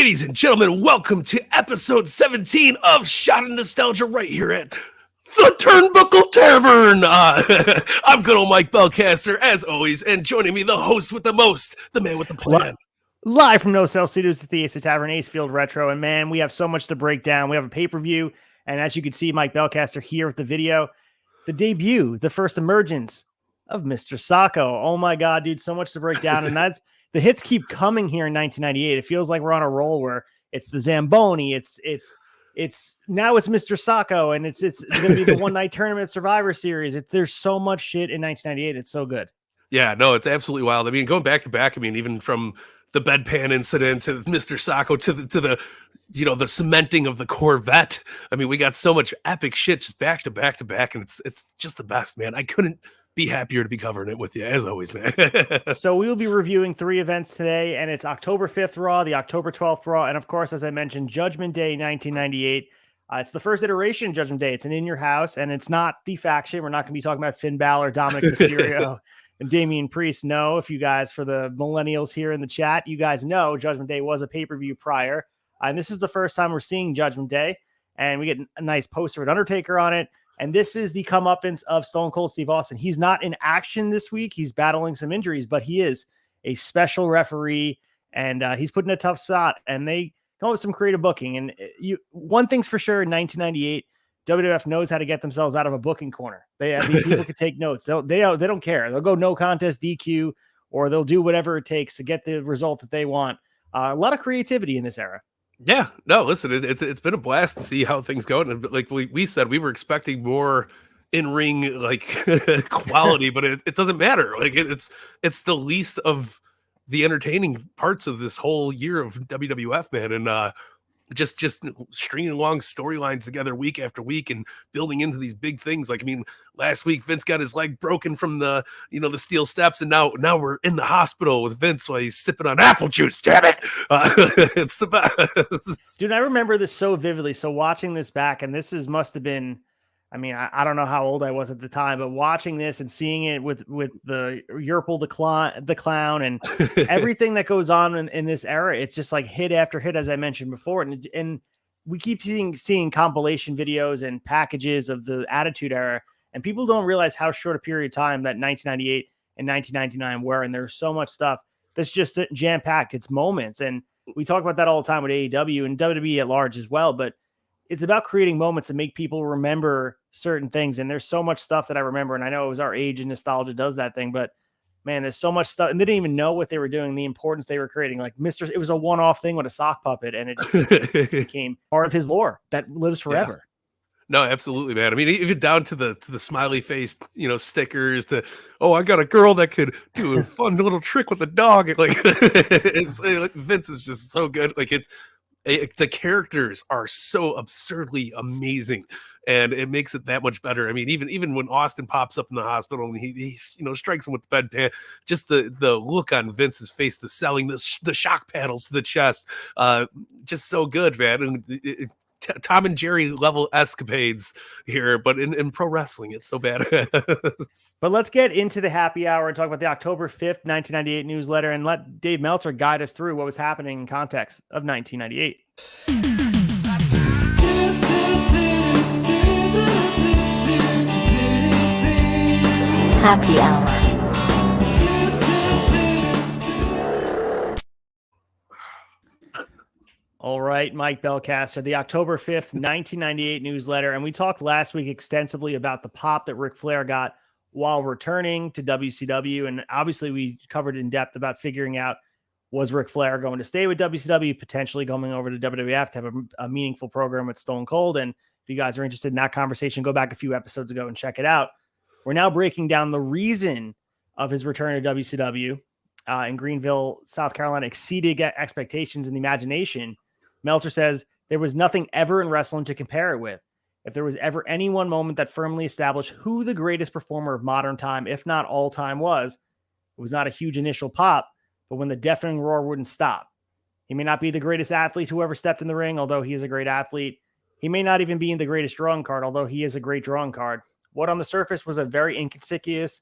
Ladies and gentlemen, welcome to episode 17 of Shot of Nostalgia right here at the Turnbuckle Tavern. I'm good old Mike Belcaster, as always, and joining me, the host with the most, the man with the plan. Live from No Cell Studios at the ACEFIELD Tavern, ACEFIELD Retro, and man, we have so much to break down. We have a pay-per-view, and as you can see, Mike Belcaster here with the video, the debut, the first emergence of Mr. Socko. Oh my God, dude, so much to break down, and that's the hits keep coming here in 1998. It feels like we're on a roll where it's the Zamboni, it's now it's Mr. Socko, and it's going to be the One Night Tournament Survivor Series. There's so much shit in 1998. It's so good. Yeah, no, it's absolutely wild. I mean, going back to back, I mean, even from the bedpan incident to Mr. Socko to the the cementing of the Corvette. I mean, we got so much epic shit just back to back to back, and it's just the best, man. I couldn't be happier to be covering it with you, as always, man. So we will be reviewing 3 events today, and it's October 5th Raw, the October 12th Raw, and of course, as I mentioned, Judgment Day 1998. It's the first iteration of Judgment Day. It's an In Your House, and it's not the faction. We're not going to be talking about Finn Balor, Dominic Mysterio, and Damian Priest. No, if you guys, for the millennials here in the chat, you guys know Judgment Day was a pay-per-view prior, and this is the first time we're seeing Judgment Day, and we get a nice poster of Undertaker on it. And this is the comeuppance of Stone Cold Steve Austin. He's not in action this week. He's battling some injuries, but he is a special referee, and he's put in a tough spot. And they come up with some creative booking. And one thing's for sure, in 1998, WWF knows how to get themselves out of a booking corner. These people can take notes. They don't care. They'll go no contest, DQ, or they'll do whatever it takes to get the result that they want. A lot of creativity in this era. Yeah, no, listen, it's been a blast to see how things go. And like we said, we were expecting more in-ring like quality, but it doesn't matter. Like it's the least of the entertaining parts of this whole year of WWF, man. And just stringing along storylines together week after week and building into these big things. Like, I mean, last week Vince got his leg broken from the the steel steps, and now we're in the hospital with Vince while he's sipping on apple juice. Damn it. It's the best. Dude, I remember this so vividly. So watching this back, and must have been, I mean, I don't know how old I was at the time, but watching this and seeing it with the Yerpel the clown and everything that goes on in this era, it's just like hit after hit, as I mentioned before. And we keep seeing compilation videos and packages of the Attitude Era, and people don't realize how short a period of time that 1998 and 1999 were. And there's so much stuff that's just jam-packed. It's moments. And we talk about that all the time with AEW and WWE at large as well, but it's about creating moments that make people remember certain things. And there's so much stuff that I remember. And I know it was our age and nostalgia does that thing, but man, there's so much stuff. And they didn't even know what they were doing, the importance they were creating. Like it was a one-off thing with a sock puppet, and it became part of his lore that lives forever. Yeah. No, absolutely, man. I mean, even down to the smiley face, stickers to, oh, I got a girl that could do a fun little trick with a dog. Like, Vince is just so good. Like the characters are so absurdly amazing, and it makes it that much better. I mean, even when Austin pops up in the hospital and he strikes him with the bedpan, just the look on Vince's face, the selling, the shock paddles to the chest, just so good, man. And Tom and Jerry level escapades here, but in pro wrestling, it's so bad. But let's get into the happy hour and talk about the October 5th, 1998 newsletter, and let Dave Meltzer guide us through what was happening in context of 1998. Happy hour. All right, Mike Belcaster, the October 5th, 1998 newsletter. And we talked last week extensively about the pop that Ric Flair got while returning to WCW. And obviously we covered in depth about figuring out, was Ric Flair going to stay with WCW, potentially going over to WWF to have a meaningful program with Stone Cold. And if you guys are interested in that conversation, go back a few episodes ago and check it out. We're now breaking down the reason of his return to WCW in Greenville, South Carolina, exceeded expectations and the imagination. Meltzer says there was nothing ever in wrestling to compare it with. If there was ever any one moment that firmly established who the greatest performer of modern time, if not all time, was, it was not a huge initial pop, but when the deafening roar wouldn't stop. He may not be the greatest athlete who ever stepped in the ring, although he is a great athlete. He may not even be in the greatest drawing card, although he is a great drawing card. What on the surface was a very inconspicuous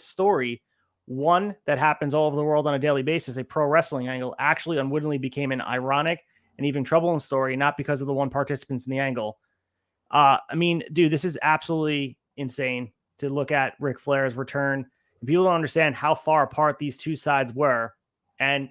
story one that happens all over the world on a daily basis, a pro wrestling angle, actually unwittingly became an ironic and even troubling story, not because of the one participants in the angle. I mean, dude, this is absolutely insane to look at Ric Flair's return. People don't understand how far apart these two sides were. And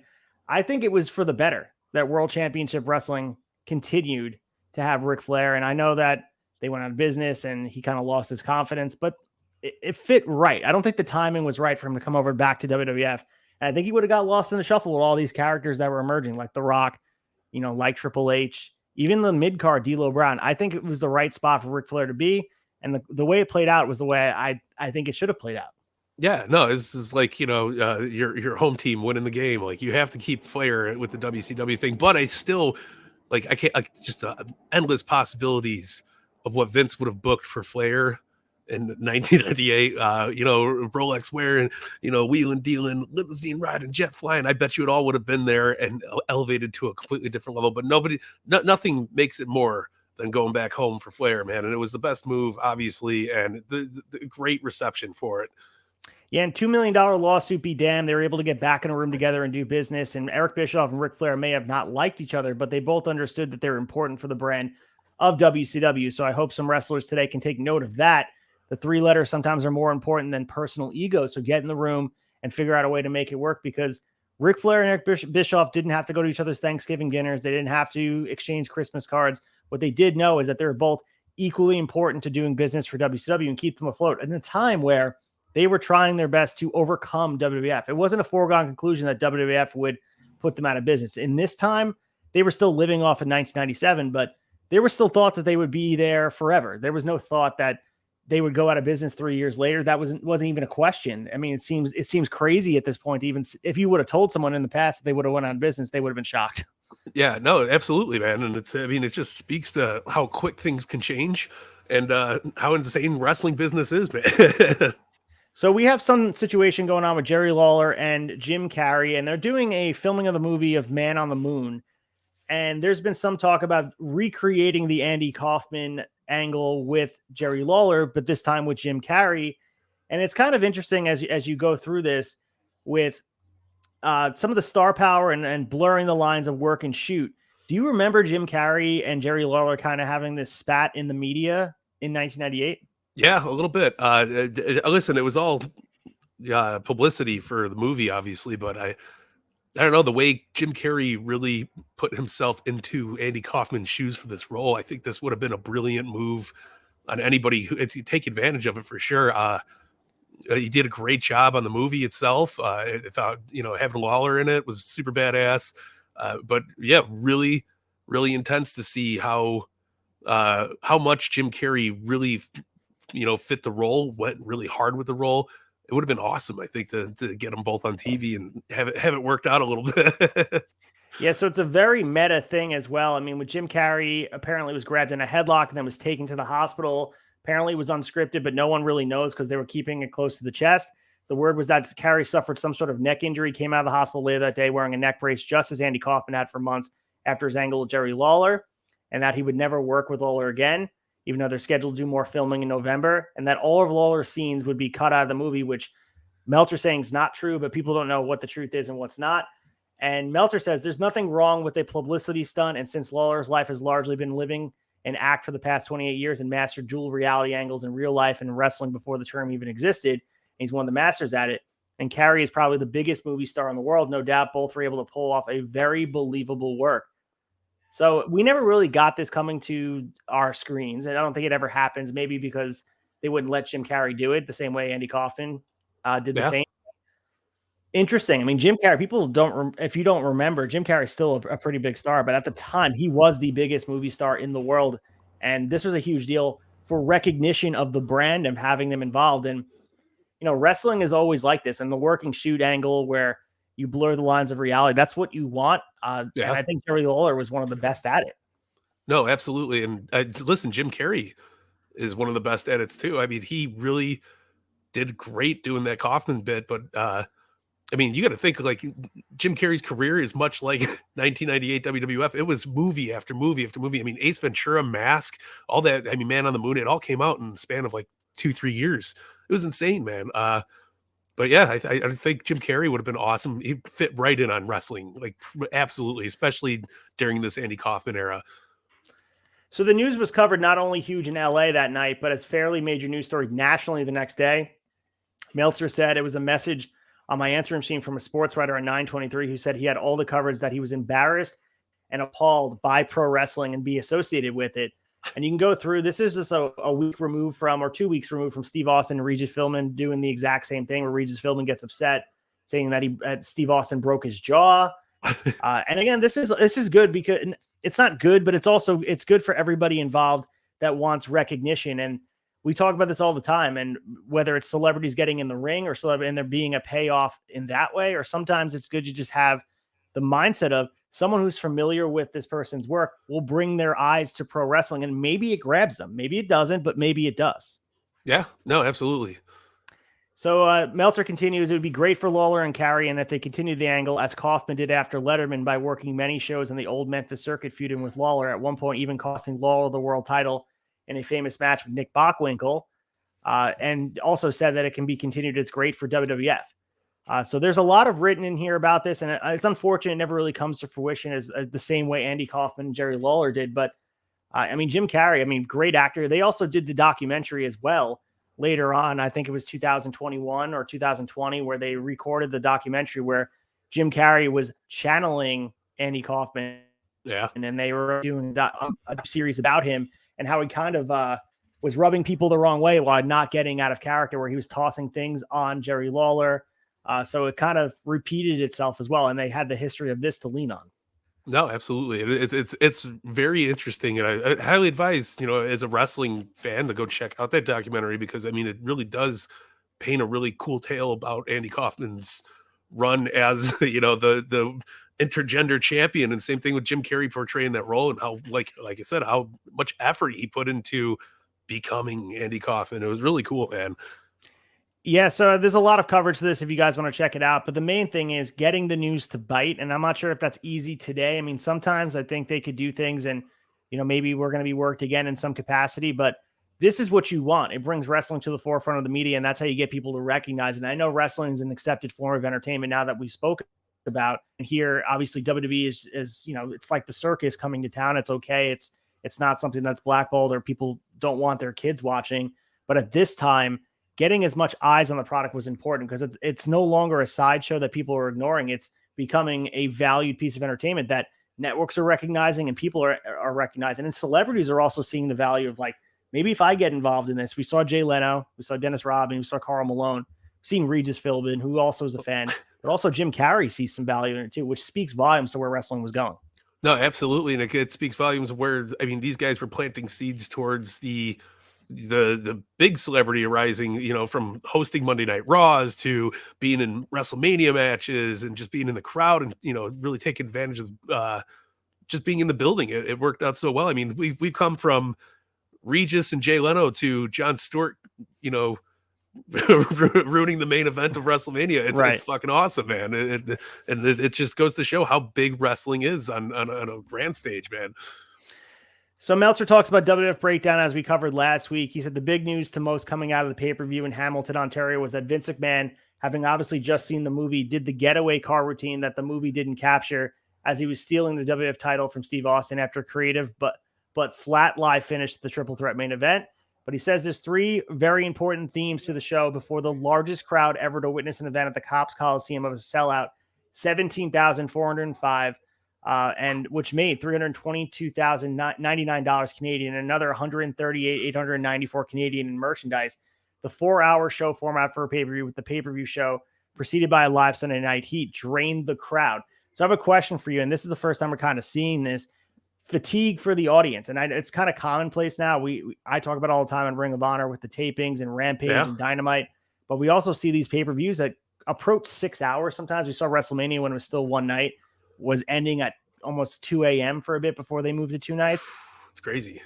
I think it was for the better that World Championship Wrestling continued to have Ric Flair. And I know that they went out of business and he kind of lost his confidence, but it fit right. I don't think the timing was right for him to come over back to WWF. And I think he would have got lost in the shuffle with all these characters that were emerging, like The Rock, you know, like Triple H, even the mid-card D'Lo Brown. I think it was the right spot for Ric Flair to be. And the way it played out was the way I think it should have played out. Yeah, no, this is like, your home team winning the game. Like, you have to keep Flair with the WCW thing, but I still like, I can't, just endless possibilities of what Vince would have booked for Flair in 1998. Rolex wearing, wheeling, dealing, limousine riding, jet flying. I bet you it all would have been there and elevated to a completely different level. But nothing makes it more than going back home for Flair, man. And it was the best move, obviously, and the great reception for it. Yeah, and $2 million lawsuit be damned. They were able to get back in a room together and do business. And Eric Bischoff and Ric Flair may have not liked each other, but they both understood that they were important for the brand of WCW. So I hope some wrestlers today can take note of that. The three letters sometimes are more important than personal ego. So get in the room and figure out a way to make it work, because Ric Flair and Eric Bischoff didn't have to go to each other's Thanksgiving dinners. They didn't have to exchange Christmas cards. What they did know is that they were both equally important to doing business for WCW and keep them afloat in a time where they were trying their best to overcome WWF. It wasn't a foregone conclusion that WWF would put them out of business. In this time, they were still living off in 1997, but there were still thoughts that they would be there forever. There was no thought that they would go out of business 3 years later. That wasn't even a question. I mean, it seems crazy at this point. Even if you would have told someone in the past that they would have went out of business, they would have been shocked. Yeah, no, absolutely, man. And it just speaks to how quick things can change and how insane wrestling business is, man. So we have some situation going on with Jerry Lawler and Jim Carrey, and they're doing a filming of the movie of Man on the Moon. And there's been some talk about recreating the Andy Kaufman angle with Jerry Lawler, but this time with Jim Carrey. And it's kind of interesting as you go through this with some of the star power and blurring the lines of work and shoot. Do you remember Jim Carrey and Jerry Lawler kind of having this spat in the media in 1998? Yeah, a little bit. Listen, it was all publicity for the movie, obviously, but I don't know, the way Jim Carrey really put himself into Andy Kaufman's shoes for this role. I think this would have been a brilliant move on anybody who to take advantage of it for sure. He did a great job on the movie itself. I thought, having Lawler in it was super badass. But yeah, really, really intense to see how much Jim Carrey really fit the role, went really hard with the role. It would have been awesome, I think, to get them both on TV and have it worked out a little bit. Yeah, so it's a very meta thing as well. I mean, with Jim Carrey, apparently was grabbed in a headlock and then was taken to the hospital. Apparently it was unscripted, but no one really knows because they were keeping it close to the chest. The word was that Carrey suffered some sort of neck injury, came out of the hospital later that day wearing a neck brace, just as Andy Kaufman had for months after his angle with Jerry Lawler, and that he would never work with Lawler again, even though they're scheduled to do more filming in November, and that all of Lawler's scenes would be cut out of the movie, which Meltzer saying is not true, but people don't know what the truth is and what's not. And Meltzer says there's nothing wrong with a publicity stunt, and since Lawler's life has largely been living an act for the past 28 years and mastered dual reality angles in real life and wrestling before the term even existed, he's one of the masters at it. And Carrey is probably the biggest movie star in the world. No doubt both were able to pull off a very believable work. So we never really got this coming to our screens, and I don't think it ever happens, maybe because they wouldn't let Jim Carrey do it the same way Andy Kaufman did the same. Interesting. I mean, Jim Carrey, people don't, if you don't remember, Jim Carrey is still a pretty big star, but at the time he was the biggest movie star in the world. And this was a huge deal for recognition of the brand and having them involved. And, wrestling is always like this. And the working shoot angle where you blur the lines of reality, that's what you want. And I think Jerry Lawler was one of the best at it. No, absolutely. And listen, Jim Carrey is one of the best at it too. I mean, he really did great doing that Kaufman bit, but I mean, you got to think like Jim Carrey's career is much like 1998 WWF. It was movie after movie after movie. I mean, Ace Ventura, Mask, all that. I mean, Man on the Moon, it all came out in the span of like 2-3 years. It was insane, man. But yeah, I think Jim Carrey would have been awesome. He fit right in on wrestling, like absolutely, especially during this Andy Kaufman era. So the news was covered not only huge in LA that night, but as fairly major news story nationally the next day. Meltzer said it was a message on my answering machine from a sports writer on 923 who said he had all the coverage, that he was embarrassed and appalled by pro wrestling and be associated with it. And you can go through, this is just a week removed from, or 2 weeks removed from Steve Austin and Regis Philbin doing the exact same thing, where Regis Philbin gets upset saying that Steve Austin broke his jaw. And again, this is good because it's not good, but it's good for everybody involved that wants recognition. And we talk about this all the time, and whether it's celebrities getting in the ring or and there being a payoff in that way, or sometimes it's good to just have the mindset of someone who's familiar with this person's work will bring their eyes to pro wrestling, and maybe it grabs them. Maybe it doesn't, but maybe it does. Yeah, no, absolutely. So Meltzer continues, it would be great for Lawler and Carey, and if they continue the angle as Kaufman did after Letterman by working many shows in the old Memphis circuit, feuding with Lawler, at one point even costing Lawler the world title in a famous match with Nick Bockwinkel, and also said that it can be continued. It's great for WWF. So there's a lot of written in here about this, and it's unfortunate it never really comes to fruition as the same way Andy Kaufman and Jerry Lawler did. But I mean, Jim Carrey, I mean, great actor. They also did the documentary as well later on. I think it was 2021 or 2020 where they recorded the documentary where Jim Carrey was channeling Andy Kaufman. Yeah. And then they were doing a series about him and how he kind of was rubbing people the wrong way while not getting out of character, where he was tossing things on Jerry Lawler. So it kind of repeated itself as well. And they had the history of this to lean on. No, absolutely. It's very interesting. And I highly advise, as a wrestling fan, to go check out that documentary, because I mean, it really does paint a really cool tale about Andy Kaufman's run as, the intergender champion. And same thing with Jim Carrey portraying that role, and how, like I said, how much effort he put into becoming Andy Kaufman. It was really cool, man. Yeah, so there's a lot of coverage to this if you guys want to check it out. But the main thing is getting the news to bite. And I'm not sure if that's easy today. I mean, sometimes I think they could do things and, maybe we're going to be worked again in some capacity. But this is what you want. It brings wrestling to the forefront of the media, and that's how you get people to recognize it. And I know wrestling is an accepted form of entertainment now that we've spoken about. And here, obviously, WWE is it's like the circus coming to town. It's okay. It's not something that's blackballed or people don't want their kids watching. But at this time, getting as much eyes on the product was important, because it's no longer a sideshow that people are ignoring. It's becoming a valued piece of entertainment that networks are recognizing and people are recognizing. And celebrities are also seeing the value of, like, maybe if I get involved in this. We saw Jay Leno, we saw Dennis Rodman, we saw Karl Malone, we've seen Regis Philbin, who also is a fan, but also Jim Carrey sees some value in it too, which speaks volumes to where wrestling was going. No, absolutely. And it speaks volumes where, I mean, these guys were planting seeds towards the big celebrity arising, from hosting Monday Night Raws to being in WrestleMania matches and just being in the crowd and, really taking advantage of just being in the building. It worked out so well. I mean, we've come from Regis and Jay Leno to Jon Stewart, ruining the main event of WrestleMania. It's fucking awesome, man. It just goes to show how big wrestling is on a grand stage, man. So Meltzer talks about WWF Breakdown as we covered last week. He said the big news to most coming out of the pay-per-view in Hamilton, Ontario, was that Vince McMahon, having obviously just seen the movie, did the getaway car routine that the movie didn't capture, as he was stealing the WWF title from Steve Austin after a creative but flat live finish to the triple threat main event. But he says there's three very important themes to the show before the largest crowd ever to witness an event at the Cops Coliseum of a sellout, 17,405. And which made $322,099 Canadian, and another $138,894 Canadian in merchandise. The 4-hour show format for a pay-per-view, with the pay-per-view show preceded by a live Sunday Night Heat, drained the crowd. So I have a question for you, and this is the first time we're kind of seeing this fatigue for the audience, and it's kind of commonplace now. I talk about it all the time on Ring of Honor with the tapings and Rampage and Dynamite, but we also see these pay-per-views that approach 6 hours. Sometimes we saw WrestleMania when it was still one night, was ending at almost 2 a.m. for a bit before they moved to 2 nights. It's crazy.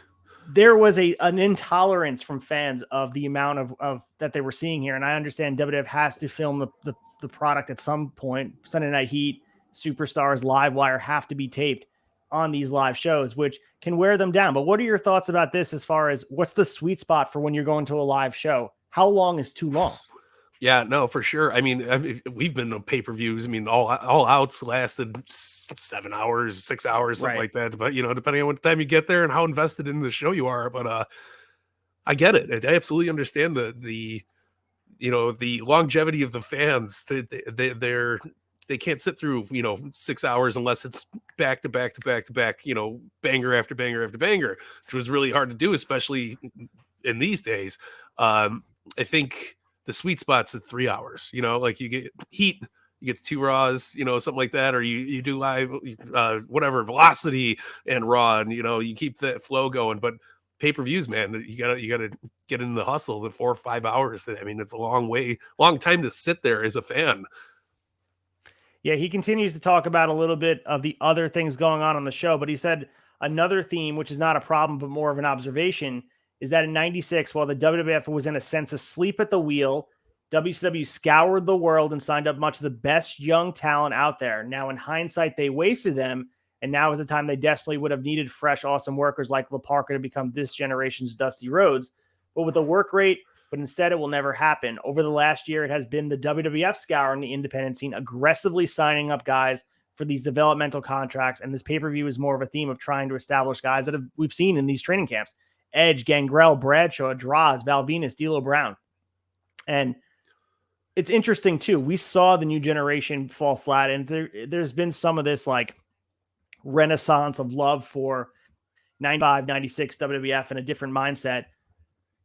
There was an intolerance from fans of the amount of that they were seeing here. And I understand WWF has to film the product at some point. Sunday Night Heat, Superstars, Live Wire have to be taped on these live shows, which can wear them down. But what are your thoughts about this as far as what's the sweet spot for when you're going to a live show? How long is too long? Yeah, no, for sure. I mean, we've been to pay-per-views. I mean, all outs lasted 7 hours, 6 hours, something Right. like that. But depending on what time you get there and how invested in the show you are. But I get it. I absolutely understand the longevity of the fans. They can't sit through 6 hours unless it's back to back to back to back, banger after banger after banger, which was really hard to do, especially in these days. I think the sweet spot's at 3 hours. Like you get Heat, you get the 2 Raws, something like that, or you do live, whatever, Velocity and Raw, and you keep that flow going. But pay-per-views, man, you gotta get in the hustle. The 4 or 5 hours. I mean, it's a long time to sit there as a fan. Yeah, he continues to talk about a little bit of the other things going on the show, but he said another theme, which is not a problem, but more of an observation, is that in 96, while the WWF was in a sense asleep at the wheel, WCW scoured the world and signed up much of the best young talent out there. Now, in hindsight, they wasted them, and now is the time they desperately would have needed fresh, awesome workers like La Parka to become this generation's Dusty Rhodes. But with the work rate, but instead it will never happen. Over the last year, it has been the WWF scouring the independent scene, aggressively signing up guys for these developmental contracts. And this pay-per-view is more of a theme of trying to establish guys that we've seen in these training camps. Edge, Gangrel, Bradshaw, Droz, Val Venus, D'Lo Brown. And it's interesting too. We saw the new generation fall flat, and there's been some of this like renaissance of love for 95, 96 WWF and a different mindset.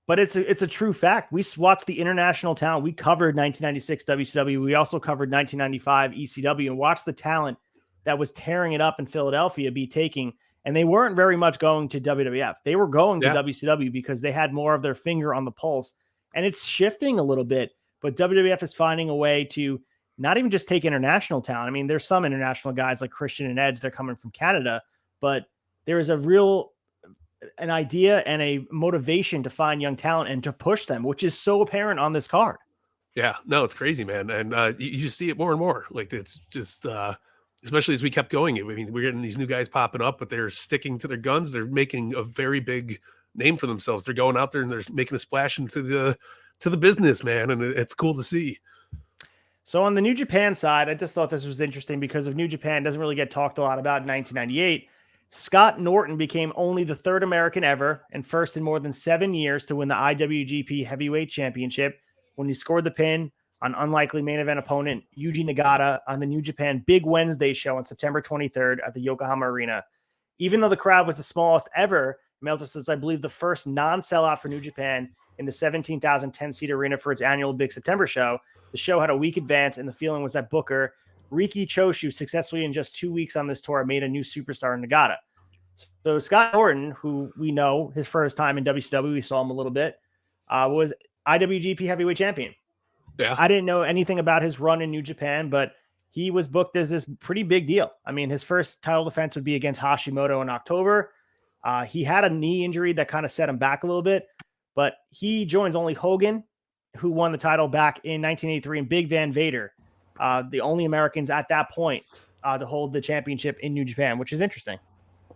But it's a true fact. We watched the international talent. We covered 1996 WCW. We also covered 1995 ECW and watched the talent that was tearing it up in Philadelphia be taking. And they weren't very much going to WWF. They were going to WCW because they had more of their finger on the pulse. And it's shifting a little bit. But WWF is finding a way to not even just take international talent. I mean, there's some international guys like Christian and Edge. They're coming from Canada. But there is an idea and a motivation to find young talent and to push them, which is so apparent on this card. Yeah, no, it's crazy, man. And you see it more and more. Like, it's just, especially as we kept going. I mean, we're getting these new guys popping up, but they're sticking to their guns. They're making a very big name for themselves. They're going out there and they're making a splash into the business, man. And it's cool to see. So on the New Japan side, I just thought this was interesting because of New Japan doesn't really get talked a lot about in 1998. Scott Norton became only the third American ever and first in more than 7 years to win the IWGP Heavyweight Championship when he scored the pin on unlikely main event opponent Yuji Nagata on the New Japan Big Wednesday show on September 23rd at the Yokohama Arena. Even though the crowd was the smallest ever, Meltzer says, I believe, the first non-sellout for New Japan in the 17,010-seat arena for its annual Big September show. The show had a week advance, and the feeling was that Booker Riki Choshu successfully in just 2 weeks on this tour made a new superstar in Nagata. So Scott Norton, who we know his first time in WCW, we saw him a little bit, was IWGP Heavyweight Champion. Yeah, I didn't know anything about his run in New Japan, but he was booked as this pretty big deal. I mean, his first title defense would be against Hashimoto in October. He had a knee injury that kind of set him back a little bit, but he joins only Hogan, who won the title back in 1983, and Big Van Vader, the only Americans at that point to hold the championship in New Japan, which is interesting.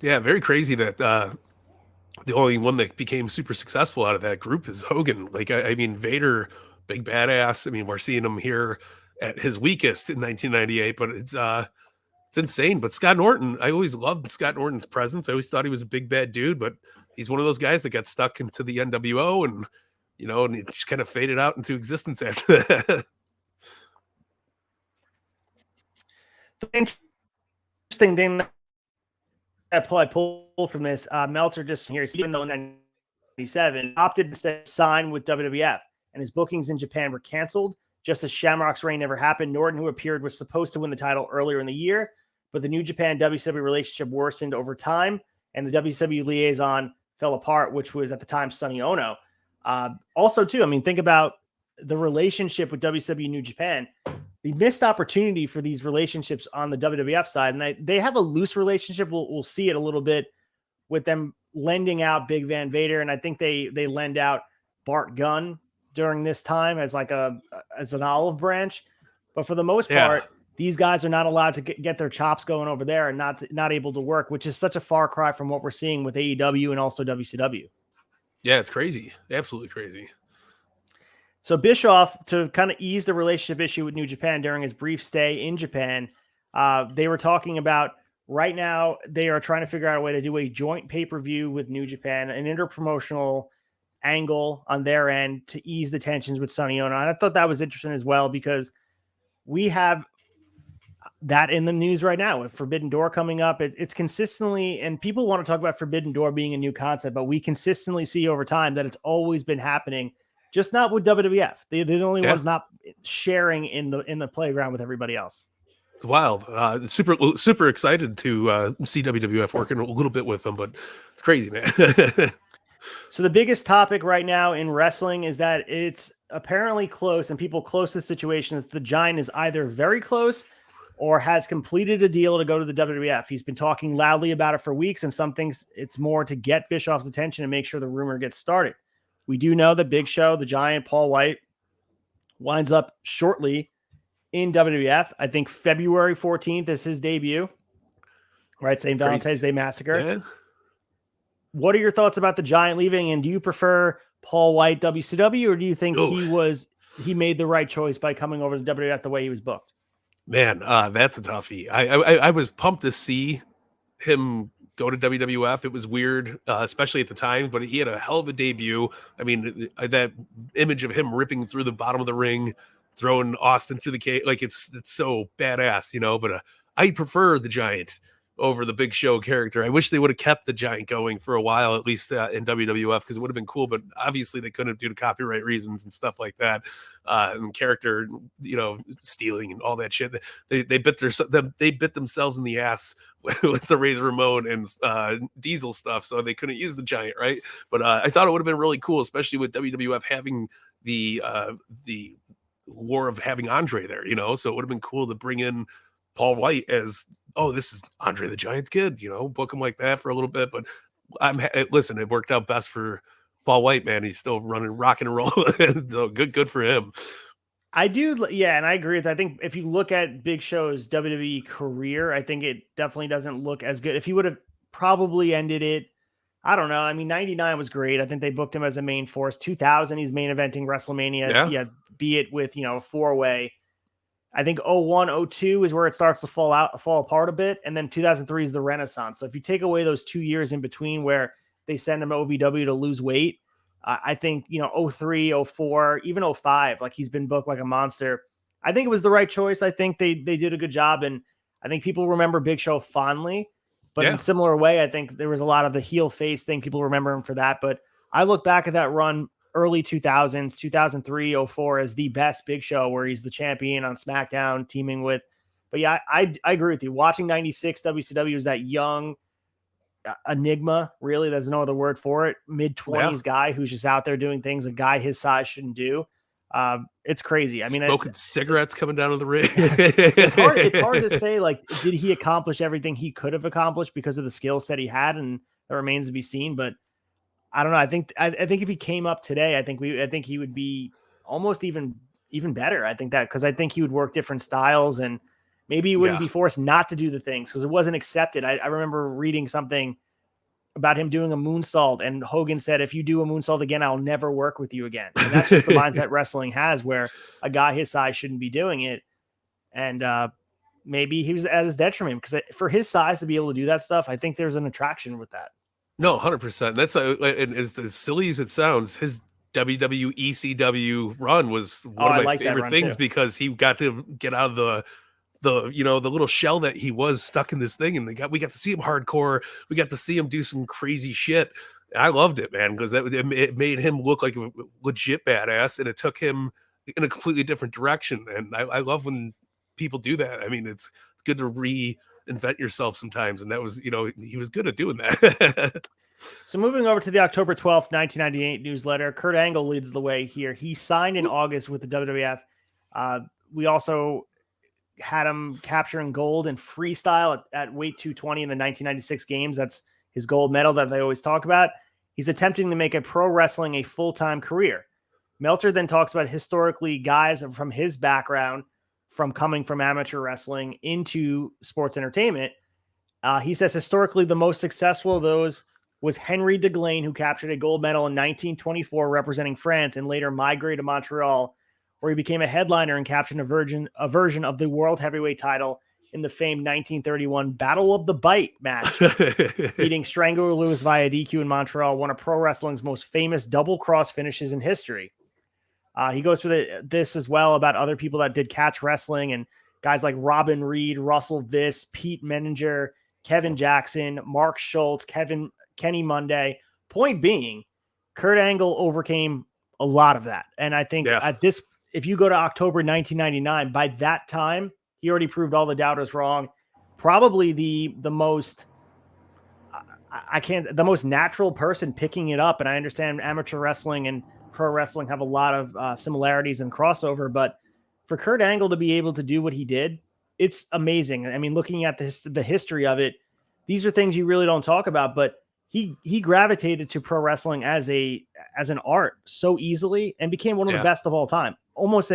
Yeah, very crazy that the only one that became super successful out of that group is Hogan. Like, I mean, Vader, big badass. I mean, we're seeing him here at his weakest in 1998, but it's insane. But Scott Norton, I always loved Scott Norton's presence. I always thought he was a big bad dude, but he's one of those guys that got stuck into the NWO and and it just kind of faded out into existence after that. The interesting thing that I pulled from this, Meltzer just here, even though in 1997 opted to sign with WWF, and his bookings in Japan were canceled, just as Shamrock's reign never happened. Norton, who appeared, was supposed to win the title earlier in the year, but the New Japan WCW relationship worsened over time, and the WCW liaison fell apart, which was at the time Sonny Ono. Also, too, I mean, think about the relationship with WCW New Japan. The missed opportunity for these relationships on the WWF side, and they have a loose relationship. We'll see it a little bit with them lending out Big Van Vader, and I think they lend out Bart Gunn during this time as like as an olive branch. But for the most part, these guys are not allowed to get their chops going over there and not able to work, which is such a far cry from what we're seeing with AEW and also WCW. Yeah, it's crazy. Absolutely crazy. So Bischoff, to kind of ease the relationship issue with New Japan during his brief stay in Japan, they were talking about right now they are trying to figure out a way to do a joint pay-per-view with New Japan, an interpromotional angle on their end to ease the tensions with Sonny Ono. And I thought that was interesting as well because we have that in the news right now with Forbidden Door coming up. It's consistently, and people want to talk about Forbidden Door being a new concept, but we consistently see over time that it's always been happening, just not with WWF. They're the only ones not sharing in the playground with everybody else. It's wild. Super excited to see WWF working a little bit with them, but it's crazy, man. So the biggest topic right now in wrestling is that it's apparently close, and people close to the situation is the Giant is either very close or has completed a deal to go to the WWF. He's been talking loudly about it for weeks, and some things it's more to get Bischoff's attention and make sure the rumor gets started. We do know that Big Show, the Giant, Paul White, winds up shortly in WWF. I think February 14th is his debut, right? St. Valentine's Day Massacre. Yeah. What are your thoughts about the Giant leaving? And do you prefer Paul White WCW, or do you think he made the right choice by coming over to WWF the way he was booked? Man, that's a toughie. I was pumped to see him go to WWF. It was weird, especially at the time, but he had a hell of a debut. I mean, that image of him ripping through the bottom of the ring, throwing Austin through the cage, like it's so badass, you know. But I prefer the Giant over the Big Show character. I wish they would have kept the Giant going for a while, at least in WWF, because it would have been cool. But obviously they couldn't due to copyright reasons and stuff like that, and character, stealing and all that shit. They bit themselves in the ass with the Razor Ramon and Diesel stuff, so they couldn't use the Giant, right? But I thought it would have been really cool, especially with WWF having the war of having Andre there, so it would have been cool to bring in Paul White as, this is Andre the Giant's kid, book him like that for a little bit. But listen, it worked out best for Paul White, man. He's still running, rocking and rolling. So good for him. I do, yeah, and I agree with. I think if you look at Big Show's WWE career, I think it definitely doesn't look as good. If he would have probably ended it, I don't know. I mean, 99 was great. I think they booked him as a main force. 2000, he's main eventing WrestleMania. Yeah, be it with a 4-way. I think 01, 02 is where it starts to fall apart a bit. And then 2003 is the Renaissance. So if you take away those 2 years in between where they send him to OVW to lose weight, I think, 03, 04, even 05, like he's been booked like a monster. I think it was the right choice. I think they did a good job. And I think people remember Big Show fondly, but in a similar way, I think there was a lot of the heel face thing. People remember him for that. But I look back at that run early 2000s, 2003, 04 as the best Big Show, where he's the champion on SmackDown teaming with. But yeah, I agree with you. Watching 96 WCW was that young enigma, really, there's no other word for it, mid-20s guy who's just out there doing things a guy his size shouldn't do. It's crazy. I mean, smoking cigarettes coming down to the ring. It's hard to say, like, did he accomplish everything he could have accomplished because of the skill set he had, and that remains to be seen. But I don't know. I think if he came up today, I think he would be almost even better. I think because I think he would work different styles, and maybe he wouldn't be forced not to do the things because it wasn't accepted. I remember reading something about him doing a moonsault, and Hogan said, if you do a moonsault again, I'll never work with you again. And that's just the mindset wrestling has, where a guy his size shouldn't be doing it. And maybe he was at his detriment, because for his size to be able to do that stuff, I think there's an attraction with that. No, 100%. That's as silly as it sounds. His WWECW run was one of my favorite things, because he got to get out of the little shell that he was stuck in this thing, and we got to see him hardcore. We got to see him do some crazy shit. I loved it, man, because it made him look like a legit badass, and it took him in a completely different direction. And I love when people do that. I mean, it's good to reinvent yourself sometimes, and that was, he was good at doing that. So moving over to the October 12th, 1998 newsletter, Kurt Angle leads the way here. He signed in August with the WWF. We also had him capturing gold in freestyle at weight 220 in the 1996 games. That's his gold medal that they always talk about. He's attempting to make a pro wrestling a full-time career. Meltzer then talks about historically guys from his background, from coming from amateur wrestling into sports entertainment. He says historically the most successful of those was Henry Deglaine, who captured a gold medal in 1924 representing France and later migrated to Montreal, where he became a headliner and captured a version of the world heavyweight title in the famed 1931 Battle of the Bite match. Beating Strangler Lewis via DQ in Montreal, one of pro wrestling's most famous double cross finishes in history. He goes through this as well about other people that did catch wrestling and guys like Robin Reed, Russell Viss, Pete Menninger, Kevin Jackson, Mark Schultz, Kenny Monday. Point being, Kurt Angle overcame a lot of that. And I think if you go to October 1999, by that time, he already proved all the doubters wrong. Probably the most natural person picking it up. And I understand amateur wrestling and pro wrestling have a lot of similarities and crossover, but for Kurt Angle to be able to do what he did, it's amazing. I mean, looking at the history of it, these are things you really don't talk about, but he gravitated to pro wrestling as an art so easily and became one of the best of all time, almost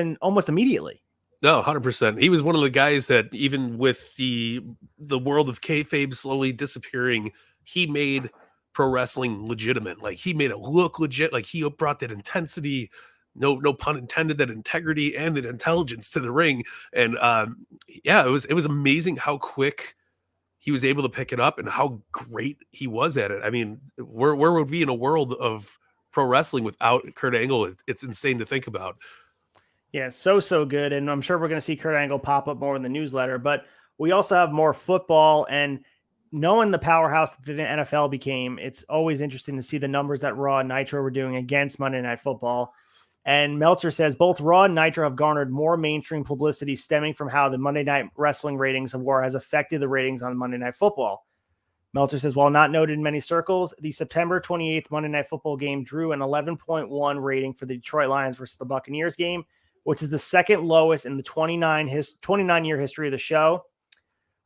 immediately. No, 100%. He was one of the guys that, even with the world of kayfabe slowly disappearing, he made pro wrestling legitimate. Like, he made it look legit. Like, he brought that intensity, no pun intended, that integrity and that intelligence to the ring. And it was amazing how quick he was able to pick it up and how great he was at it. I mean, where would we be in a world of pro wrestling without Kurt Angle? It's insane to think about. Yeah, so good. And I'm sure we're going to see Kurt Angle pop up more in the newsletter, but we also have more football. And knowing the powerhouse that the NFL became, it's always interesting to see the numbers that Raw and Nitro were doing against Monday Night Football. And Meltzer says both Raw and Nitro have garnered more mainstream publicity stemming from how the Monday Night Wrestling ratings of War has affected the ratings on Monday Night Football. Meltzer says, while not noted in many circles, the September 28th Monday Night Football game drew an 11.1 rating for the Detroit Lions versus the Buccaneers game, which is the second lowest in the 29-year history of the show.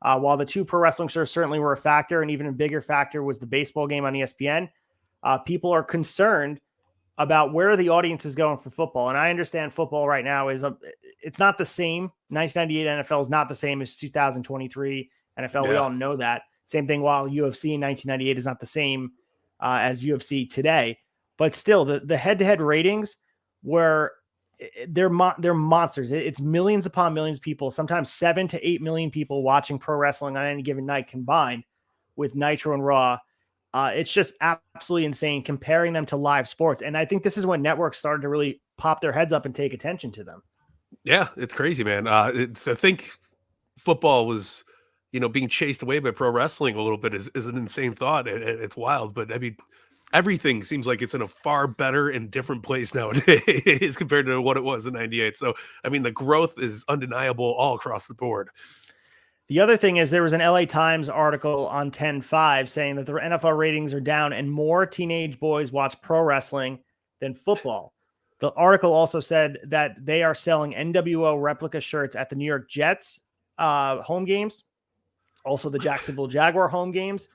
While the two pro wrestling stars certainly were a factor, and even a bigger factor was the baseball game on ESPN, people are concerned about where the audience is going for football. And I understand football right now it's not the same. 1998 NFL is not the same as 2023 NFL. Yeah. We all know that. Same thing while UFC in 1998 is not the same as UFC today. But still, the head-to-head ratings were they're monsters. It's millions upon millions of people, sometimes 7 to 8 million people watching pro wrestling on any given night combined with Nitro and Raw. It's just absolutely insane comparing them to live sports. And I think this is when networks started to really pop their heads up and take attention to them. Yeah, it's crazy, man. I think football was, being chased away by pro wrestling a little bit is an insane thought. It's wild, but I mean, everything seems like it's in a far better and different place nowadays compared to what it was in 98. So, I mean, the growth is undeniable all across the board. The other thing is there was an LA Times article on 10/5 saying that the NFL ratings are down and more teenage boys watch pro wrestling than football. The article also said that they are selling NWO replica shirts at the New York Jets home games, also the Jacksonville Jaguar home games.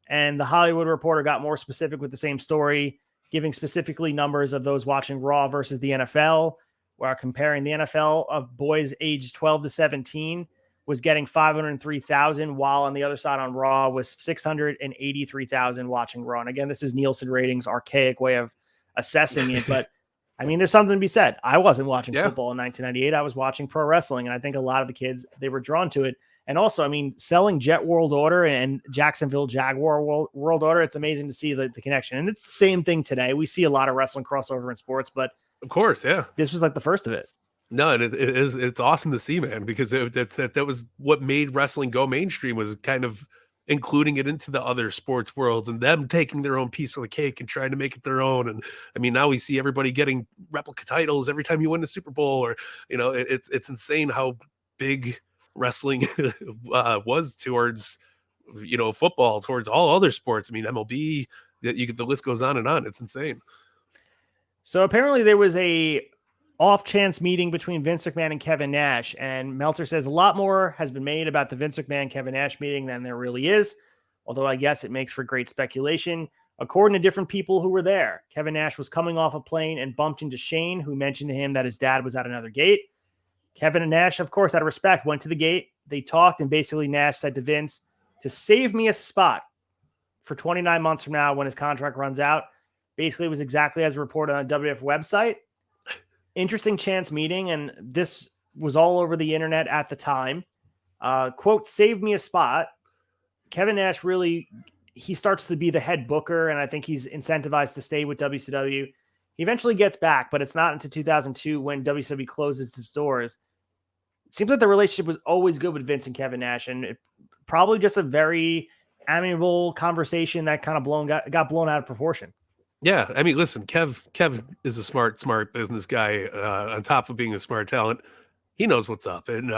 And the Hollywood Reporter got more specific with the same story, giving specifically numbers of those watching Raw versus the NFL, where comparing the NFL of boys aged 12 to 17 was getting 503,000, while on the other side on Raw was 683,000 watching Raw. And again, this is Nielsen ratings, archaic way of assessing it. But I mean, there's something to be said. I wasn't watching football in 1998. I was watching pro wrestling. And I think a lot of the kids, they were drawn to it. And also, I mean, selling Jet World Order and Jacksonville Jaguar World Order, it's amazing to see the connection. And it's the same thing today. We see a lot of wrestling crossover in sports, but of course, yeah, this was like the first of it. No, and it's awesome to see, man, because that was what made wrestling go mainstream, was kind of including it into the other sports worlds and them taking their own piece of the cake and trying to make it their own. And I mean, now we see everybody getting replica titles every time you win the Super Bowl, or it's insane how big wrestling was towards football, towards all other sports. I mean, MLB, the list goes on and on. It's insane. So apparently there was a off-chance meeting between Vince McMahon and Kevin Nash, and Meltzer says a lot more has been made about the Vince McMahon-Kevin Nash meeting than there really is, although I guess it makes for great speculation. According to different people who were there, Kevin Nash was coming off a plane and bumped into Shane, who mentioned to him that his dad was at another gate. Kevin and Nash, of course, out of respect, went to the gate. They talked, and basically Nash said to Vince, to save me a spot, for 29 months from now when his contract runs out. Basically, it was exactly as reported on the WWF website. Interesting chance meeting, and this was all over the internet at the time. Quote, saved me a spot. Kevin Nash really, he starts to be the head booker, and I think he's incentivized to stay with WCW. He eventually gets back, but it's not until 2002 when WCW closes its doors. It seems like the relationship was always good with Vince and Kevin Nash, and probably just a very amiable conversation that kind of got blown out of proportion. Yeah, I mean, listen, Kev is a smart business guy. On top of being a smart talent, he knows what's up, and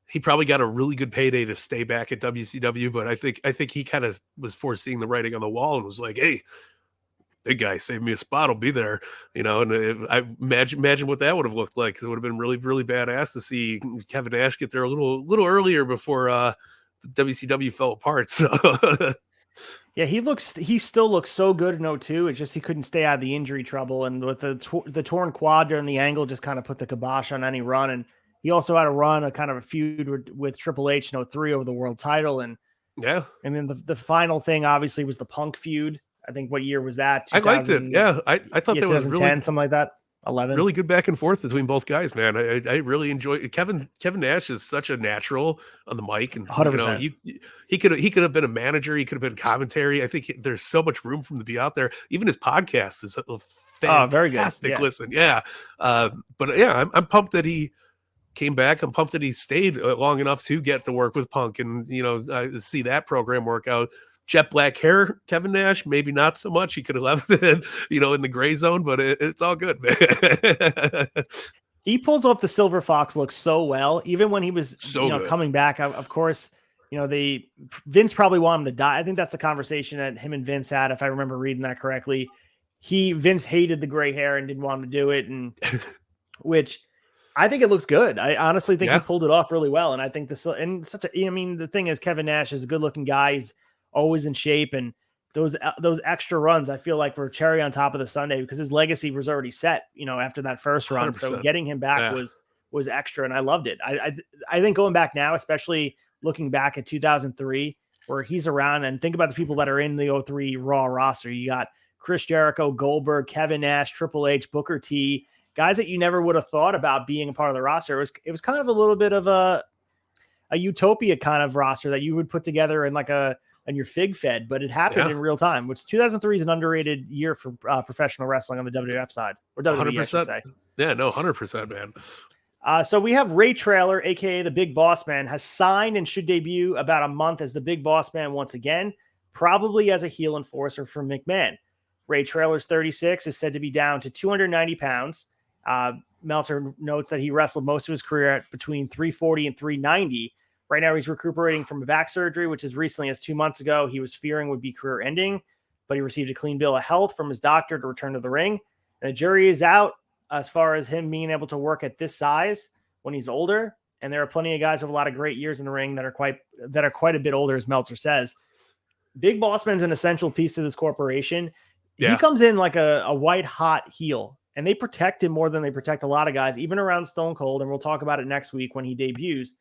he probably got a really good payday to stay back at WCW. But I think he kind of was foreseeing the writing on the wall and was like, "Hey, big guy, save me a spot. I'll be there." And I imagine what that would have looked like. It would have been really badass to see Kevin Nash get there a little earlier before WCW fell apart. So. Yeah, he still looks so good in 02. It's just he couldn't stay out of the injury trouble, and with the torn quad during the angle just kind of put the kibosh on any run. And he also had a kind of a feud with Triple H in 03 over the world title. And yeah, and then the final thing obviously was the Punk feud. I think what year was that? I liked it. Yeah, I thought that was really something like that. 11. Really good back and forth between both guys, man. I really enjoy it. Kevin Nash is such a natural on the mic, and 100%. He could have been a manager. He could have been commentary. I think there's so much room for him to be out there. Even his podcast is a fantastic very good. Yeah. listen. Yeah, but yeah, I'm pumped that he came back. I'm pumped that he stayed long enough to get to work with Punk and see that program work out. Jet black hair, Kevin Nash, maybe not so much. He could have left it, in the gray zone, but it's all good, man. He pulls off the Silver Fox look so well, even when he was coming back. Of course, Vince probably wanted him to die. I think that's the conversation that him and Vince had, if I remember reading that correctly. Vince hated the gray hair and didn't want him to do it, and which I think it looks good. I honestly think he pulled it off really well, and I think the thing is, Kevin Nash is a good-looking guy. He's always in shape, and those extra runs I feel like were cherry on top of the sundae because his legacy was already set after that first run. 100%. So getting him back was extra, and I loved it. I think going back now, especially looking back at 2003 where he's around, and think about the people that are in the 03 Raw roster. You got Chris Jericho, Goldberg, Kevin Nash, Triple H, Booker T, guys that you never would have thought about being a part of the roster. It was kind of a little bit of a utopia kind of roster that you would put together in and your fig fed, but it happened in real time, which 2003 is an underrated year for professional wrestling on the WWF side, or WWE, I should say. Yeah, no, 100%, man. So we have Ray Traylor, aka the Big Boss Man, has signed and should debut about a month as the Big Boss Man once again, probably as a heel enforcer for McMahon. Ray Traylor's 36, is said to be down to 290 pounds. Meltzer notes that he wrestled most of his career at between 340 and 390. Right now, he's recuperating from a back surgery, which as recently as 2 months ago, he was fearing would be career ending, but he received a clean bill of health from his doctor to return to the ring. And the jury is out as far as him being able to work at this size when he's older. And there are plenty of guys with a lot of great years in the ring that are quite a bit older, as Meltzer says. Big Boss Man's an essential piece of this corporation. Yeah. He comes in like a white hot heel, and they protect him more than they protect a lot of guys, even around Stone Cold. And we'll talk about it next week when he debuts.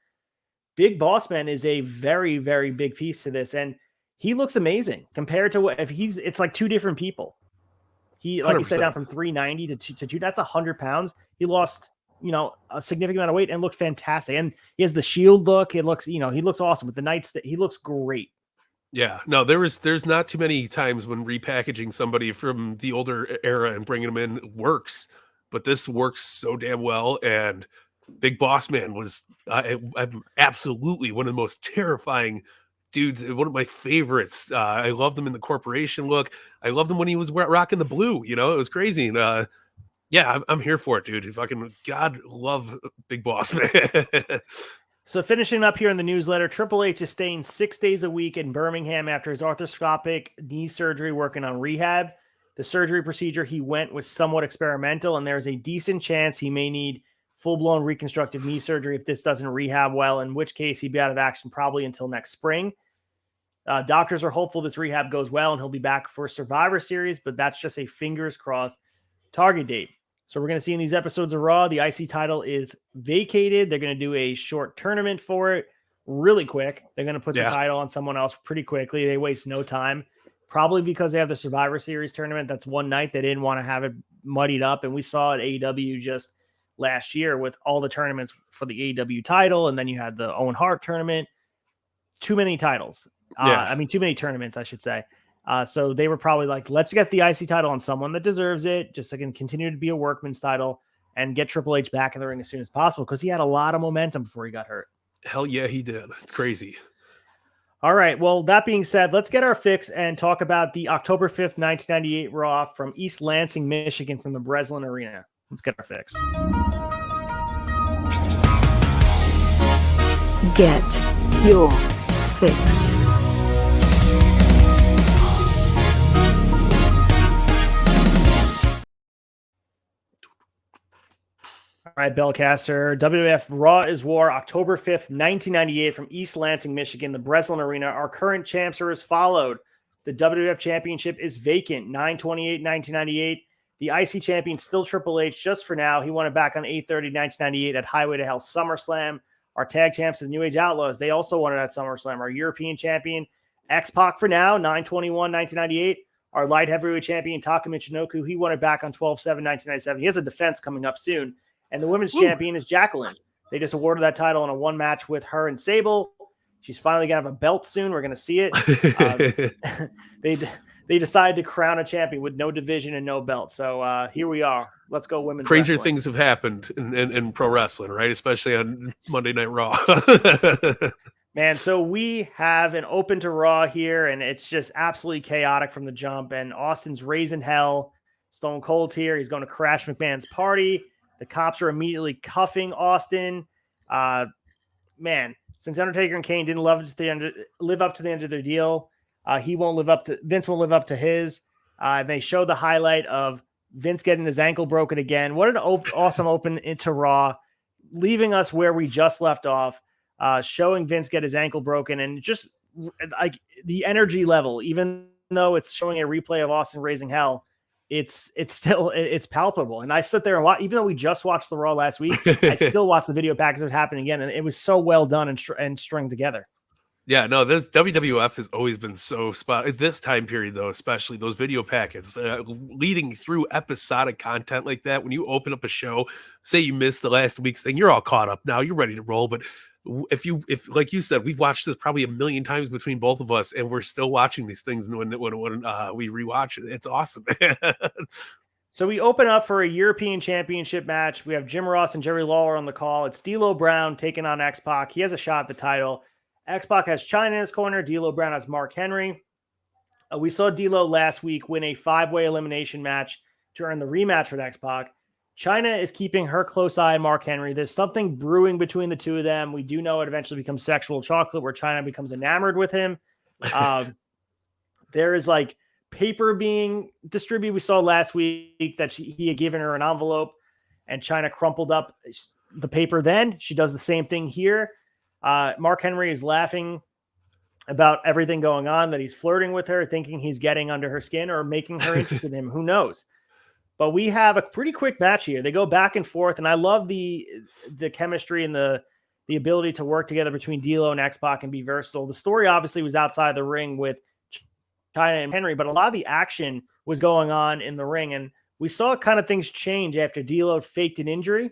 Big Boss Man is a very, very big piece to this, and he looks amazing compared to it's like two different people. He, like 100%. You said, down from 390 to 2. That's 100 pounds. He lost, a significant amount of weight and looked fantastic. And he has the Shield look. It looks, he looks awesome with the nightstick. He looks great. Yeah, no, there's not too many times when repackaging somebody from the older era and bringing them in works, but this works so damn well. And Big Boss Man was I'm absolutely one of the most terrifying dudes, one of my favorites. I loved him in the corporation look. I loved him when he was rocking the blue. It was crazy. And yeah, I'm here for it, dude. Fucking God love Big Boss Man. So finishing up here in the newsletter, Triple H is staying 6 days a week in Birmingham after his arthroscopic knee surgery, working on rehab. The surgery procedure he went was somewhat experimental, and there's a decent chance he may need full-blown reconstructive knee surgery if this doesn't rehab well, in which case he'd be out of action probably until next spring. Doctors are hopeful this rehab goes well and he'll be back for Survivor Series, but that's just a fingers crossed target date. So we're going to see in these episodes of Raw, the IC title is vacated. They're going to do a short tournament for it really quick. They're going to put the title on someone else pretty quickly. They waste no time. probably because they have the Survivor Series tournament. That's one night. They didn't want to have it muddied up. And we saw at AEW just last year with all the tournaments for the AEW title. And then you had the Owen Hart tournament. Too many titles. Too many tournaments, I should say. So they were probably like, let's get the IC title on someone that deserves it, just so it can continue to be a workman's title and get Triple H back in the ring as soon as possible, because he had a lot of momentum before he got hurt. Hell yeah, he did. It's crazy. All right. Well, that being said, let's get our fix and talk about the October 5th, 1998 Raw from East Lansing, Michigan, from the Breslin Arena. Let's get our fix. Get your fix. All right, Belcaster. WWF Raw is War, October 5th, 1998, from East Lansing, Michigan, the Breslin Arena. Our current champs are as followed. The WWF Championship is vacant, 9/28/1998. The IC champion still Triple H just for now. He won it back on 8/30/1998 at Highway to Hell SummerSlam. Our tag champs, the New Age Outlaws, they also won it at SummerSlam. Our European champion, X-Pac for now, 9/21/1998. Our light heavyweight champion, Taka Michinoku, he won it back on 12/7/1997. He has a defense coming up soon. And the women's champion is Jacqueline. They just awarded that title in a one match with her and Sable. She's finally going to have a belt soon. We're going to see it. They decided to crown a champion with no division and no belt. So here we are. Let's go women's Crazier wrestling. things have happened in pro wrestling, right? Especially on Monday Night Raw. Man, so we have an open to Raw here, and it's just absolutely chaotic from the jump. And Austin's raising hell. Stone Cold's here. He's going to crash McMahon's party. The cops are immediately cuffing Austin. Man, since Undertaker and Kane didn't live up to the end of their deal, Vince won't live up to his. And they show the highlight of Vince getting his ankle broken again. What an awesome open into Raw, leaving us where we just left off, showing Vince get his ankle broken, and just like the energy level, even though it's showing a replay of Austin raising hell, it's still palpable. And I sit there and watch, even though we just watched the Raw last week, I still watch the video package of it happen again, and it was so well done and strung together. Yeah, no, this WWF has always been so spot. This time period, though, especially those video packets leading through episodic content like that. When you open up a show, say you missed the last week's thing, you're all caught up now. You're ready to roll. But if like you said, we've watched this probably a million times between both of us, and we're still watching these things. And when we rewatch it, it's awesome. So we open up for a European Championship match. We have Jim Ross and Jerry Lawler on the call. It's D'Lo Brown taking on X-Pac. He has a shot at the title. X-Pac has China in his corner. D'Lo Brown has Mark Henry. We saw D'Lo last week win a 5-way elimination match to earn the rematch with X-Pac. China is keeping her close eye on Mark Henry. There's something brewing between the two of them. We do know it eventually becomes sexual chocolate, where China becomes enamored with him. There is like paper being distributed. We saw last week that he had given her an envelope, and China crumpled up the paper. Then she does the same thing here. Mark Henry is laughing about everything going on, that he's flirting with her, thinking he's getting under her skin or making her interested in him. Who knows? But we have a pretty quick match here. They go back and forth, and I love the chemistry and the ability to work together between D'Lo and X-Pac and be versatile. The story obviously was outside the ring with China and Henry, but a lot of the action was going on in the ring, and we saw kind of things change after D'Lo faked an injury.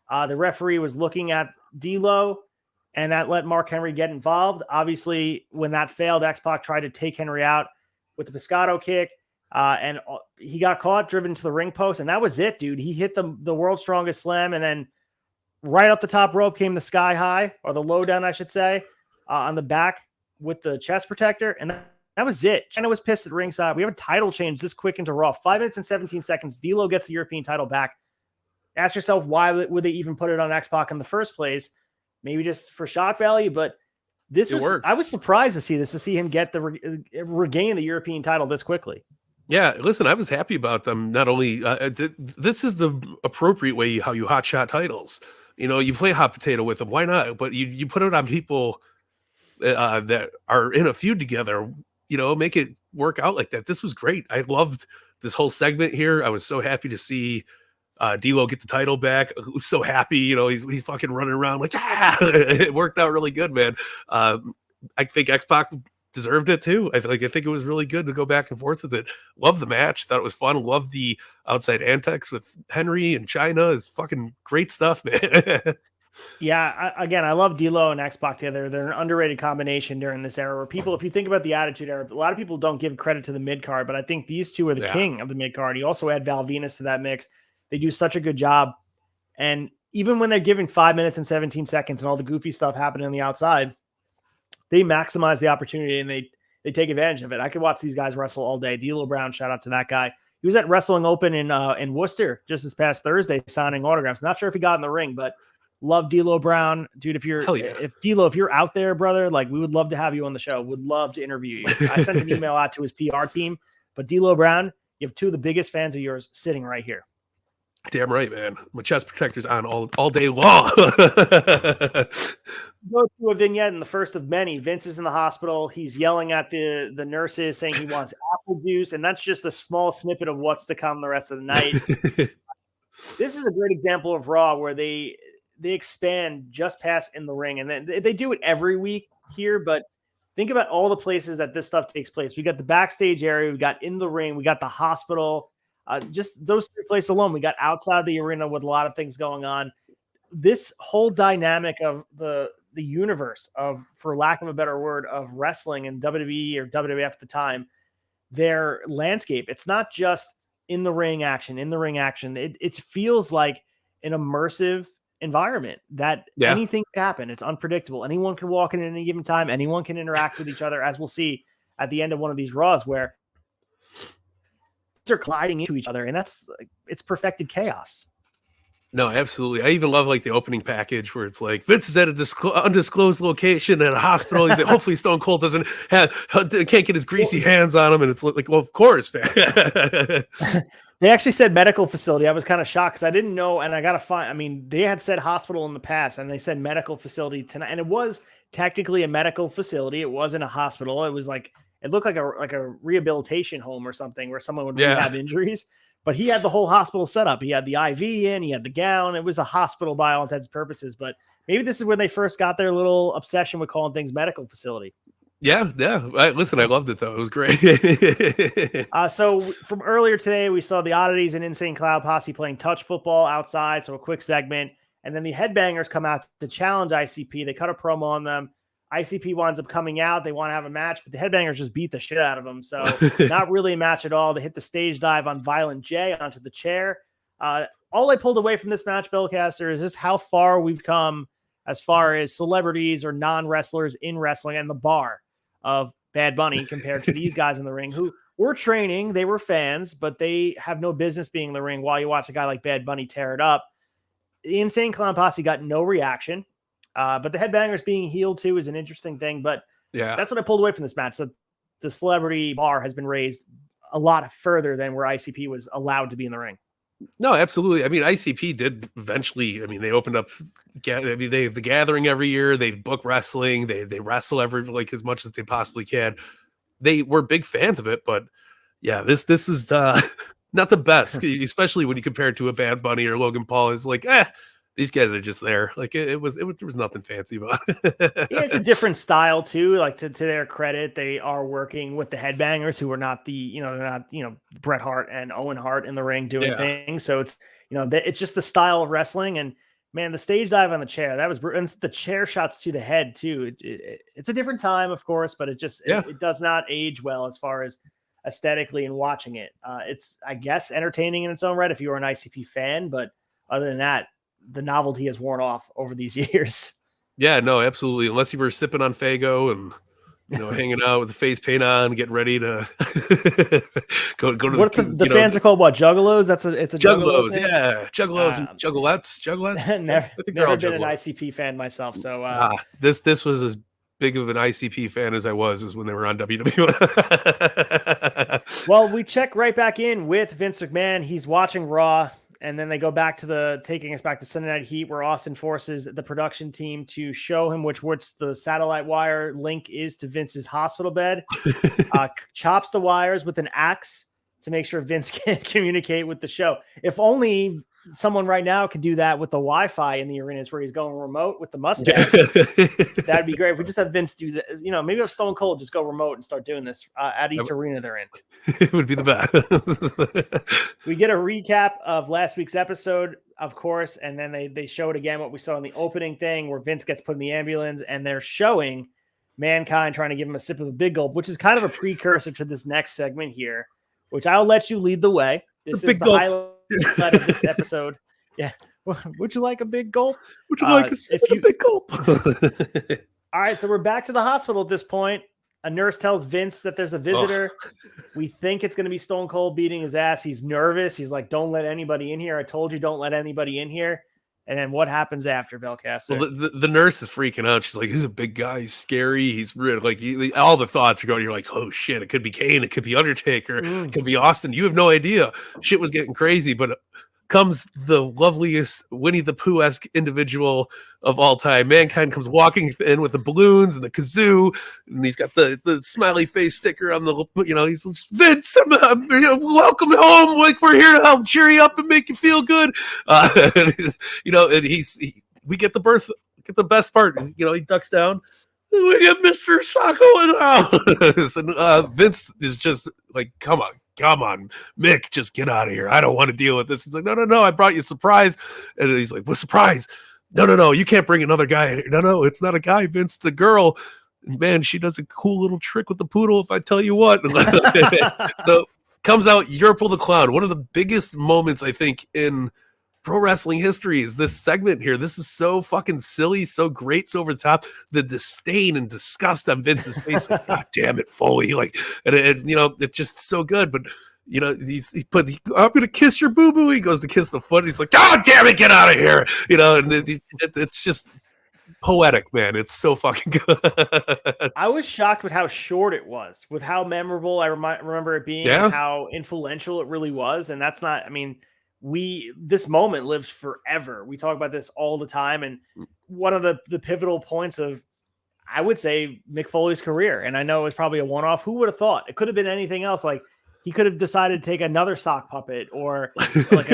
The referee was looking at D'Lo, and that let Mark Henry get involved. Obviously, when that failed, X-Pac tried to take Henry out with the Pescado kick, and he got caught, driven to the ring post, and that was it, dude. He hit the world's strongest slam, and then right up the top rope came the sky high, or the lowdown, I should say, on the back with the chest protector, and that was it. China was pissed at ringside. We have a title change this quick into Raw. 5 minutes and 17 seconds. D'Lo gets the European title back. Ask yourself, why would they even put it on X-Pac in the first place? Maybe just for shock value, but I was surprised to see him get regain the European title this quickly. Yeah, listen, I was happy about them. Not only this is the appropriate way how you hot shot titles. You know, you play hot potato with them. Why not? But you put it on people that are in a feud together. You know, make it work out like that. This was great. I loved this whole segment here. I was so happy to see D'Lo get the title back. So happy, you know, he's fucking running around like, ah! It worked out really good, man. I think X-Pac deserved it too. I think it was really good to go back and forth with it. Love the match. Thought it was fun. Love the outside antics with Henry and China. Is fucking great stuff, man. Yeah, again, I love D'Lo and X-Pac together. They're an underrated combination during this era where people, if you think about the Attitude Era, a lot of people don't give credit to the mid-card, but I think these two are the king of the mid-card. You also add Val Venus to that mix. They do such a good job. And even when they're giving 5 minutes and 17 seconds and all the goofy stuff happening on the outside, they maximize the opportunity and they take advantage of it. I could watch these guys wrestle all day. D'Lo Brown, shout out to that guy. He was at Wrestling Open in Worcester just this past Thursday signing autographs. Not sure if he got in the ring, but love D'Lo Brown, dude. If you're out there, brother, like we would love to have you on the show. Would love to interview you. I sent an email out to his PR team, but D'Lo Brown, you have two of the biggest fans of yours sitting right here. Damn right, man. My chest protector's on all day long. Go to a vignette in the first of many. Vince is in the hospital. He's yelling at the nurses saying he wants apple juice, and that's just a small snippet of what's to come the rest of the night. This is a great example of Raw where they expand just past in the ring, and then they do it every week here, but think about all the places that this stuff takes place. We got the backstage area, we got in the ring, we got the hospital, just those three places alone. We got outside the arena with a lot of things going on. This whole dynamic of the universe of, for lack of a better word, of wrestling and WWE or WWF at the time, their landscape, it's not just in the ring action. It feels like an immersive environment that anything can happen. It's unpredictable. Anyone can walk in at any given time. Anyone can interact with each other, as we'll see at the end of one of these Raws where they're colliding into each other, and it's perfected chaos. No, absolutely. I even love like the opening package where it's like Vince is at a undisclosed location at a hospital. He's like, hopefully Stone Cold can't get his greasy hands on him, and it's like, well, of course, man. They actually said medical facility. I was kind of shocked because I didn't know, and I got to find. I mean, they had said hospital in the past, and they said medical facility tonight, and it was technically a medical facility. It wasn't a hospital. It was like it looked like a rehabilitation home or something where someone would rehab injuries. But he had the whole hospital set up. He had the IV in, he had the gown. It was a hospital by all intents and purposes. But maybe this is when they first got their little obsession with calling things medical facility. Yeah. Listen, I loved it, though. It was great. So from earlier today, we saw the Oddities and Insane Clown Posse playing touch football outside. So a quick segment. And then the Headbangers come out to challenge ICP. They cut a promo on them. ICP winds up coming out. They want to have a match, but the Headbangers just beat the shit out of them. So not really a match at all. They hit the stage dive on Violent J onto the chair. All I pulled away from this match, Belcaster, is just how far we've come as far as celebrities or non-wrestlers in wrestling and the bar of Bad Bunny compared to these guys in the ring who were training. They were fans, but they have no business being in the ring while you watch a guy like Bad Bunny tear it up. The Insane Clown Posse got no reaction. But the Headbangers being healed too is an interesting thing. But that's what I pulled away from this match. So the celebrity bar has been raised a lot further than where ICP was allowed to be in the ring. No, absolutely. I mean, ICP did eventually. I mean, they opened up. They have the gathering every year. They book wrestling. They wrestle as much as they possibly can. They were big fans of it, but yeah, this was not the best, especially when you compare it to a Bad Bunny or Logan Paul. It's like, these guys are just there. Like there was nothing fancy about it. Yeah, it's a different style too. Like to their credit, they are working with the Headbangers, who are not they're not Bret Hart and Owen Hart in the ring doing things. So it's it's just the style of wrestling. And man, the stage dive on the chair, that was and the chair shots to the head too. It's a different time, of course, but it does not age well as far as aesthetically and watching it. It's, I guess, entertaining in its own right if you are an ICP fan, but other than that, the novelty has worn off over these years. Yeah, no, absolutely. Unless you were sipping on Faygo and hanging out with the face paint on, getting ready to go to the fans are called what? Juggalos? It's a Juggalos, Juggalos and Juggalettes. I think they're all been an ICP fan myself. So this was as big of an ICP fan as I was when they were on WWF. Well, we check right back in with Vince McMahon. He's watching Raw. And then they go back to taking us back to Sunday Night Heat, where Austin forces the production team to show him which the satellite wire link is to Vince's hospital bed. Chops the wires with an axe to make sure Vince can communicate with the show. If only someone right now could do that with the Wi-Fi in the arenas where he's going remote with the mustache. That'd be great if we just have Vince do that. You know, maybe have Stone Cold just go remote and start doing this at each arena they're in. It would be the best. We get a recap of last week's episode, of course, and then they show it again, what we saw in the opening thing where Vince gets put in the ambulance, and they're showing Mankind trying to give him a sip of a big gulp, which is kind of a precursor to this next segment here, which I'll let you lead the way. This is the highlight of this episode. Yeah. Would you like a big gulp? Would you like a sip of a big gulp? All right, so we're back to the hospital at this point. A nurse tells Vince that there's a visitor. We think it's going to be Stone Cold beating his ass. He's nervous. He's like, don't let anybody in here. I told you, don't let anybody in here. And then what happens after, Belcaster? Well, the nurse is freaking out. She's like, he's a big guy. He's scary. He's real. Like, all the thoughts are going. You're like, oh, shit. It could be Kane. It could be Undertaker. It could be Austin. You have no idea. Shit was getting crazy. But comes the loveliest Winnie the Pooh-esque individual of all time. Mankind comes walking in with the balloons and the kazoo, and he's got the smiley face sticker on the, he's like, Vince, welcome home. Like, we're here to help cheer you up and make you feel good. And we get the best part. He ducks down. We get Mr. Socko in the house. And Vince is just like, come on, Mick, just get out of here. I don't want to deal with this. He's like, no, I brought you a surprise. And he's like, what surprise? No, you can't bring another guy. No, it's not a guy, Vince, it's a girl. And man, she does a cool little trick with the poodle, if I tell you what. So comes out Yerpel the Clown. One of the biggest moments, I think, in pro wrestling history is this segment here. This is so fucking silly, so great, so over the top. The disdain and disgust on Vince's face, like, God damn it, Foley! Like, and it's just so good. But I'm gonna kiss your boo boo. He goes to kiss the foot. He's like, God damn it, get out of here! And it's just poetic, man. It's so fucking good. I was shocked with how short it was, with how memorable I remember it being, and how influential it really was. And that's not, this moment lives forever. We talk about this all the time. And one of the pivotal points of, I would say, Mick Foley's career. And I know it was probably a one-off. Who would have thought? It could have been anything else. Like, he could have decided to take another sock puppet, or like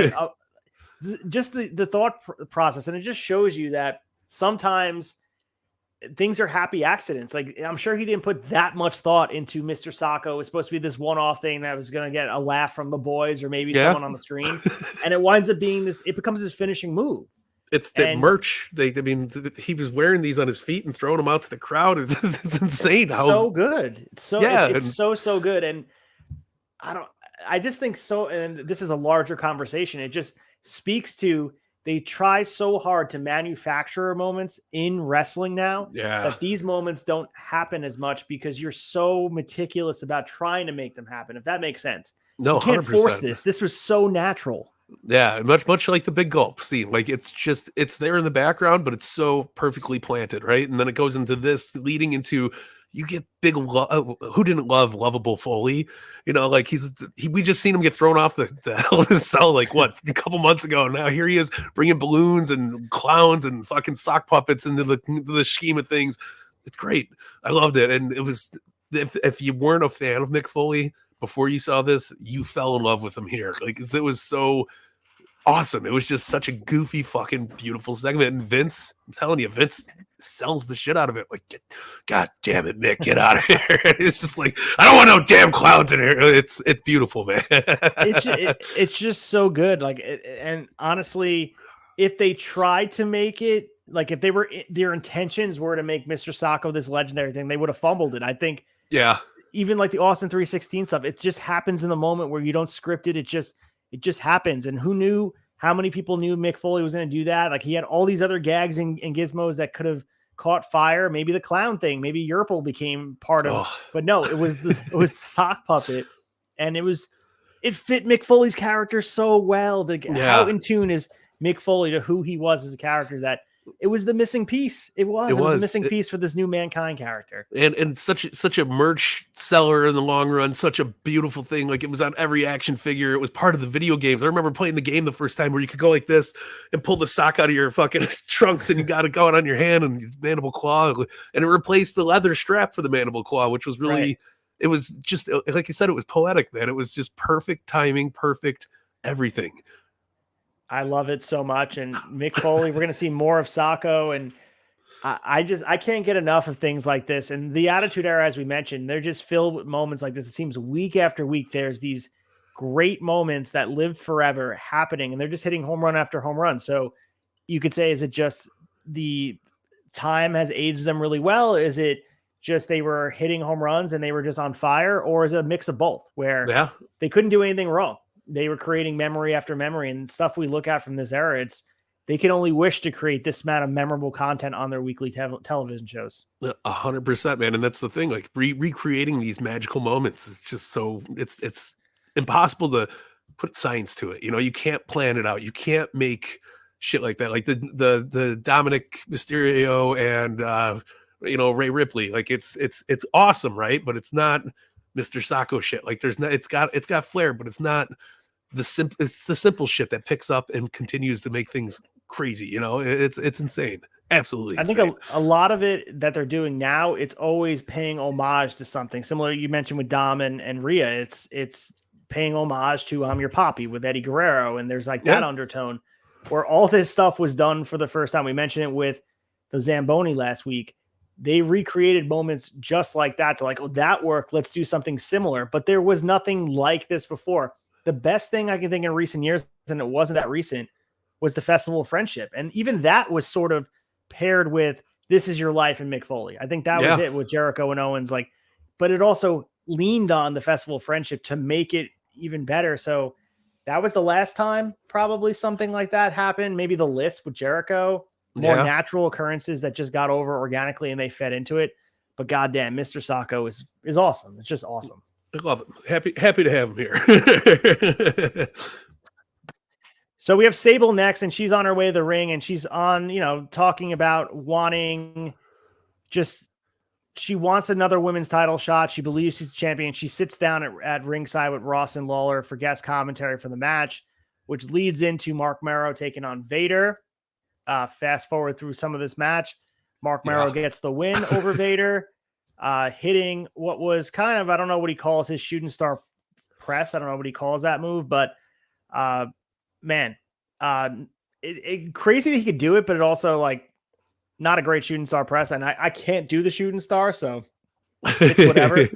just the thought process. And it just shows you that sometimes things are happy accidents. Like, I'm sure he didn't put that much thought into Mr. Socko. It was supposed to be this one-off thing that was going to get a laugh from the boys or maybe someone on the stream. And it winds up being it becomes his finishing move. It's the merch. He was wearing these on his feet and throwing them out to the crowd. It's insane. So good. It's so good. And I just think so. And this is a larger conversation. It just speaks to, they try so hard to manufacture moments in wrestling now that these moments don't happen as much because you're so meticulous about trying to make them happen. If that makes sense. No, you can't 100%. force this. This was so natural. Yeah, much like the big gulp scene. Like, it's there in the background, but it's so perfectly planted, right? And then it goes into this, leading into, you get big who didn't love lovable Foley? Like, we just seen him get thrown off the Hell in a Cell like what, a couple months ago. Now here he is bringing balloons and clowns and fucking sock puppets into the scheme of things. It's great. I loved it. And it was, if you weren't a fan of Mick Foley before you saw this, you fell in love with him here. Like, it was so awesome. It was just such a goofy, fucking beautiful segment. And Vince, I'm telling you, Vince sells the shit out of it. Like, God damn it, Mick, get out of here. It's just like, I don't want no damn clowns in here. It's beautiful, man. It's just so good. Like, and honestly, if they tried to make it, like, if their intentions were to make Mr. Socko this legendary thing, they would have fumbled it. I think. Yeah. Even like the Austin 316 stuff, it just happens in the moment where you don't script it. It just happens. And who knew how many people knew Mick Foley was going to do that? Like, he had all these other gags and gizmos that could have caught fire. Maybe the clown thing, maybe Yerpel became part of, but no, it was the sock puppet. And it fit Mick Foley's character so well. How in tune is Mick Foley to who he was as a character, that it was the missing piece. It was the missing piece for this new Mankind character. And such a merch seller in the long run, such a beautiful thing. Like, it was on every action figure. It was part of the video games. I remember playing the game the first time where you could go like this and pull the sock out of your fucking trunks, and you got it going on your hand, and mandible claw, and it replaced the leather strap for the mandible claw, which was really, it was just, like you said, it was poetic, man. It was just perfect timing, perfect everything. I love it so much. And Mick Foley, we're going to see more of Socko. And I can't get enough of things like this. And the Attitude Era, as we mentioned, they're just filled with moments like this. It seems week after week, there's these great moments that live forever happening, and they're just hitting home run after home run. So you could say, is it just the time has aged them really well? Is it just they were hitting home runs and they were just on fire? Or is it a mix of both where they couldn't do anything wrong? They were creating memory after memory, and stuff we look at from this era. They can only wish to create this amount of memorable content on their weekly television shows. 100%, man. And that's the thing, like recreating these magical moments. It's just so it's impossible to put science to it. You know, you can't plan it out. You can't make shit like that. Like the Dominic Mysterio and Ray Ripley. Like it's awesome, right? But it's not Mr. Socko shit. Like it's got flair, but it's not it's the simple shit that picks up and continues to make things crazy. You know, it's insane. Absolutely insane. I think a lot of it that they're doing now, it's always paying homage to something similar. You mentioned with Dom and Rhea, it's paying homage to I'm Your Poppy with Eddie Guerrero, and there's like that undertone where all this stuff was done for the first time. We mentioned it with the Zamboni last week. They recreated moments just like that to like, oh, that worked, let's do something similar. But there was nothing like this before. The best thing I can think in recent years, and it wasn't that recent, was the Festival of Friendship. And even that was sort of paired with This Is Your Life and Mick Foley. I think that was it with Jericho and Owens. Like, but it also leaned on the Festival of Friendship to make it even better. So that was the last time probably something like that happened. Maybe the List with Jericho, more natural occurrences that just got over organically and they fed into it. But goddamn, Mr. Socko is awesome. It's just awesome. I love it. Happy to have him here. So we have Sable next, and she's on her way to the ring, and she's on, talking about wanting she wants another women's title shot. She believes she's the champion. She sits down at ringside with Ross and Lawler for guest commentary for the match, which leads into Mark Merrow taking on Vader. Fast forward through some of this match. Mark Merrow gets the win over Vader, hitting what was kind of, I don't know what he calls his shooting star press. I don't know what he calls that move, but man, crazy that he could do it, but it also like not a great shooting star press. And I can't do the shooting star, so it's whatever.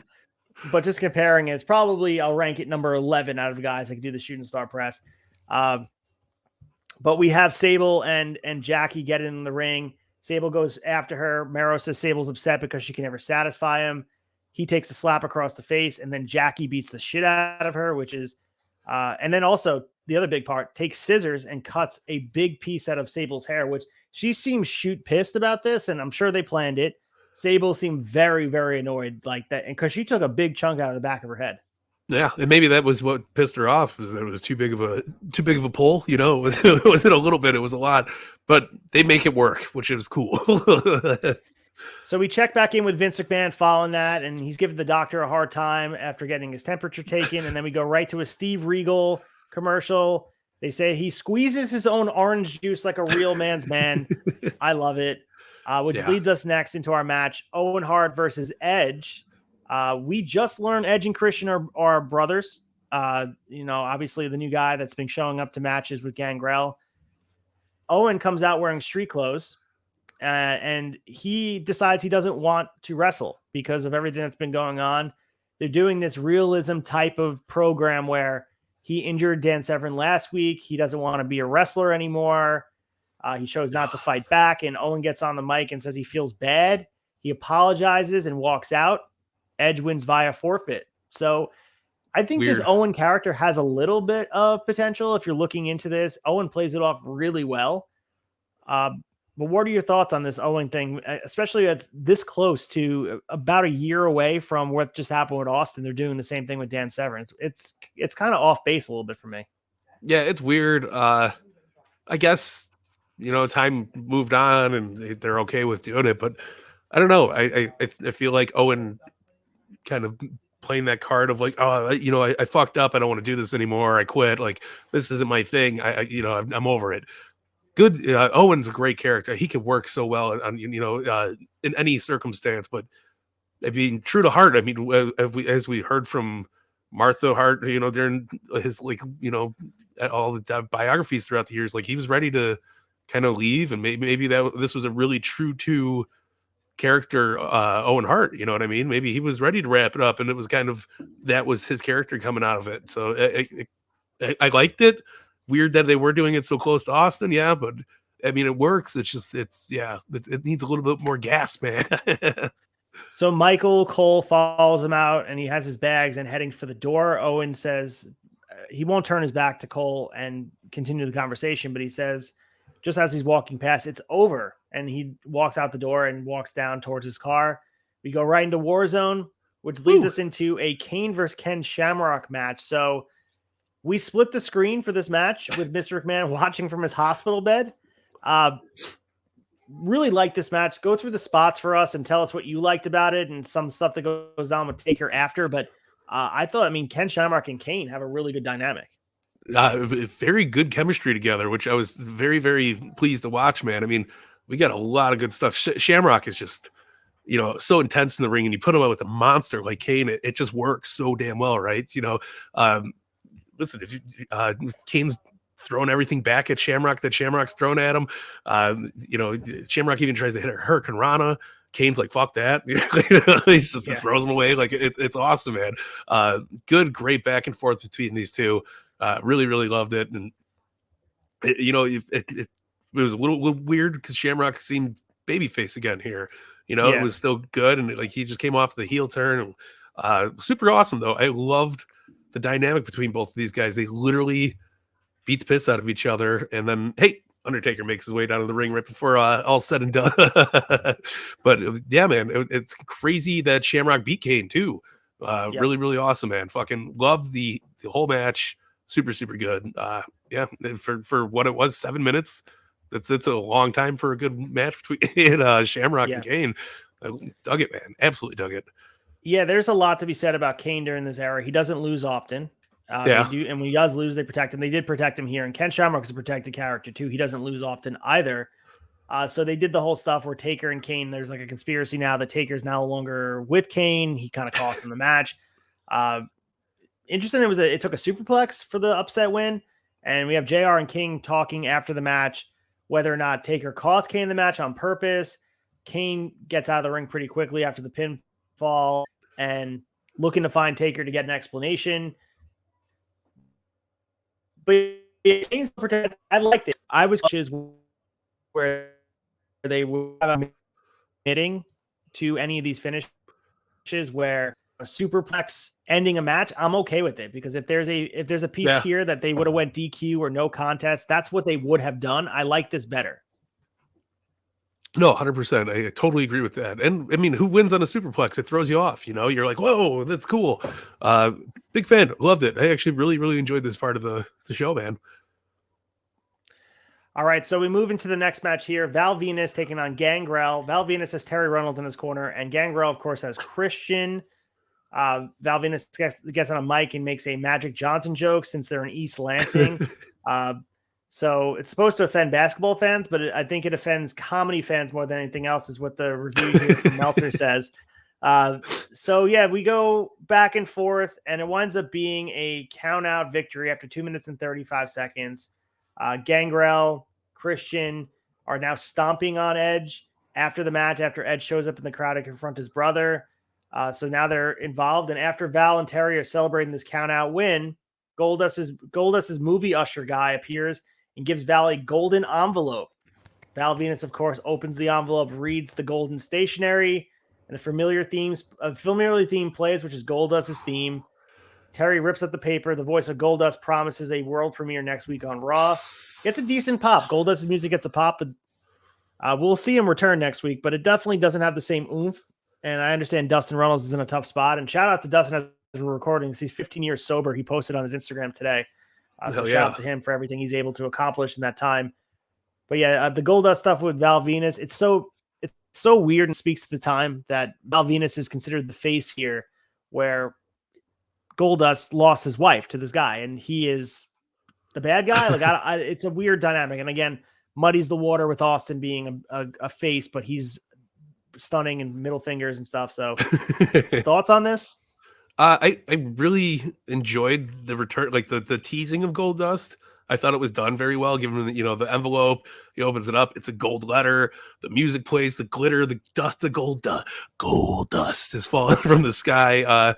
But just comparing it, it's probably, I'll rank it number 11 out of guys that can do the shooting star press. But we have Sable and Jackie get in the ring. Sable goes after her. Merrow says Sable's upset because she can never satisfy him. He takes a slap across the face, and then Jackie beats the shit out of her, which is, and then also the other big part, takes scissors and cuts a big piece out of Sable's hair, which she seems shoot pissed about this, and I'm sure they planned it. Sable seemed very, very annoyed like that, and because she took a big chunk out of the back of her head. Yeah, and maybe that was what pissed her off, was that it was too big of a pull. You know, it wasn't a little bit, it was a lot, but they make it work, which is cool. So we check back in with Vince McMahon following that, and he's giving the doctor a hard time after getting his temperature taken. And then we go right to a Steve Regal commercial. They say he squeezes his own orange juice like a real man's man. I love it. Which leads us next into our match, Owen Hart versus Edge. We just learned Edge and Christian are brothers. Obviously the new guy that's been showing up to matches with Gangrel. Owen comes out wearing street clothes. And he decides he doesn't want to wrestle because of everything that's been going on. They're doing this realism type of program where he injured Dan Severn last week. He doesn't want to be a wrestler anymore. He chose not to fight back, and Owen gets on the mic and says he feels bad. He apologizes and walks out. Edge wins via forfeit. So I think this Owen character has a little bit of potential. If you're looking into this, Owen plays it off really well. But what are your thoughts on this Owen thing, especially it's this close to about a year away from what just happened with Austin? They're doing the same thing with Dan Severn. It's kind of off base a little bit for me. Yeah, it's weird. I guess, time moved on and they're okay with doing it, but I don't know. I feel like Owen kind of playing that card of like, I fucked up. I don't want to do this anymore. I quit. Like, this isn't my thing. I'm over it. Good. Owen's a great character. He could work so well on, in any circumstance, but I mean, true to Hart. I mean, as we heard from Martha Hart, during his at all the biographies throughout the years, like he was ready to kind of leave, and maybe that this was a really true to character, Owen Hart, you know what I mean? Maybe he was ready to wrap it up, and it was kind of that was his character coming out of it. So I liked it. Weird that they were doing it so close to Austin, yeah, but I mean it works. It's just it needs a little bit more gas, man. So Michael Cole follows him out, and he has his bags and heading for the door. Owen says he won't turn his back to Cole and continue the conversation, but he says, just as he's walking past, it's over. And he walks out the door and walks down towards his car. We go right into Warzone, which leads us into a Kane versus Ken Shamrock match. So we split the screen for this match with Mr. McMahon watching from his hospital bed. Really like this match. Go through the spots for us and tell us what you liked about it and some stuff that goes down with Taker after. But I mean, Ken Shamrock and Kane have a really good dynamic. Very good chemistry together, which I was very, very pleased to watch, man. I mean, we got a lot of good stuff. Shamrock is just, so intense in the ring, and you put him out with a monster like Kane, it just works so damn well, right? Listen, if Kane's throwing everything back at Shamrock that Shamrock's thrown at him, Shamrock even tries to hit a Hurricane Rana. Kane's like, fuck that. He just throws him away. Like it's awesome, man. Great back and forth between these two. Really, really loved it. And it was a little weird because Shamrock seemed babyface again here. It was still good, and like he just came off the heel turn. Super awesome though. I loved the dynamic between both of these guys. They literally beat the piss out of each other, and then Undertaker makes his way down to the ring right before all said and done. But yeah, man, it's crazy that Shamrock beat Kane too. Really, really awesome, man. Fucking love the whole match. Super, super good. For what it was, 7 minutes. That's a long time for a good match between Shamrock and Kane. I dug it, man. Absolutely dug it. Yeah, there's a lot to be said about Kane during this era. He doesn't lose often. And when he does lose, they protect him. They did protect him here, and Ken Shamrock is a protected character too. He doesn't lose often either. So they did the whole stuff where Taker and Kane, there's like a conspiracy now that Taker's no longer with Kane. He kind of cost him the match. Interesting. It took a superplex for the upset win, and we have JR and King talking after the match whether or not Taker cost Kane the match on purpose. Kane gets out of the ring pretty quickly after the pinfall and looking to find Taker to get an explanation. But Kane's protected. I liked it. I was where they were admitting to any of these finishes where a superplex ending a match, I'm okay with it, because if there's a piece here that they would have went DQ or no contest, that's what they would have done. I like this better. No, 100%. I totally agree with that. And I mean, who wins on a superplex? It throws you off. You're like, whoa, that's cool. Big fan. Loved it. I actually really, really enjoyed this part of the show, man. All right, so we move into the next match here. Val Venus taking on Gangrel. Val Venus has Terry Reynolds in his corner, and Gangrel, of course, has Christian. Val Venus gets on a mic and makes a Magic Johnson joke since they're in East Lansing. So it's supposed to offend basketball fans, but I think it offends comedy fans more than anything else, is what the review here from Meltzer says. So yeah, we go back and forth, and it winds up being a count-out victory after 2 minutes and 35 seconds. Gangrel, Christian are now stomping on Edge after the match, after Edge shows up in the crowd to confront his brother. So now they're involved, and after Val and Terry are celebrating this count-out win, Goldust's movie usher guy appears and gives Val a golden envelope. Val Venus, of course, opens the envelope, reads the golden stationery, and a familiarly theme plays, which is Goldust's theme. Terry rips up the paper. The voice of Goldust promises a world premiere next week on Raw. Gets a decent pop. Goldust's music gets a pop, but we'll see him return next week, but it definitely doesn't have the same oomph. And I understand Dustin Reynolds is in a tough spot. And shout out to Dustin as we're recording. He's 15 years sober. He posted on his Instagram today. So shout out to him for everything he's able to accomplish in that time. But yeah, the Goldust stuff with Val Venus, it's so weird and speaks to the time that Val Venus is considered the face here, where Goldust lost his wife to this guy, and he is the bad guy. Like it's a weird dynamic. And again, muddies the water with Austin being a face, but he's stunning and middle fingers and stuff. So thoughts on this? I really enjoyed the return, like the teasing of Goldust. I thought it was done very well, given the envelope. He opens it up, it's a gold letter. The music plays, the glitter, the dust, the gold dust is falling from the sky.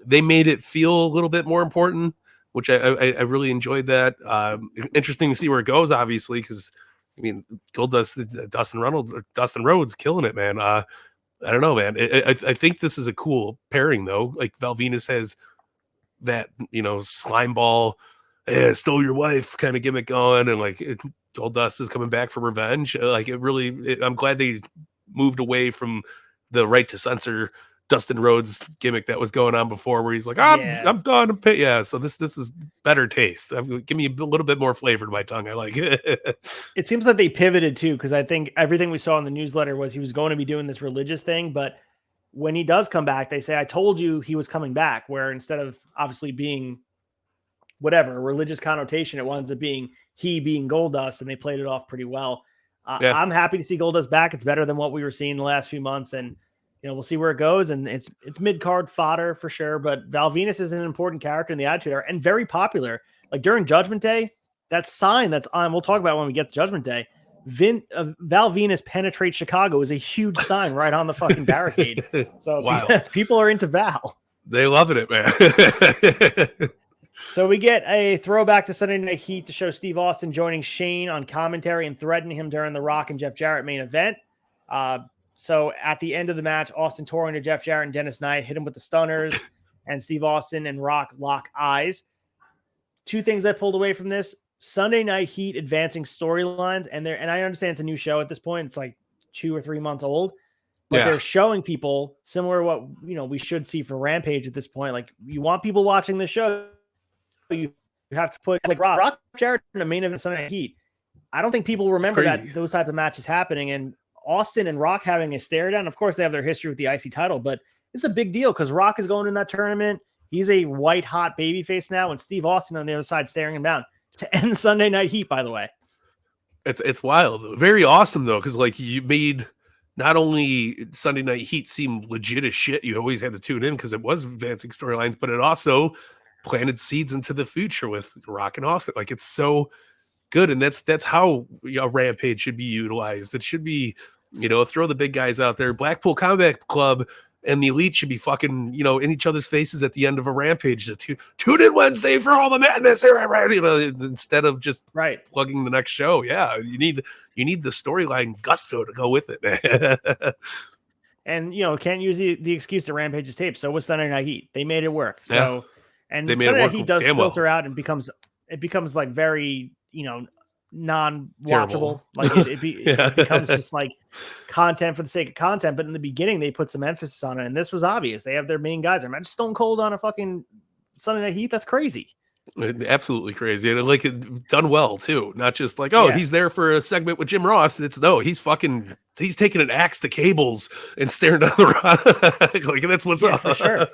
They made it feel a little bit more important, which I really enjoyed that. Interesting to see where it goes, obviously, because I mean, Goldust, Dustin Rhodes killing it, man. I don't know, man. I think this is a cool pairing, though. Like Val Venus has that, slime ball, stole your wife kind of gimmick going, and like Goldust is coming back for revenge. Like I'm glad they moved away from the right to censor Dustin Rhodes gimmick that was going on before, where he's like, I'm done. Yeah, so this is better taste. Give me a little bit more flavor to my tongue. I like it. It seems like they pivoted too, because I think everything we saw in the newsletter was he was going to be doing this religious thing, but when he does come back, they say, I told you he was coming back, where instead of obviously being whatever, a religious connotation, it winds up being he being Goldust, and they played it off pretty well. I'm happy to see Goldust back. It's better than what we were seeing the last few months, and we'll see where it goes, and it's mid-card fodder for sure, but Val Venus is an important character in the Attitude Era and very popular. Like during Judgment Day, that sign that's on, we'll talk about when we get to Judgment Day, Val Venus penetrates Chicago is a huge sign right on the fucking barricade. So wow. People are into Val. They loving it, man. So we get a throwback to Sunday Night Heat to show Steve Austin joining Shane on commentary and threatening him during the Rock and Jeff Jarrett main event. So at the end of the match, Austin tore into Jeff Jarrett and Dennis Knight, hit him with the stunners, and Steve Austin and Rock lock eyes. Two things I pulled away from this: Sunday Night Heat advancing storylines, and I understand it's a new show at this point. It's like 2 or 3 months old, but they're showing people similar to what we should see for Rampage at this point. Like, you want people watching the show, you have to put like Rock Jarrett in the main event of Sunday Night Heat. I don't think people remember that those type of matches happening, and Austin and Rock having a stare down. Of course, they have their history with the IC title, but it's a big deal because Rock is going in that tournament. He's a white hot babyface now, and Steve Austin on the other side staring him down to end Sunday Night Heat. By the way, it's wild, very awesome though, because like you made not only Sunday Night Heat seem legit as shit. You always had to tune in because it was advancing storylines, but it also planted seeds into the future with Rock and Austin. Like, it's so good, and that's how Rampage should be utilized. It should be, throw the big guys out there. Blackpool Combat Club and the Elite should be fucking, in each other's faces at the end of a Rampage. Tune in Wednesday for all the madness, right? Instead of just plugging the next show. Yeah, you need the storyline gusto to go with it, man. And can't use the excuse that Rampage is taped. So with Sunday Night Heat, they made it work. So and Sunday Night Heat does filter out and becomes like very non-watchable. Like it becomes just like content for the sake of content. But in the beginning, they put some emphasis on it, and this was obvious. They have their main guys. I mean, Stone Cold on a fucking Sunday Night Heat. That's crazy. Absolutely crazy, and like it done well too. Not just like he's there for a segment with Jim Ross. He's taking an axe to cables and staring down the rock. Like, that's what's up for sure.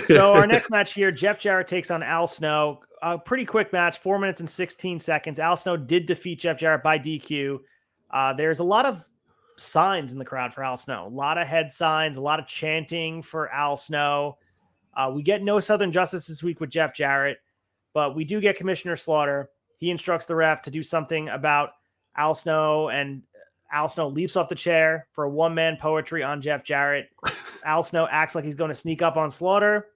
So our next match here, Jeff Jarrett takes on Al Snow. A pretty quick match, 4 minutes and 16 seconds. Al Snow did defeat Jeff Jarrett by DQ. There's a lot of signs in the crowd for Al Snow. A lot of head signs, a lot of chanting for Al Snow. We get no Southern Justice this week with Jeff Jarrett, but we do get Commissioner Slaughter. He instructs the ref to do something about Al Snow, and Al Snow leaps off the chair for a one-man poetry on Jeff Jarrett. Al Snow acts like he's going to sneak up on Slaughter.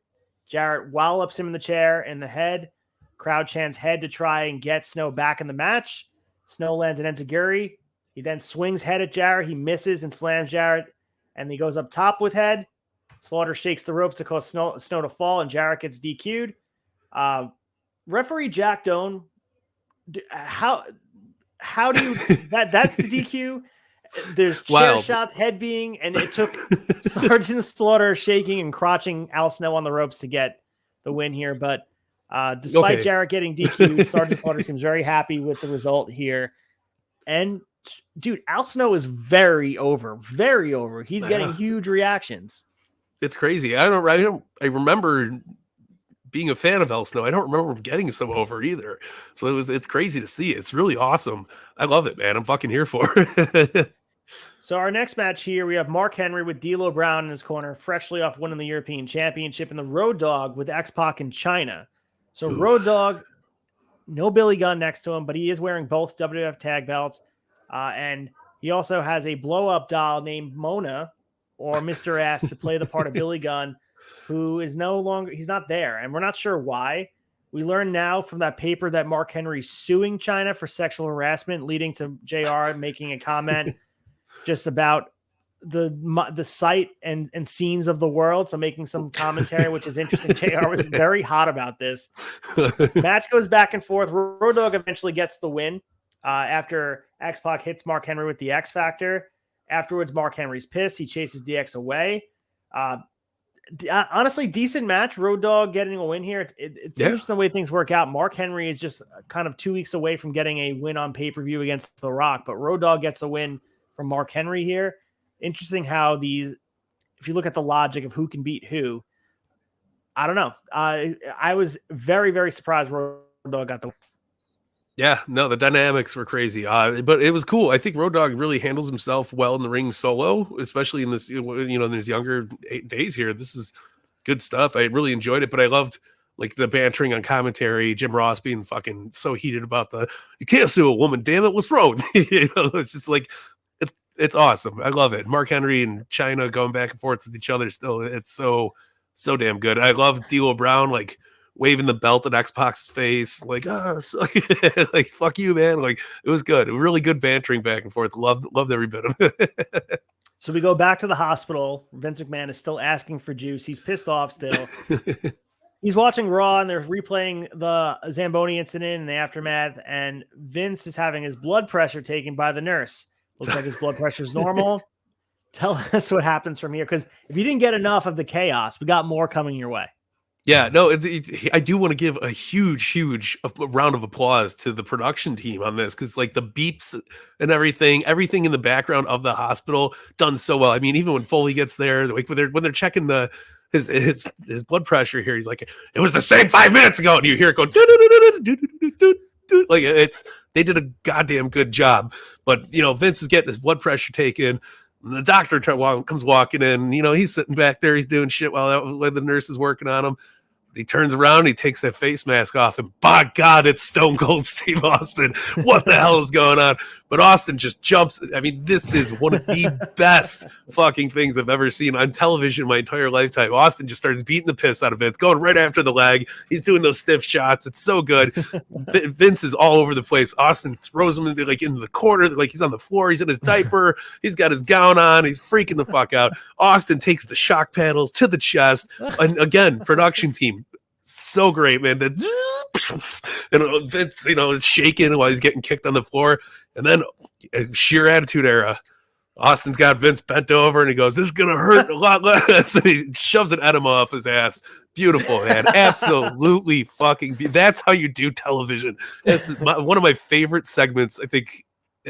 Jarrett wallops him in the chair in the head. Crowd chants head to try and get Snow back in the match. Snow lands an enziguri. He then swings head at Jarrett. He misses and slams Jarrett, and he goes up top with head. Slaughter shakes the ropes to cause Snow to fall, and Jarrett gets DQ'd. Referee Jack Doan, how do you that's the DQ? There's chair shots, head being, and it took Sergeant Slaughter shaking and crotching Al Snow on the ropes to get the win here, but despite Jarrett getting DQ'd, Sergeant Slaughter seems very happy with the result here. And dude, Al Snow is very over. He's getting huge reactions. It's crazy. I remember being a fan of Al Snow. I don't remember him getting so over either. So it's crazy to see. It's really awesome. I love it, man. I'm fucking here for it. So our next match here, we have Mark Henry with D'Lo Brown in his corner, freshly off winning the European Championship, and the Road Dogg with X-Pac in China. So Road Dogg No Billy Gunn next to him, but he is wearing both WWF tag belts. And he also has a blow-up doll named Mona, or Mr. Ass, to play the part of Billy Gunn, who is no longer, he's not there. And we're not sure why. We learn now from that paper that Mark Henry's suing China for sexual harassment, leading to JR making a comment just about the sight and scenes of the world. So making some commentary, which is interesting. JR was very hot about this. Match goes back and forth. Road Dogg eventually gets the win after X-Pac hits Mark Henry with the X Factor. Afterwards, Mark Henry's pissed. He chases DX away. Honestly, decent match. Road Dogg getting a win here. It's interesting the way things work out. Mark Henry is just kind of 2 weeks away from getting a win on pay-per-view against The Rock, but Road Dogg gets a win from Mark Henry here. Interesting how these, if you look at the logic of who can beat who, I don't know. I was very, very surprised Road Dogg got the win. Yeah, no, the dynamics were crazy, but it was cool. I think Road Dogg really handles himself well in the ring solo, especially in this, in his younger days here. This is good stuff. I really enjoyed it, but I loved like the bantering on commentary. Jim Ross being fucking so heated about you can't sue a woman. Damn it, what's wrong? It's just like it's awesome. I love it. Mark Henry and China going back and forth with each other. Still, it's so damn good. I love D'Lo Brown like waving the belt at X-Pac's face, like, like, fuck you, man. Like, it was good. It was really good bantering back and forth. Loved every bit of it. So we go back to the hospital. Vince McMahon is still asking for juice. He's pissed off still. He's watching Raw, and they're replaying the Zamboni incident and the aftermath, and Vince is having his blood pressure taken by the nurse. Looks like his blood pressure is normal. Tell us what happens from here, because if you didn't get enough of the chaos, we got more coming your way. Yeah, no, I do want to give a huge round of applause to the production team on this, because like the beeps and everything in the background of the hospital done so well. I mean, even when Foley gets there, like when they're checking his blood pressure here, he's like, it was the same 5 minutes ago, and you hear it go like they did a goddamn good job. But Vince is getting his blood pressure taken. And the doctor comes walking in. He's sitting back there. He's doing shit while the nurse is working on him. He turns around, he takes that face mask off, and by God, it's Stone Cold Steve Austin. What the hell is going on? But Austin just jumps. I mean, this is one of the best fucking things I've ever seen on television my entire lifetime. Austin just starts beating the piss out of Vince, going right after the leg. He's doing those stiff shots. It's so good. Vince is all over the place. Austin throws him into the corner, like he's on the floor. He's in his diaper. He's got his gown on. He's freaking the fuck out. Austin takes the shock paddles to the chest. And again, production team, so great, man. And Vince, is shaking while he's getting kicked on the floor. And then sheer attitude era. Austin's got Vince bent over, and he goes, "This is gonna hurt a lot less." And he shoves an enema up his ass. Beautiful, man. Absolutely fucking. That's how you do television. That's one of my favorite segments. I think,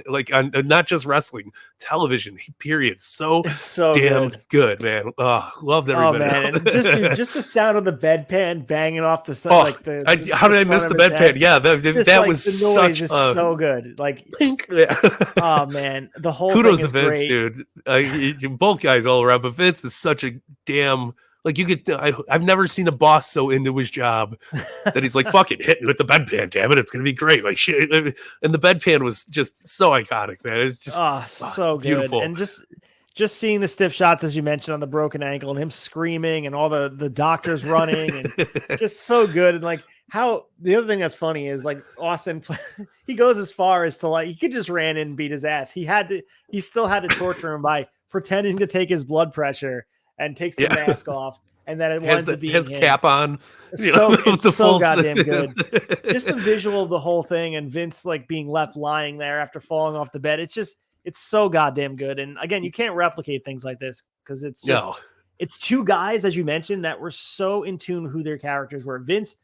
like on not just wrestling, television. Period. So damn good, man. Oh, loved every minute. Man. And just the sound of the bedpan banging off the sun. How did I miss the bedpan? Yeah, that was the noise such is so good. Like, yeah. Oh man, the whole kudos thing to is Vince, great. dude. Both guys all around, but Vince is such a damn. Like I've never seen a boss so into his job that he's like, fucking hit me with the bedpan, damn it, it's gonna be great. Like shit, and the bedpan was just so iconic, man. It's just so good, beautiful. And just seeing the stiff shots, as you mentioned, on the broken ankle and him screaming and all the doctors running and just so good. And like how the other thing that's funny is like Austin, he goes as far as to like he could just ran in and beat his ass. He still had to torture him by pretending to take his blood pressure and takes the mask off, and then it winds up being his cap on. It's so goddamn good. Just the visual of the whole thing, and Vince like being left lying there after falling off the bed. It's so goddamn good. And again, you can't replicate things like this because it's two guys, as you mentioned, that were so in tune who their characters were. Vince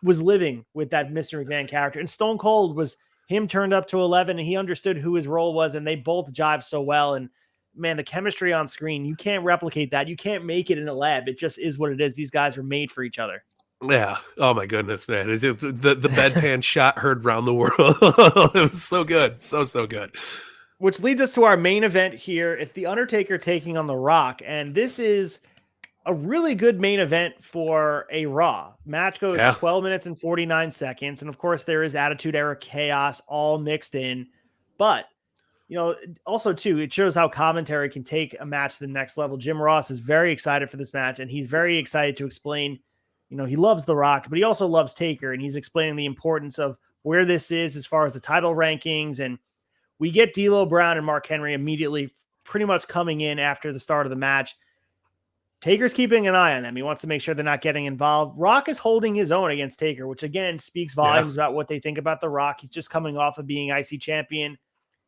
was living with that Mr. McMahon character, and Stone Cold was him turned up to 11, and he understood who his role was, and they both jive so well. And man, the chemistry on screen, you can't replicate that. You can't make it in a lab. It just is what it is. These guys are made for each other. Yeah. Oh my goodness, man. It's the bedpan shot heard around the world. It was so good. So good. Which leads us to our main event here. It's The Undertaker taking on The Rock. And this is a really good main event for a Raw. Match goes Yeah. 12 minutes and 49 seconds. And of course, there is Attitude Era chaos all mixed in. But, also, too, it shows how commentary can take a match to the next level. Jim Ross is very excited for this match, and he's very excited to explain, he loves The Rock, but he also loves Taker, and he's explaining the importance of where this is as far as the title rankings. And we get D'Lo Brown and Mark Henry immediately pretty much coming in after the start of the match. Taker's keeping an eye on them. He wants to make sure they're not getting involved. Rock is holding his own against Taker, which again speaks volumes about what they think about The Rock. He's just coming off of being IC champion.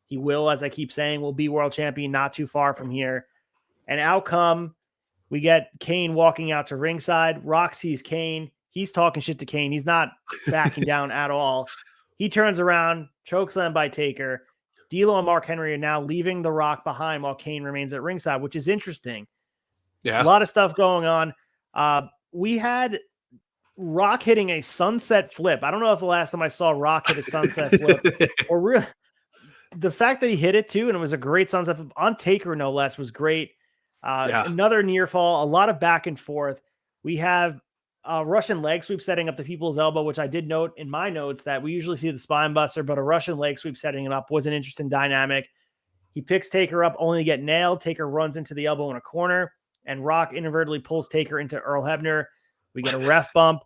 He will, as I keep saying, will be world champion not too far from here. And outcome, we get Kane walking out to ringside. Rock sees Kane. He's talking shit to Kane. He's not backing down at all. He turns around, chokeslam by Taker. D'Lo and Mark Henry are now leaving The Rock behind while Kane remains at ringside, which is interesting. Yeah. A lot of stuff going on. We had Rock hitting a sunset flip. I don't know if the last time I saw Rock hit a sunset flip or really the fact that he hit it too, and it was a great sunset flip on Taker, no less, was great. Another near fall, a lot of back and forth. We have Russian leg sweep setting up the people's elbow, which I did note in my notes that we usually see the spine buster, but a Russian leg sweep setting it up was an interesting dynamic. He picks Taker up only to get nailed. Taker runs into the elbow in a corner, and Rock inadvertently pulls Taker into Earl Hebner. We get a ref bump,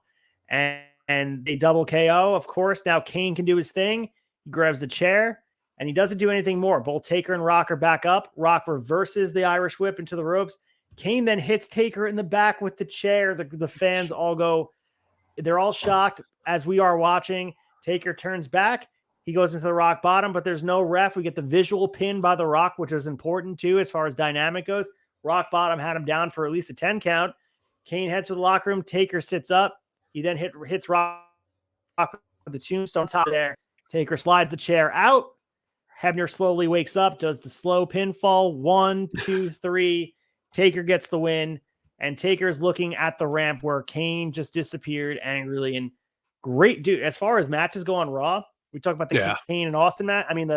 and they double KO. Of course, now Kane can do his thing. He grabs the chair, and he doesn't do anything more. Both Taker and Rock are back up. Rock reverses the Irish whip into the ropes. Kane then hits Taker in the back with the chair. The fans all go, they're all shocked as we are watching. Taker turns back. He goes into the Rock bottom, but there's no ref. We get the visual pin by the Rock, which is important too as far as dynamic goes. Rock bottom had him down for at least a 10 count. Kane heads to the locker room. Taker sits up. He then hits Rock with the tombstone top there. Taker slides the chair out. Hebner slowly wakes up, does the slow pinfall. 1, 2, 3. Taker gets the win. And Taker's looking at the ramp where Kane just disappeared angrily. And great dude. As far as matches go on Raw, we talk about the Kane and Austin match. I mean,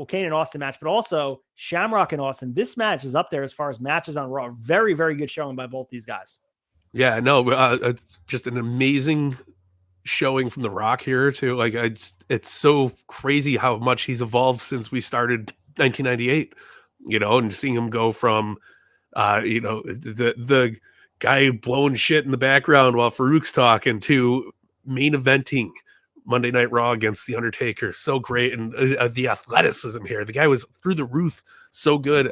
Kane and Austin match, but also Shamrock and Austin. This match is up there as far as matches on Raw. Very, very good showing by both these guys. Yeah, no, just an amazing showing from The Rock here too. Like, it's so crazy how much he's evolved since we started 1998. And seeing him go from, the guy blowing shit in the background while Farouk's talking to main eventing Monday Night Raw against The Undertaker. So great. And the athleticism here. The guy was through the roof. So good.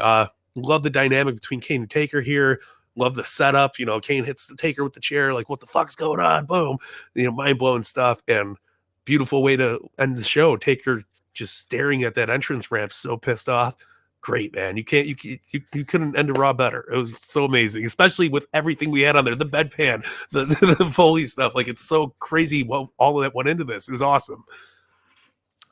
Love the dynamic between Kane and Taker here. Love the setup. Kane hits the Taker with the chair. Like, what the fuck's going on? Boom. Mind-blowing stuff. And beautiful way to end the show. Taker just staring at that entrance ramp, so pissed off. Great, man. You couldn't end a Raw better. It was so amazing, especially with everything we had on there, the bedpan, the Foley stuff. Like, it's so crazy what all of that went into this. It was awesome.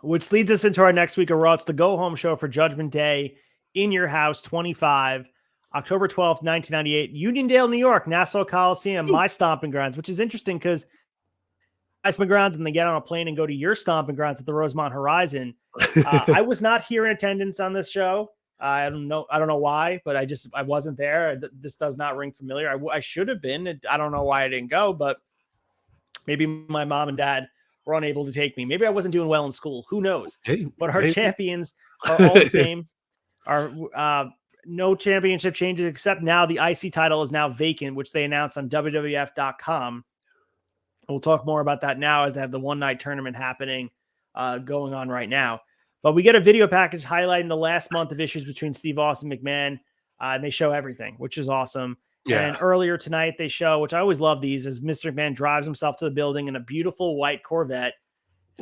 Which leads us into our next week of Raw. It's the go-home show for Judgment Day in Your House 25, October 12th, 1998, Uniondale, New York, Nassau Coliseum, my stomping grounds, which is interesting because my stomping grounds and they get on a plane and go to your stomping grounds at the Rosemont Horizon. I was not here in attendance on this show. I don't know why, but I wasn't there. This does not ring familiar. I should have been. I don't know why I didn't go, but maybe my mom and dad were unable to take me. Maybe I wasn't doing well in school. Who knows? But our champions are all the same. No championship changes, except now the IC title is now vacant, which they announced on WWF.com. We'll talk more about that now as they have the one-night tournament happening, going on right now. But we get a video package highlighting the last month of issues between Steve Austin and McMahon, and they show everything, which is awesome. Yeah. And earlier tonight, they show, which I always love these, as Mr. McMahon drives himself to the building in a beautiful white Corvette,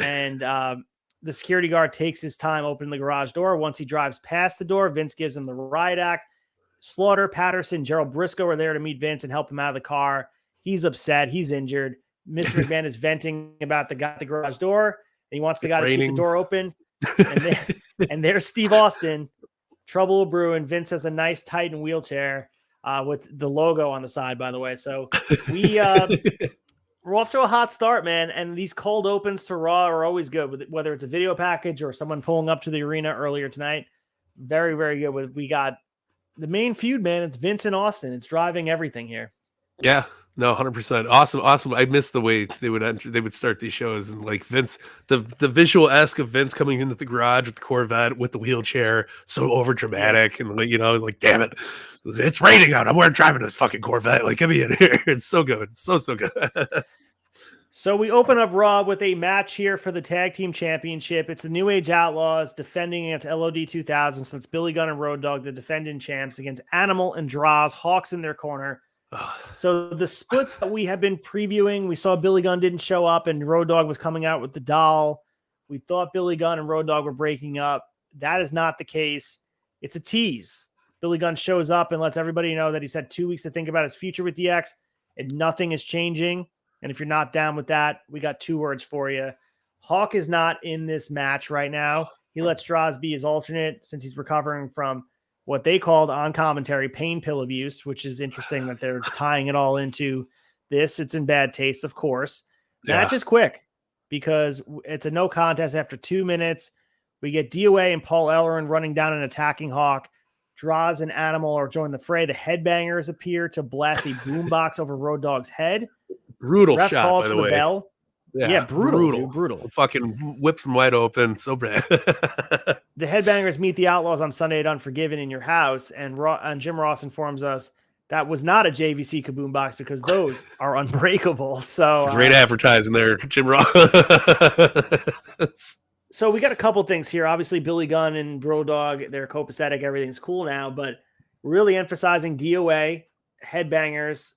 and the security guard takes his time opening the garage door. Once he drives past the door, Vince gives him the riot act. Slaughter, Patterson, Gerald Briscoe are there to meet Vince and help him out of the car. He's upset. He's injured. Mr. McMahon is venting about the guy at the garage door, and he wants the guy to keep the door open. And there's Steve Austin, trouble brewing. Vince has a nice Titan wheelchair with the logo on the side, by the way. So we're off to a hot start, man. And these cold opens to Raw are always good, whether it's a video package or someone pulling up to the arena earlier tonight. Very, very good. We got the main feud, man. It's Vince and Austin. It's driving everything here. Yeah, no, 100%. Awesome, awesome. I missed the way they would start these shows, and like Vince, the visual-esque of Vince coming into the garage with the Corvette with the wheelchair, so over dramatic, and like, like, damn it, it's raining out. I'm driving this fucking Corvette. Like, get me in here. It's so good. It's so good. So we open up Raw with a match here for the Tag Team Championship. It's the New Age Outlaws defending against LOD 2000. So it's Billy Gunn and Road Dogg, the defending champs, against Animal and Droz, Hawks in their corner. So the split that we have been previewing, we saw Billy Gunn didn't show up and Road Dogg was coming out with the doll. We thought Billy Gunn and Road Dogg were breaking up. That is not the case. It's a tease. Billy Gunn shows up and lets everybody know that he's had 2 weeks to think about his future with DX and nothing is changing. And if you're not down with that, we got 2 words for you. Hawk is not in this match right now. He lets Droz be his alternate since he's recovering from what they called on commentary pain pill abuse, which is interesting that they're tying it all into this. It's in bad taste, of course. Match is quick because it's a no contest after 2 minutes. We get DOA and Paul Ellering running down and attacking Hawk. Droz and Animal are joining the fray. The Headbangers appear to blast a boombox over Road Dogg's head. Brutal Ref shot, calls by the for way. Bell. Yeah, brutal. Dude, brutal. Fucking whips them wide open. So bad. The Headbangers meet the Outlaws on Sunday at Unforgiven in your house, and Jim Ross informs us that was not a JVC Kaboom box because those are unbreakable. So it's great advertising there, Jim Ross. So we got a couple things here. Obviously, Billy Gunn and Road Dogg, they're copacetic. Everything's cool now, but really emphasizing DOA, Headbangers,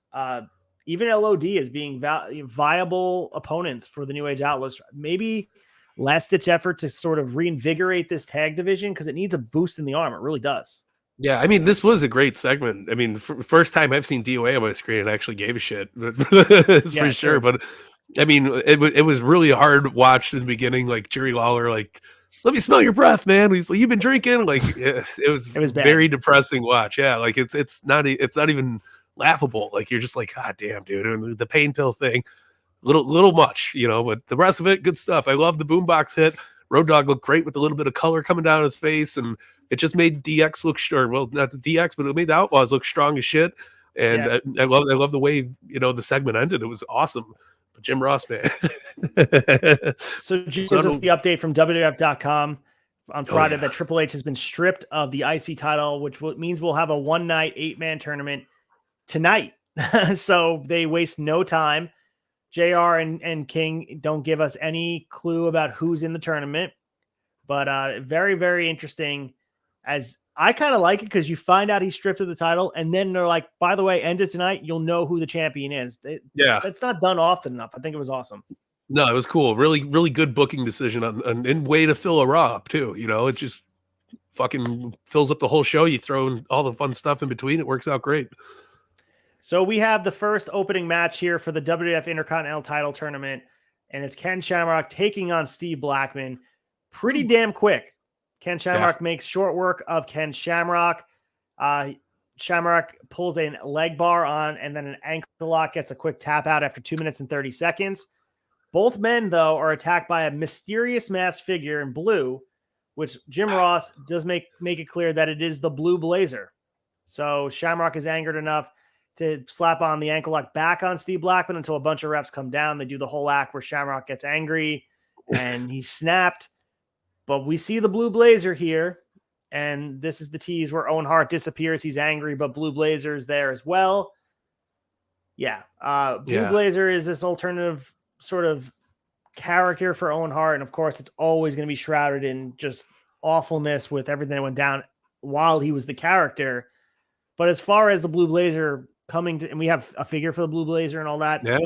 even LOD as being viable opponents for the New Age Outlaws. Maybe last-ditch effort to sort of reinvigorate this tag division because it needs a boost in the arm. It really does. Yeah, I mean, this was a great segment. I mean, the first time I've seen DOA on my screen and actually gave a shit. For sure. But, I mean, it was really hard watched in the beginning. Like, Jerry Lawler, like, let me smell your breath, man. He's like, you've been drinking? Like, it was very depressing watch. Yeah, like, it's not even laughable. Like, you're just like, God damn, dude. And the pain pill thing, little much, but the rest of it, good stuff. I love the boombox hit. Road Dogg looked great with a little bit of color coming down his face, and it just made DX look well, not the DX, but it made the Outlaws look strong as shit. And I love the way the segment ended. It was awesome. But Jim Ross, man. So just gives us the update from WWF.com on Friday that Triple H has been stripped of the IC title, which means we'll have a 1-night 8-man tournament tonight. So they waste no time. JR and King don't give us any clue about who's in the tournament, but very, very interesting. As I kind of like it because you find out he's stripped of the title, and then they're like, by the way, end it tonight. You'll know who the champion is. That's not done often enough. I think it was awesome. No, it was cool. Really, really good booking decision and way to fill a Raw up too. It just fucking fills up the whole show. You throw in all the fun stuff in between. It works out great. So we have the first opening match here for the WWF Intercontinental title tournament, and it's Ken Shamrock taking on Steve Blackman. Pretty damn quick. Ken Shamrock makes short work of Ken Shamrock. Shamrock pulls a leg bar on, and then an ankle lock, gets a quick tap out after 2 minutes and 30 seconds. Both men, though, are attacked by a mysterious masked figure in blue, which Jim Ross does make it clear that it is the Blue Blazer. So Shamrock is angered enough to slap on the ankle lock back on Steve Blackman until a bunch of refs come down. They do the whole act where Shamrock gets angry and he's snapped. But we see the Blue Blazer here, and this is the tease where Owen Hart disappears. He's angry, but Blue Blazer is there as well. Blue Blazer is this alternative sort of character for Owen Hart, and of course, it's always going to be shrouded in just awfulness with everything that went down while he was the character. But as far as the Blue Blazer coming to, and we have a figure for the Blue Blazer and all that. Yeah.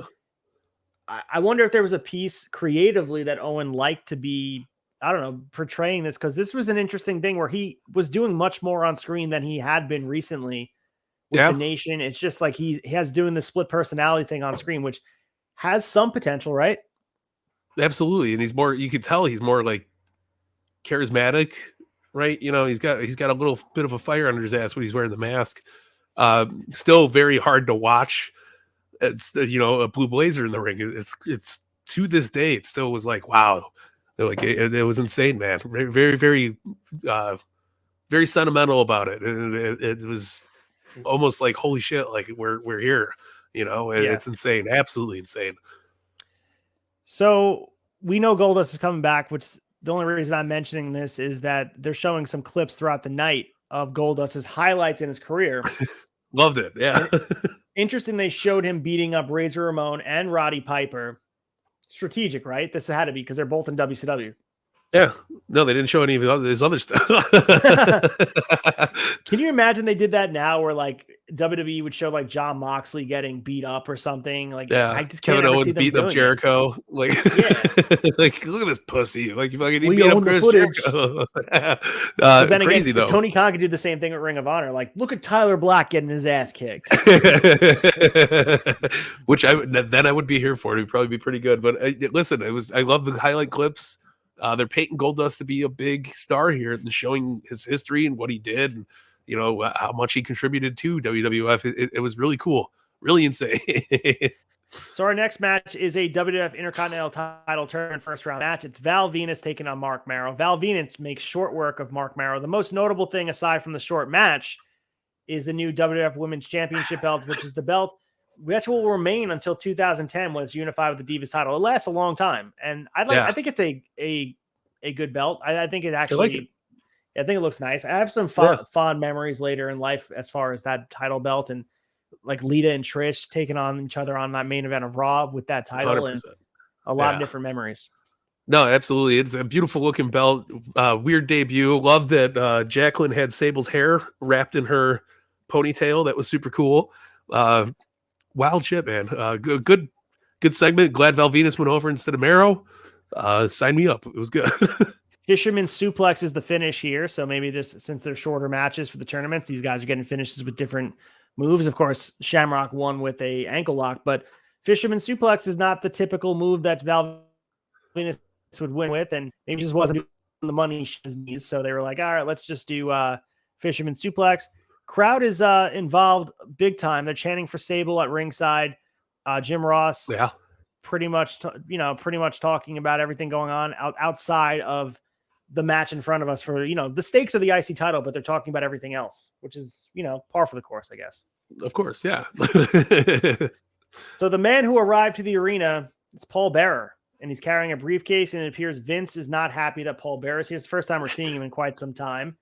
I wonder if there was a piece creatively that Owen liked to be, I don't know, portraying this, because this was an interesting thing where he was doing much more on screen than he had been recently with the Nation. It's just like he has doing the split personality thing on screen, which has some potential, right? Absolutely. And you could tell he's more like charismatic, right? He's got a little bit of a fire under his ass when he's wearing the mask. Still very hard to watch. It's a Blue Blazer in the ring. It's to this day, it still was like, wow. Like it was insane, man. Very, very, very sentimental about it. And it was almost like, holy shit, like we're here. You know, Yeah. it's insane, absolutely insane. So we know Goldust is coming back, which the only reason I'm mentioning this is that they're showing some clips throughout the night of Goldust's highlights in his career. Loved it, yeah. Interesting, they showed him beating up Razor Ramon and Roddy Piper. Strategic, right? This had to be because they're both in WCW. Yeah, no, they didn't show any of his other stuff. Can you imagine they did that now, where like WWE would show like John Moxley getting beat up or something? Like, Yeah, I just Kevin can't Owens beating up Jericho. Like, yeah, like look at this pussy. Like, you fucking We beat up own the Chris footage. Jericho. But then Crazy again, though. Tony Khan could do the same thing at Ring of Honor. Like, look at Tyler Black getting his ass kicked. Which then I would be here for. It would probably be pretty good. But listen, I love the highlight clips. They're painting Goldust to be a big star here and showing his history and what he did, and you know how much he contributed to WWF. It was really cool, really insane. So our next match is a WWF Intercontinental title tournament first round match. It's Val Venus taking on Mark Marrow. Val Venus makes short work of Mark Marrow. The most notable thing, aside from the short match, is the new WWF Women's Championship belt, which is the belt which will remain until 2010 when it's unified with the Divas title. It lasts a long time, and I think it's a good belt. I think it actually. I like it. I think it looks nice. I have some fond memories later in life as far as that title belt, and like Lita and Trish taking on each other on that main event of Raw with that title 100%. and a lot of different memories. No, absolutely. It's a beautiful looking belt. Weird debut. Love that Jacqueline had Sable's hair wrapped in her ponytail. That was super cool. Wild shit, man. Good segment. Glad Val Venus went over instead of Marrow. Sign me up. It was good. Fisherman suplex is the finish here. So maybe just since they're shorter matches for the tournaments, these guys are getting finishes with different moves. Of course, Shamrock won with a ankle lock, but Fisherman suplex is not the typical move that Val Venus would win with, and maybe just wasn't the money his knees. So they were like, all right, let's just do Fisherman suplex. Crowd is involved big time. They're chanting for Sable at ringside. Jim Ross, pretty much talking about everything going on outside of the match in front of us. For the stakes of the IC title, but they're talking about everything else, which is par for the course, I guess. Of course, yeah. So the man who arrived to the arena, it's Paul Bearer, and he's carrying a briefcase, and it appears Vince is not happy that Paul Bearer is here. It's the first time we're seeing him in quite some time.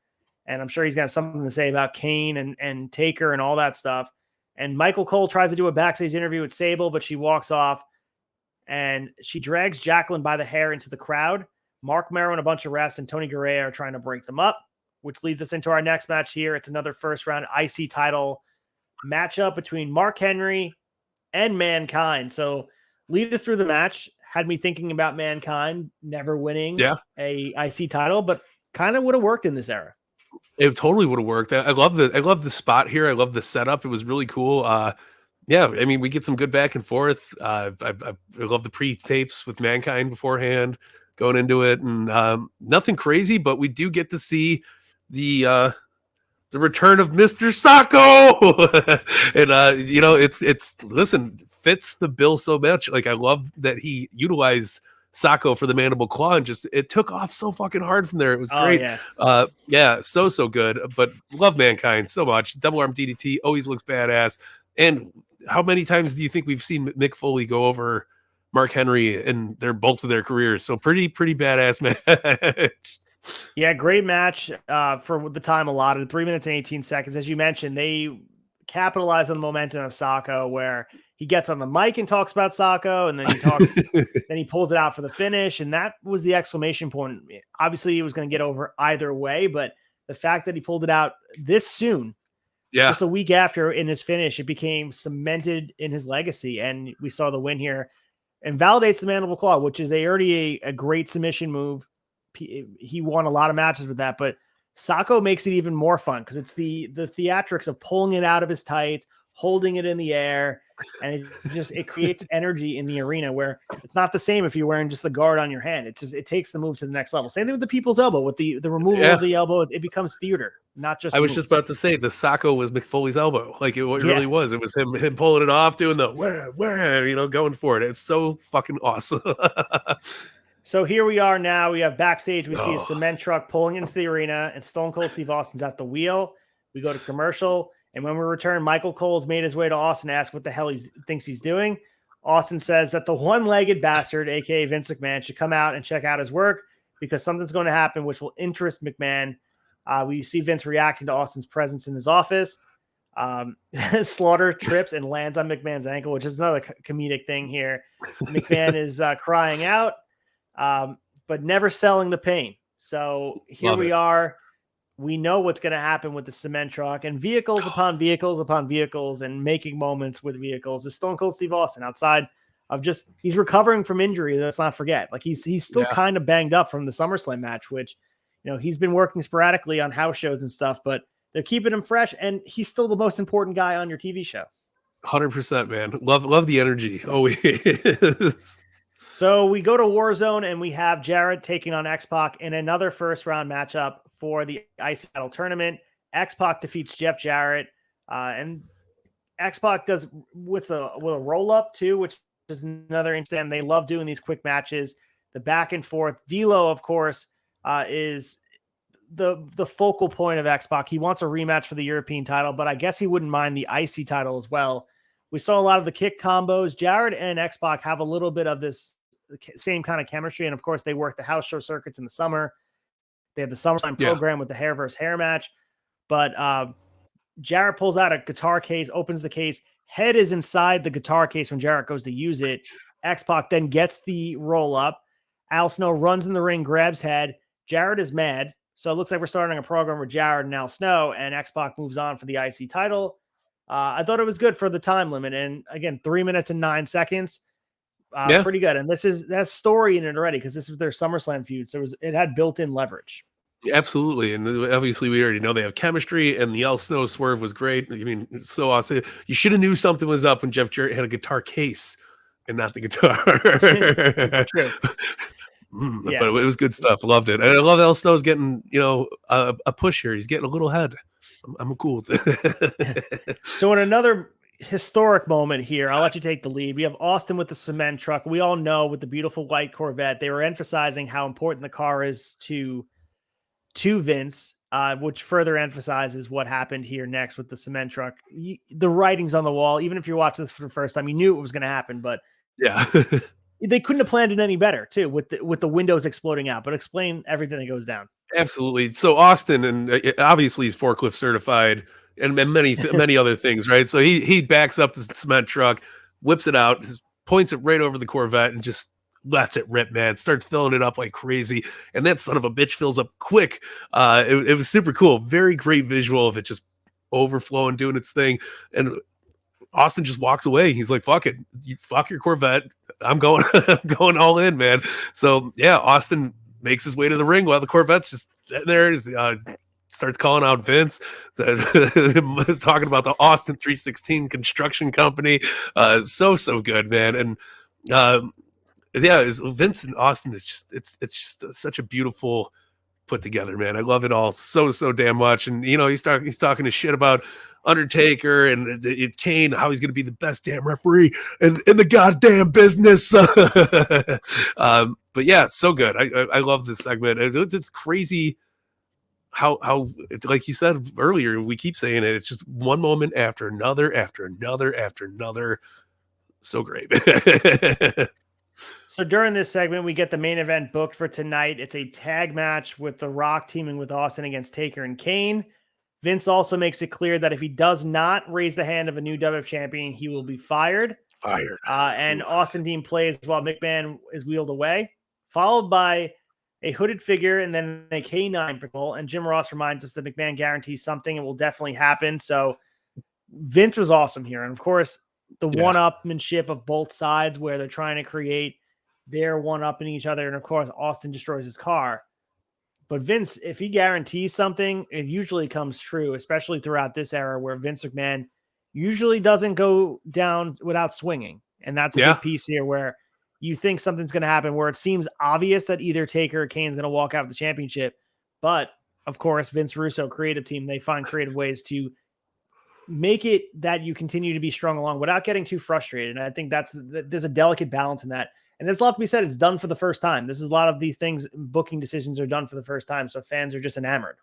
And I'm sure he's got something to say about Kane and Taker and all that stuff. And Michael Cole tries to do a backstage interview with Sable, but she walks off and she drags Jacqueline by the hair into the crowd. Mark Marrow and a bunch of refs and Tony Garea are trying to break them up, which leads us into our next match here. It's another first round IC title matchup between Mark Henry and Mankind. So lead us through the match. Had me thinking about Mankind never winning a IC title, but kind of would have worked in this era. It totally would have worked. I love the spot here. I love the setup. It was really cool. Yeah, I mean, we get some good back and forth. I love the pre-tapes with Mankind beforehand going into it, and nothing crazy, but we do get to see the return of Mr. Socko. And it's listen, fits the bill so much. Like, I love that he utilized Socko for the mandible claw, and just it took off so fucking hard from there. It was great. So good. But love Mankind so much. Double arm DDT always looks badass. And how many times do you think we've seen Mick Foley go over Mark Henry in both of their careers? So pretty badass match. Yeah, great match for the time allotted. 3 minutes and 18 seconds. As you mentioned, they capitalize on the momentum of Socko, where he gets on the mic and talks about Socko, and then he talks, then he pulls it out for the finish, and that was the exclamation point. Obviously, he was going to get over either way, but the fact that he pulled it out this soon, just a week after in his finish, it became cemented in his legacy, and we saw the win here, and validates the mandible claw, which is already a great submission move. He won a lot of matches with that, but Socko makes it even more fun because it's the theatrics of pulling it out of his tights, holding it in the air, and it creates energy in the arena where it's not the same if you're wearing just the guard on your hand. It takes the move to the next level. Same thing with the people's elbow. With the removal of the elbow, it becomes theater, not just. I was just about to say the Socko was Mick Foley's elbow. Like it really was. It was him pulling it off, doing the where going for it. It's so fucking awesome. So here we are now. We have backstage. We see a cement truck pulling into the arena, and Stone Cold Steve Austin's at the wheel. We go to commercial, And when we return, Michael Cole's made his way to Austin to ask what the hell he thinks he's doing. Austin says that the one-legged bastard, a.k.a. Vince McMahon, should come out and check out his work because something's going to happen which will interest McMahon. We see Vince reacting to Austin's presence in his office. Slaughter trips and lands on McMahon's ankle, which is another comedic thing here. McMahon is crying out, but never selling the pain. So here we are. We know what's going to happen with the cement truck and vehicles upon vehicles upon vehicles and making moments with vehicles. Is Stone Cold Steve Austin outside of just, he's recovering from injury. Let's not forget, like he's still kind of banged up from the SummerSlam match, which, you know, he's been working sporadically on house shows and stuff, but they're keeping him fresh and he's still the most important guy on your TV show. 100%, man. Love the energy. Always. So we go to Warzone and we have Jarrett taking on X-Pac in another first round matchup for the IC title tournament. X-Pac defeats Jeff Jarrett, and X-Pac does with a roll up too, which is another interesting. They love doing these quick matches, the back and forth. D'Lo, of course, is the focal point of X-Pac. He wants a rematch for the European title, but I guess he wouldn't mind the IC title as well. We saw a lot of the kick combos. Jarrett and X-Pac have a little bit of this same kind of chemistry, and of course, they work the house show circuits in the summer. They have the SummerSlam program with the hair versus hair match. But Jarrett pulls out a guitar case, opens the case. Head is inside the guitar case when Jarrett goes to use it. X-Pac then gets the roll up. Al Snow runs in the ring, grabs Head. Jarrett is mad. So it looks like we're starting a program with Jarrett and Al Snow, and X-Pac moves on for the IC title. I thought it was good for the time limit. And again, 3 minutes and 9 seconds. Pretty good. And that's story in it already because this is their SummerSlam feud. So it had built-in leverage. Absolutely. And obviously we already know they have chemistry, and the Al Snow swerve was great. I mean, it's so awesome. You should have knew something was up when Jeff Jarrett had a guitar case and not the guitar. True. But it was good stuff. Loved it. And I love Al Snow's getting, a push here. He's getting a little head. I'm cool with it. So in another historic moment here, I'll let you take the lead. We have Austin with the cement truck. We all know with the beautiful white Corvette, they were emphasizing how important the car is to Vince, which further emphasizes what happened here next with the cement truck. The writing's on the wall. Even if you're watching this for the first time, you knew it was going to happen, but they couldn't have planned it any better too, with the windows exploding out. But explain everything that goes down. Absolutely. So Austin, and obviously he's forklift certified and many other things, right? So he backs up the cement truck, whips it out, just points it right over the Corvette and just lets it rip, man. Starts filling it up like crazy. And that son of a bitch fills up quick. It was super cool. Very great visual of it just overflowing, doing its thing. And Austin just walks away. He's like, fuck it. You fuck your Corvette. I'm going all in, man. So yeah, Austin makes his way to the ring while the Corvette's just there. Starts calling out Vince, talking about the Austin 316 construction company. So good, man. And Vince and Austin is just it's just such a beautiful put together, man. I love it all so damn much. And he's talking to shit about Undertaker and Kane, how he's going to be the best damn referee in the goddamn business. But yeah, so good. I love this segment. It's crazy how like you said earlier, we keep saying it. It's just one moment after another, after another, after another. So great. So during this segment, we get the main event booked for tonight. It's a tag match with The Rock teaming with Austin against Taker and Kane. Vince also makes it clear that if he does not raise the hand of a new WWF champion, he will be fired. And Austin team plays while McMahon is wheeled away, followed by a hooded figure and then a K9 patrol. And Jim Ross reminds us that McMahon guarantees something. It will definitely happen. So Vince was awesome here. And of course, the one-upmanship of both sides where they're trying to create their one-upping each other. And of course, Austin destroys his car. But Vince, if he guarantees something, it usually comes true, especially throughout this era where Vince McMahon usually doesn't go down without swinging. And that's a big piece here where you think something's going to happen where it seems obvious that either Taker or Kane's going to walk out of the championship. But of course, Vince Russo, creative team, they find creative ways to make it that you continue to be strung along without getting too frustrated. And I think there's a delicate balance in that. And there's a lot to be said. It's done for the first time. This is a lot of these things. Booking decisions are done for the first time. So fans are just enamored.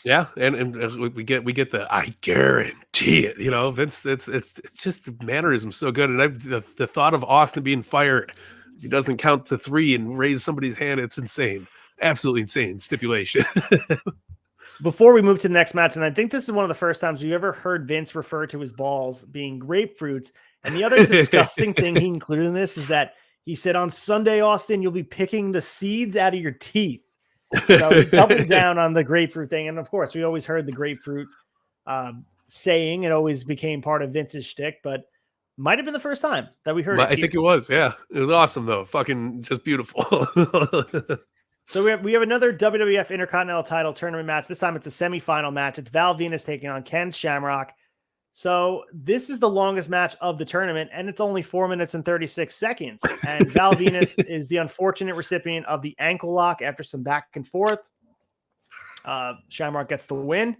Yeah, and we get the I guarantee it. Vince. It's just the mannerism so good, and the thought of Austin being fired, if he doesn't count to 3 and raise somebody's hand, it's insane, absolutely insane stipulation. Before we move to the next match, and I think this is one of the first times we've ever heard Vince refer to his balls being grapefruits. And the other disgusting thing he included in this is that he said, on Sunday, Austin, you'll be picking the seeds out of your teeth. So he doubled down on the grapefruit thing. And of course, we always heard the grapefruit saying. It always became part of Vince's shtick, but might have been the first time that we heard it. I think it was. Yeah. It was awesome, though. Fucking just beautiful. So we have another WWF Intercontinental title tournament match. This time it's a semifinal match. It's Val Venus taking on Ken Shamrock. So this is the longest match of the tournament, and it's only 4 minutes and 36 seconds. And Val Venus is the unfortunate recipient of the ankle lock after some back and forth. Shamrock gets the win.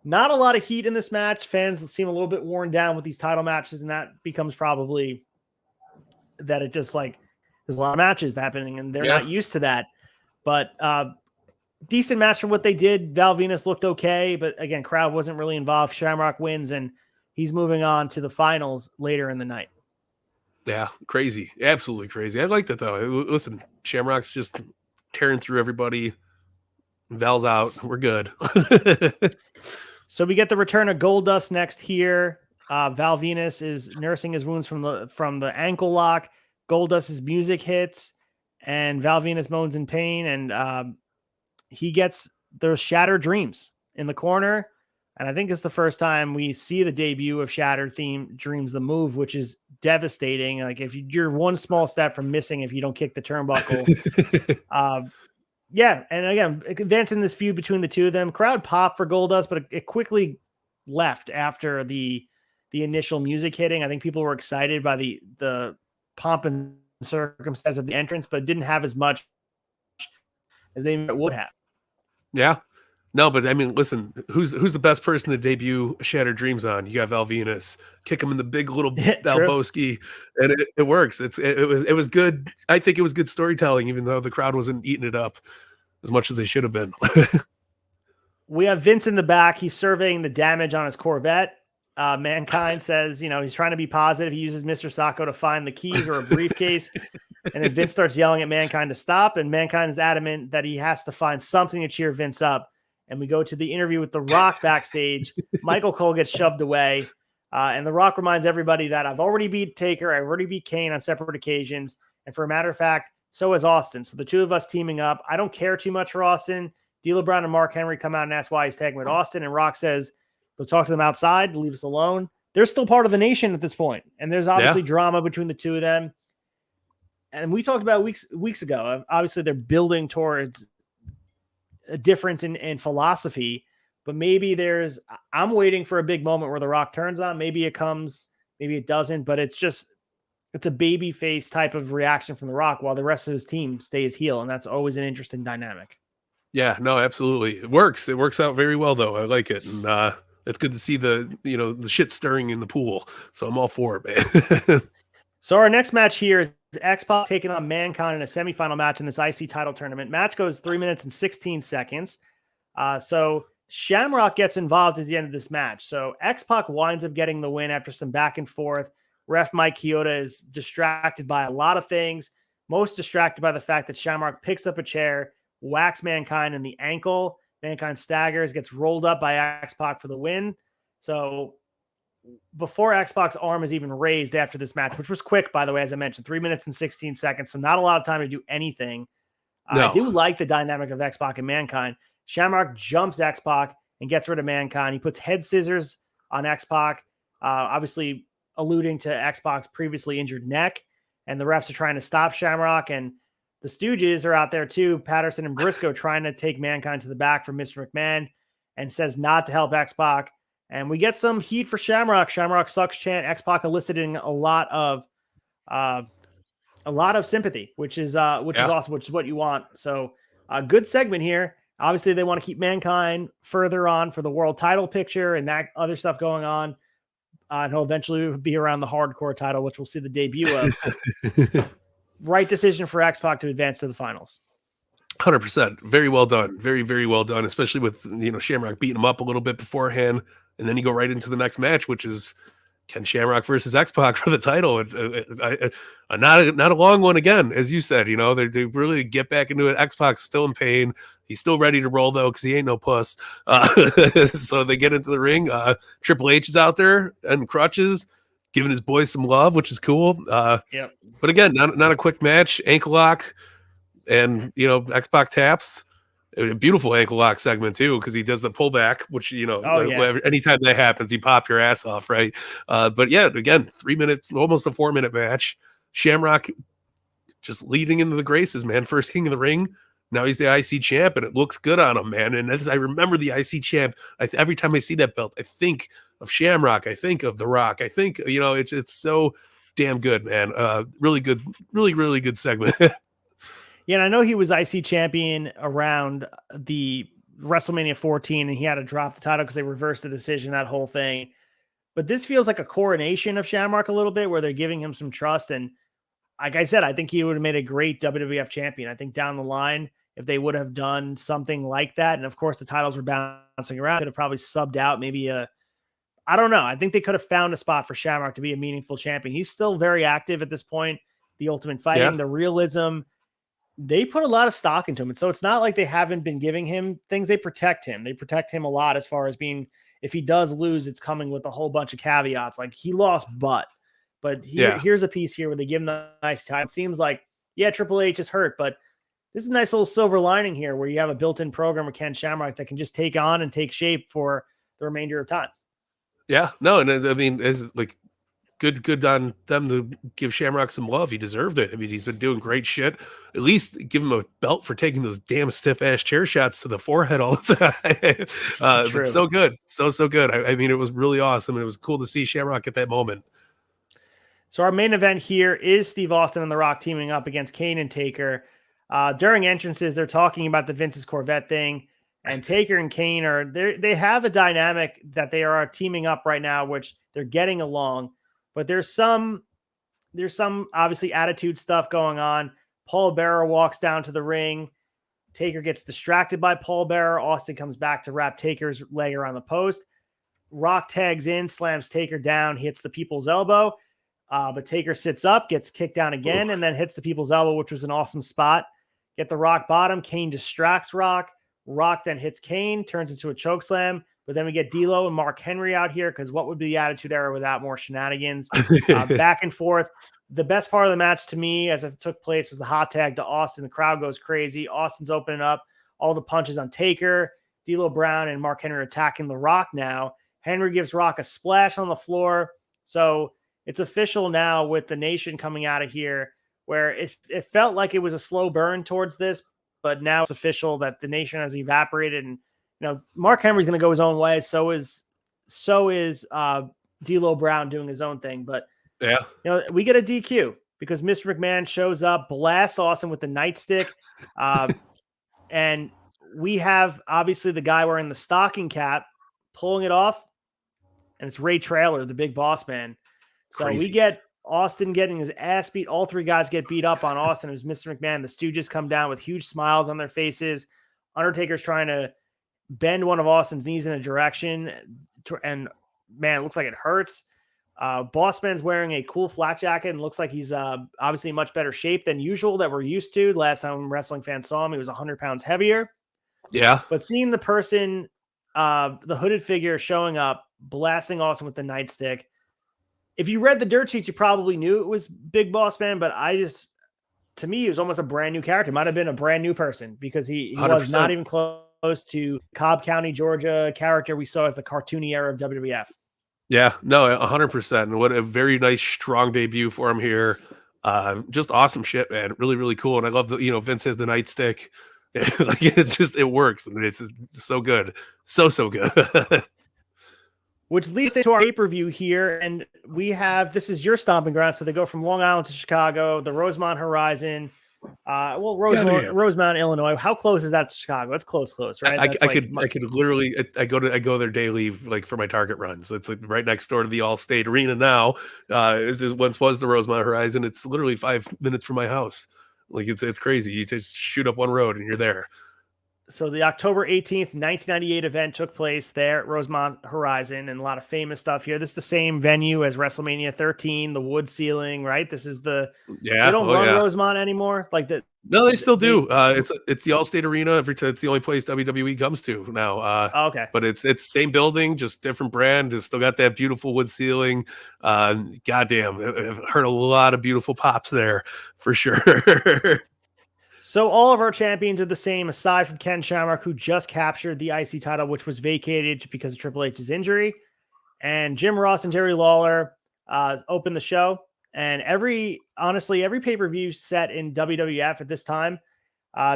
Not a lot of heat in this match. Fans seem a little bit worn down with these title matches, and that becomes probably that it just like there's a lot of matches happening, and they're not used to that. But decent match for what they did. Val Venus looked okay, but again, crowd wasn't really involved. Shamrock wins, and he's moving on to the finals later in the night. Yeah, crazy. Absolutely crazy. I liked it, though. Listen, Shamrock's just tearing through everybody. Val's out. We're good. So we get the return of Goldust next here. Val Venus is nursing his wounds from the ankle lock. Goldust's music hits, and Val Venus moans in pain, and he gets those Shattered Dreams in the corner. And I think it's the first time we see the debut of Shattered Dreams, the move, which is devastating. Like if you're one small step from missing if you don't kick the turnbuckle. Yeah, and again, advancing this feud between the two of them. Crowd popped for Goldust, but it quickly left after the initial music hitting. I think people were excited by the pomp and circumstance of the entrance, but didn't have as much as they would have. Yeah. No, but I mean, listen, who's the best person to debut Shattered Dreams on? You got Val Venus. Kick him in the big little Balboski, and it works. It was good. I think it was good storytelling, even though the crowd wasn't eating it up as much as they should have been. We have Vince in the back. He's surveying the damage on his Corvette. Mankind says, he's trying to be positive. He uses Mr. Socko to find the keys or a briefcase. And then Vince starts yelling at Mankind to stop. And Mankind is adamant that he has to find something to cheer Vince up. And we go to the interview with The Rock backstage. Michael Cole gets shoved away. And The Rock reminds everybody that I've already beat Taker. I've already beat Kane on separate occasions. And for a matter of fact, so has Austin. So the two of us teaming up. I don't care too much for Austin. D'Lo Brown and Mark Henry come out and ask why he's tagging with Austin. And Rock says they'll talk to them outside, leave us alone. They're still part of the nation at this point. And there's obviously drama between the two of them. And we talked about weeks ago. Obviously, they're building towards a difference in philosophy, but maybe I'm waiting for a big moment where The Rock turns on. Maybe it comes, maybe it doesn't, but it's a baby face type of reaction from The Rock while the rest of his team stays heel. And that's always an interesting dynamic. Yeah, no, absolutely. It works. It works out very well, though. I like it. And it's good to see the shit stirring in the pool. So I'm all for it, man. So our next match here is X-Pac taking on Mankind in a semifinal match in this IC title tournament. Match goes 3 minutes and 16 seconds. So Shamrock gets involved at the end of this match. So X-Pac winds up getting the win after some back and forth. Ref Mike Chioda is distracted by a lot of things. Most distracted by the fact that Shamrock picks up a chair, whacks Mankind in the ankle. Mankind staggers, gets rolled up by X-Pac for the win. So before X-Pac's arm is even raised after this match, which was quick, by the way, as I mentioned, 3 minutes and 16 seconds. So not a lot of time to do anything. No. I do like the dynamic of X-Pac and Mankind. Shamrock jumps X-Pac and gets rid of Mankind. He puts head scissors on X-Pac, obviously alluding to X-Pac's previously injured neck. And the refs are trying to stop Shamrock. And the Stooges are out there too, Patterson and Briscoe, trying to take Mankind to the back from Mr. McMahon, and says not to help X-Pac. And we get some heat for Shamrock. Shamrock sucks chant. X-Pac eliciting a lot of sympathy, which is awesome, which is what you want. So a good segment here. Obviously, they want to keep Mankind further on for the world title picture and that other stuff going on. And he'll eventually be around the hardcore title, which we'll see the debut of. Right decision for X-Pac to advance to the finals. 100%. Very well done. Very, very well done, especially with, Shamrock beating him up a little bit beforehand. And then you go right into the next match, which is Ken Shamrock versus X-Pac for the title. Not a long one again, as you said. They really get back into it. X-Pac's still in pain. He's still ready to roll, though, because he ain't no puss. So they get into the ring. Triple H is out there and crutches, giving his boys some love, which is cool. Yep. But again, not a quick match. Ankle lock, and X-Pac taps. A beautiful ankle lock segment too, because he does the pullback, which anytime that happens, you pop your ass off, right? But yeah, again, 3 minutes, almost a 4-minute match. Shamrock just leading into the graces, man. First king of the ring. Now he's the IC champ, and it looks good on him, man. And as I remember the IC champ, every time I see that belt, I think of Shamrock. I think of The Rock. I think it's so damn good, man. Really good, really, really good segment. Yeah, and I know he was IC champion around the WrestleMania 14, and he had to drop the title because they reversed the decision, that whole thing. But this feels like a coronation of Shamrock a little bit, where they're giving him some trust. And like I said, I think he would have made a great WWF champion. I think down the line, if they would have done something like that, and of course the titles were bouncing around, could have probably subbed out maybe I don't know. I think they could have found a spot for Shamrock to be a meaningful champion. He's still very active at this point. The Ultimate Fighting, the realism, they put a lot of stock into him. And so it's not like they haven't been giving him things. They protect him. They protect him a lot as far as being, if he does lose, it's coming with a whole bunch of caveats. Like he lost, but here's a piece here where they give him the nice time. It seems like, Triple H is hurt, but this is a nice little silver lining here where you have a built-in program with Ken Shamrock that can just take on and take shape for the remainder of time. Yeah, no. And I mean, it's like, good on them to give Shamrock some love. He deserved it. I mean, he's been doing great shit. At least give him a belt for taking those damn stiff-ass chair shots to the forehead all the time. But so good. So good. I mean, it was really awesome. And it was cool to see Shamrock at that moment. So our main event here is Steve Austin and The Rock teaming up against Kane and Taker. During entrances, they're talking about the Vince's Corvette thing. And Taker and Kane they have a dynamic that they are teaming up right now, which they're getting along. But there's some obviously attitude stuff going on. Paul Bearer walks down to the ring. Taker gets distracted by Paul Bearer. Austin comes back to wrap Taker's leg around the post. Rock tags in, slams Taker down, hits the people's elbow. But Taker sits up, gets kicked down again, and then hits the people's elbow, which was an awesome spot. Get the Rock bottom. Kane distracts Rock. Rock then hits Kane, turns into a chokeslam. But then we get D'Lo and Mark Henry out here, because what would be the Attitude Era without more shenanigans? Back and forth. The best part of the match to me, as it took place, was the hot tag to Austin. The crowd goes crazy. Austin's opening up. All the punches on Taker. D'Lo Brown and Mark Henry attacking the Rock now. Henry gives Rock a splash on the floor. So it's official now with the Nation coming out of here, where it felt like it was a slow burn towards this, but now it's official that the Nation has evaporated. And Mark Henry's going to go his own way. So is D'Lo Brown doing his own thing. But we get a DQ because Mr. McMahon shows up, blasts Austin with the nightstick, and we have obviously the guy wearing the stocking cap pulling it off, and it's Ray Traylor, the big boss man. So we get Austin getting his ass beat. All three guys get beat up on Austin. It was Mr. McMahon. The Stooges come down with huge smiles on their faces. Undertaker's trying to bend one of Austin's knees in a direction, and man, it looks like it hurts. Boss Man's wearing a cool flak jacket and looks like he's obviously in much better shape than usual that we're used to. Last time wrestling fans saw him, he was 100 pounds heavier. Yeah. But seeing the person, the hooded figure showing up, blasting Austin with the nightstick. If you read the dirt sheets, you probably knew it was Big Boss Man, but to me, he was almost a brand new character. Might have been a brand new person because he was not even close to Cobb County, Georgia character we saw as the cartoony era of WWF. Yeah, no, 100%. And what a very nice, strong debut for him here. Just awesome shit, man. Really, really cool. And I love that, Vince has the nightstick. Like it works. And it's so good. So good. Which leads into our pay-per-view here. And we have, this is your stomping ground. So they go from Long Island to Chicago, the Rosemont Horizon. Rosemount, Illinois. How close is that to Chicago? It's close, right? I could literally. I go there daily, like for my Target runs. It's like right next door to the Allstate Arena now. Once was the Rosemount Horizon. It's literally 5 minutes from my house. Like it's crazy. You just shoot up one road and you're there. So the October 18th, 1998 event took place there at Rosemont Horizon, and a lot of famous stuff here. This is the same venue as WrestleMania 13, the wood ceiling, right? This is they don't run Rosemont anymore. Like that. No, they still do. It's the Allstate Arena. It's the only place WWE comes to now. Okay. But it's same building, just different brand. It's still got that beautiful wood ceiling. Goddamn, I've heard a lot of beautiful pops there for sure. So all of our champions are the same, aside from Ken Shamrock, who just captured the IC title, which was vacated because of Triple H's injury. And Jim Ross and Jerry Lawler opened the show. And every pay-per-view set in WWF at this time,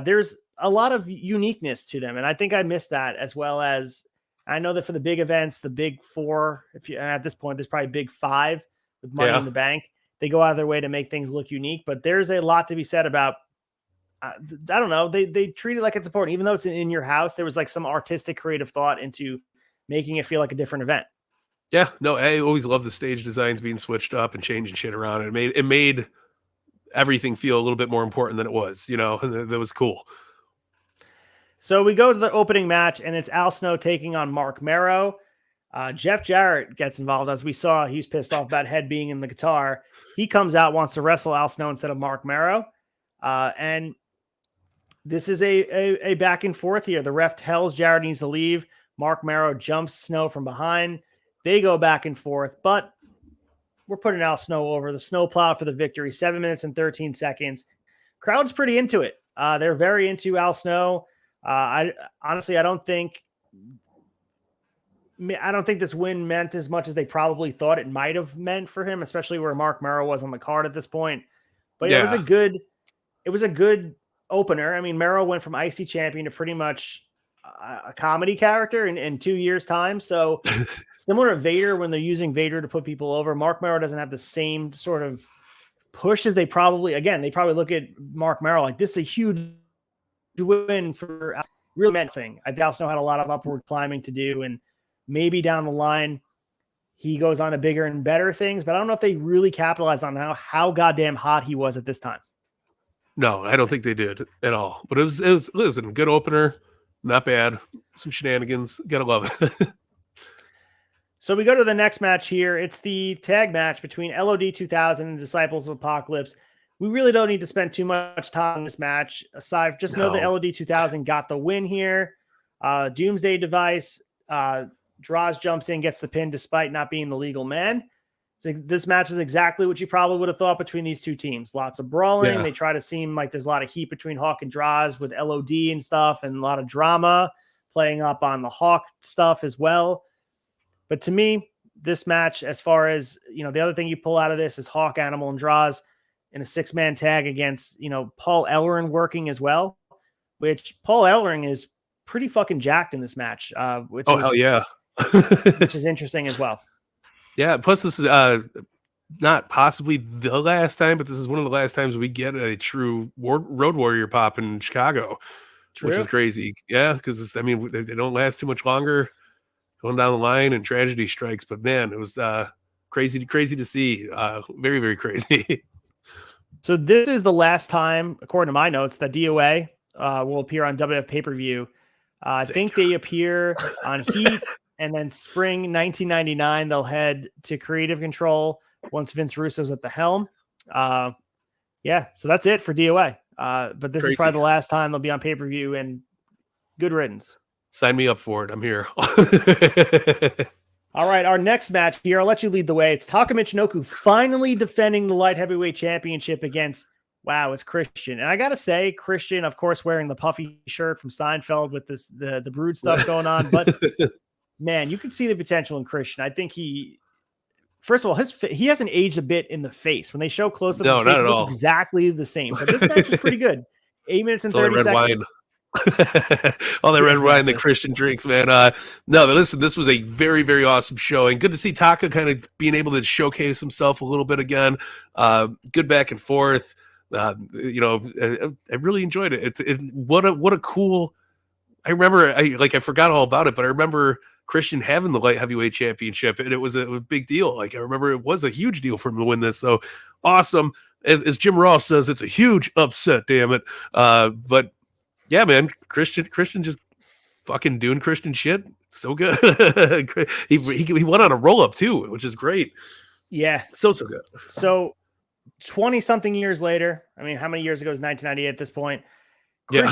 there's a lot of uniqueness to them. And I think I missed that, as well as I know that for the big events, the big four, at this point, there's probably big five with Money in the Bank. They go out of their way to make things look unique, but there's a lot to be said about I don't know. They treat it like it's important, even though it's in your house. There was like some artistic, creative thought into making it feel like a different event. Yeah, no, I always love the stage designs being switched up and changing shit around. It made everything feel a little bit more important than it was. And that was cool. So we go to the opening match, and it's Al Snow taking on Mark Marrow. Jeff Jarrett gets involved, as we saw. He was pissed off about Head being in the guitar. He comes out, wants to wrestle Al Snow instead of Mark Marrow, and this is a back and forth here. The ref tells Jarrett needs to leave. Mark Marrow jumps Snow from behind. They go back and forth, but we're putting Al Snow over. The snowplow for the victory, 7 minutes and 13 seconds. Crowd's pretty into it. They're very into Al Snow. I don't think this win meant as much as they probably thought it might have meant for him, especially where Mark Marrow was on the card at this point. But yeah, it was a good opener. I mean, Marrow went from IC champion to pretty much a comedy character in 2 years' time. So similar to Vader, when they're using Vader to put people over, Mark Marrow doesn't have the same sort of push as they probably look at Mark Marrow like this is a huge win for real meant thing. I also know had a lot of upward climbing to do, and maybe down the line he goes on to bigger and better things, but I don't know if they really capitalized on how goddamn hot he was at this time. No, I don't think they did at all. But it was listen, good opener, not bad. Some shenanigans, gotta love it. So we go to the next match here. It's the tag match between LOD 2000 and Disciples of Apocalypse. We really don't need to spend too much time on this match. Aside, just know that LOD 2000 got the win here. Doomsday Device, Droz jumps in, gets the pin despite not being the legal man. This match is exactly what you probably would have thought between these two teams. Lots of brawling. Yeah. They try to seem like there's a lot of heat between Hawk and Droz with LOD and stuff, and a lot of drama playing up on the Hawk stuff as well. But to me, this match, as far as, the other thing you pull out of this is Hawk, Animal, and Droz in a 6-man tag against, Paul Ellering working as well, which Paul Ellering is pretty fucking jacked in this match. Hell yeah. Which is interesting as well. Yeah, plus this is not possibly the last time, but this is one of the last times we get a true Road Warrior pop in Chicago, which is crazy. Yeah, because they don't last too much longer going down the line, and tragedy strikes. But man, it was crazy to see. Very, very crazy. So this is the last time, according to my notes, that DOA will appear on WWF pay-per-view. I think they appear on Heat. And then spring 1999, they'll head to Creative Control once Vince Russo's at the helm. So that's it for DOA. But this is probably the last time they'll be on pay-per-view, and good riddance. Sign me up for it. I'm here. All right, our next match here, I'll let you lead the way. It's Taka Michinoku finally defending the light heavyweight championship against, it's Christian. And I got to say, Christian, of course, wearing the puffy shirt from Seinfeld with the Brood stuff going on, but man, you can see the potential in Christian. I think first of all, he hasn't aged a bit in the face. When they show close up, the face, it looks exactly the same. But this match is pretty good. 8 minutes and 30 seconds. Wine. All that red wine that Christian drinks, man. Listen, this was a very, very awesome showing. Good to see Taka kind of being able to showcase himself a little bit again. Good back and forth. I really enjoyed it. What a cool. I remember, I forgot all about it, but I remember Christian having the light heavyweight championship, and it was a big deal. Like, I remember it was a huge deal for him to win this. So awesome. as Jim Ross says, it's a huge upset, damn it. But yeah, man, Christian just fucking doing Christian shit. So good. he went on a roll up too, which is great. Yeah. So good. So 20 something years later, I mean, how many years ago is 1998 at this point? Yeah.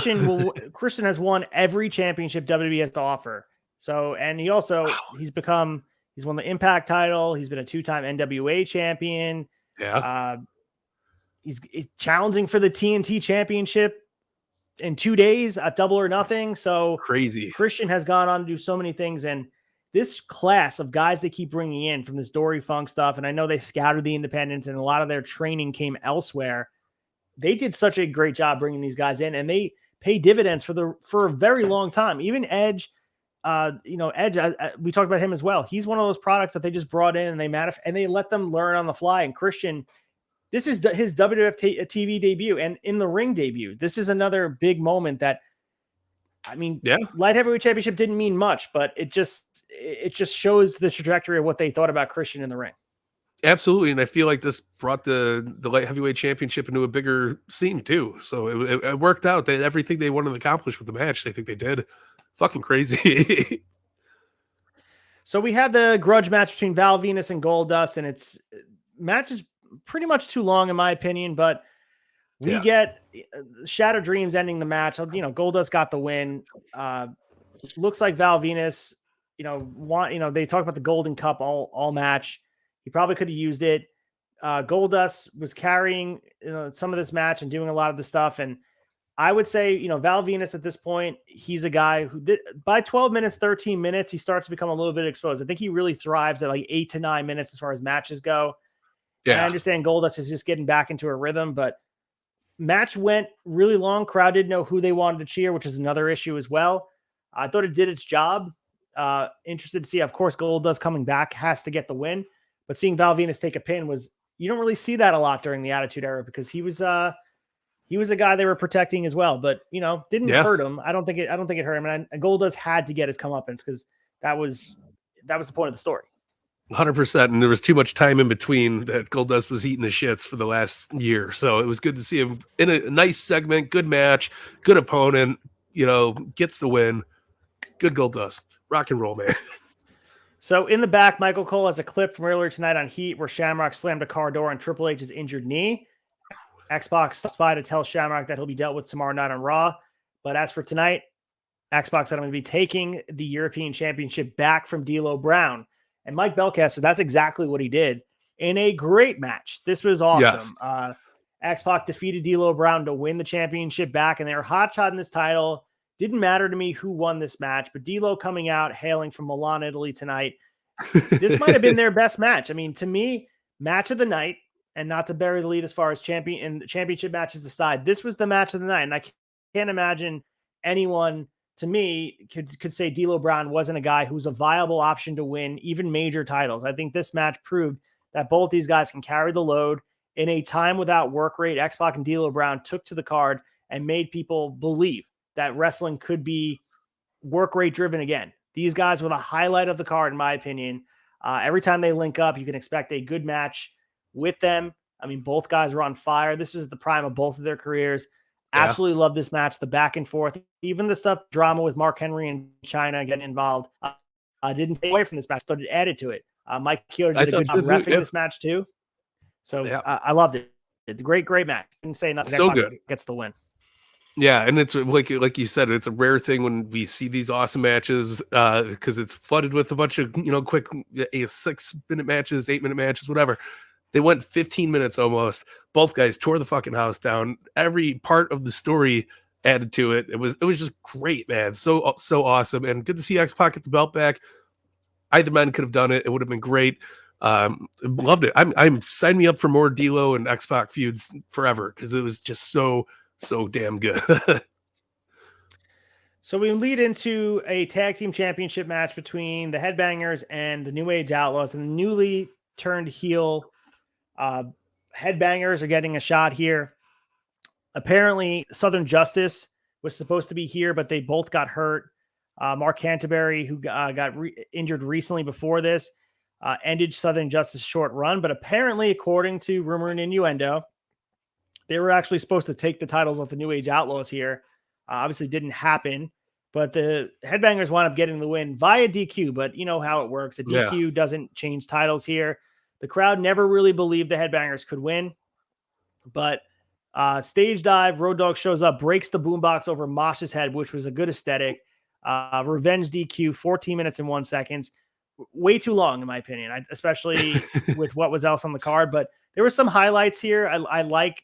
Christian has won every championship WWE has to offer. So, and he's won the Impact title. He's been a 2-time NWA champion. Yeah. He's challenging for the TNT championship in 2 days at Double or Nothing. So crazy. Christian has gone on to do so many things. And this class of guys they keep bringing in from this Dory Funk stuff, and I know they scouted the independents and a lot of their training came elsewhere. They did such a great job bringing these guys in, and they pay dividends for a very long time. Even Edge, Edge, we talked about him as well. He's one of those products that they just brought in and they let them learn on the fly. And Christian, this is his WWF TV debut and in the ring debut. This is another big moment that, I mean, light heavyweight championship didn't mean much, but it just shows the trajectory of what they thought about Christian in the ring. Absolutely, and I feel like this brought the light heavyweight championship into a bigger scene too. So it worked out. That everything they wanted to accomplish with the match, I think they did. Fucking crazy. So we had the grudge match between Val Venus and Goldust, and its match is pretty much too long in my opinion, but we get Shadow Dreams ending the match. Goldust got the win. Looks like Val Venus, they talk about the Golden Cup all match. He probably could have used it. Goldust was carrying some of this match and doing a lot of the stuff. And I would say, Val Venus at this point, he's a guy who by 12 minutes, 13 minutes, he starts to become a little bit exposed. I think he really thrives at like 8 to 9 minutes as far as matches go. Yeah. And I understand Goldust is just getting back into a rhythm, but match went really long. Crowd didn't know who they wanted to cheer, which is another issue as well. I thought it did its job. Interested to see, of course, Goldust coming back has to get the win. But seeing Val Venus take a pin you don't really see that a lot during the Attitude Era because he was a guy they were protecting as well, but didn't hurt him. I don't think it hurt him. And Goldust had to get his comeuppance because that was the point of the story. 100%. And there was too much time in between that Goldust was eating the shits for the last year. So it was good to see him in a nice segment, good match, good opponent, gets the win. Good Goldust. Rock and roll, man. So in the back, Michael Cole has a clip from earlier tonight on Heat where Shamrock slammed a car door on Triple H's injured knee. Xbox stops by to tell Shamrock that he'll be dealt with tomorrow night on Raw. But as for tonight, Xbox said I'm going to be taking the European Championship back from D'Lo Brown. And Mike Belcaster, that's exactly what he did in a great match. This was awesome. Yes. X-Pac defeated D'Lo Brown to win the championship back, and they were hot-shotting this title. Didn't matter to me who won this match, but D'Lo coming out, hailing from Milan, Italy tonight. This might have been their best match. I mean, to me, match of the night, and not to bury the lead as far as championship matches aside, this was the match of the night. And I can't imagine anyone, to me, could say D'Lo Brown wasn't a guy who's a viable option to win even major titles. I think this match proved that both these guys can carry the load. In a time without work rate, X-Pac and D'Lo Brown took to the card and made people believe that wrestling could be work rate driven again. These guys were the highlight of the card, in my opinion. Every time they link up, you can expect a good match with them. I mean, both guys were on fire. This is the prime of both of their careers. Absolutely love this match, the back and forth, even the stuff, drama with Mark Henry and China getting involved. Didn't take away from this match, but it added to it. Mike Kyoto did a good job reffing this match too. So I loved it. It's a great match. Didn't say nothing. So good. Gets the win. Yeah, and it's like you said, it's a rare thing when we see these awesome matches because it's flooded with a bunch of quick 6-minute matches, 8-minute matches, whatever. They went 15 minutes almost. Both guys tore the fucking house down. Every part of the story added to it. It was just great, man. So awesome, and good to see X-Pac get the belt back. Either man could have done it. It would have been great. Loved it. I'm sign me up for more D'Lo and X-Pac feuds forever because it was just so damn good. So we lead into a tag team championship match between the Headbangers and the New Age Outlaws, and the newly turned heel Headbangers are getting a shot here. Apparently Southern Justice was supposed to be here, but they both got hurt. Mark Canterbury, who got injured recently before this, ended Southern Justice's short run, but apparently, according to rumor and innuendo, They were actually supposed to take the titles off the New Age Outlaws here. Obviously didn't happen, but the Headbangers wound up getting the win via DQ, but you know how it works. The DQ doesn't change titles here. The crowd never really believed the Headbangers could win, but stage dive, Road Dogg shows up, breaks the boombox over Mosh's head, which was a good aesthetic. Revenge DQ, 14 minutes and 1 second. Way too long, in my opinion, especially with what was else on the card. But there were some highlights here. I like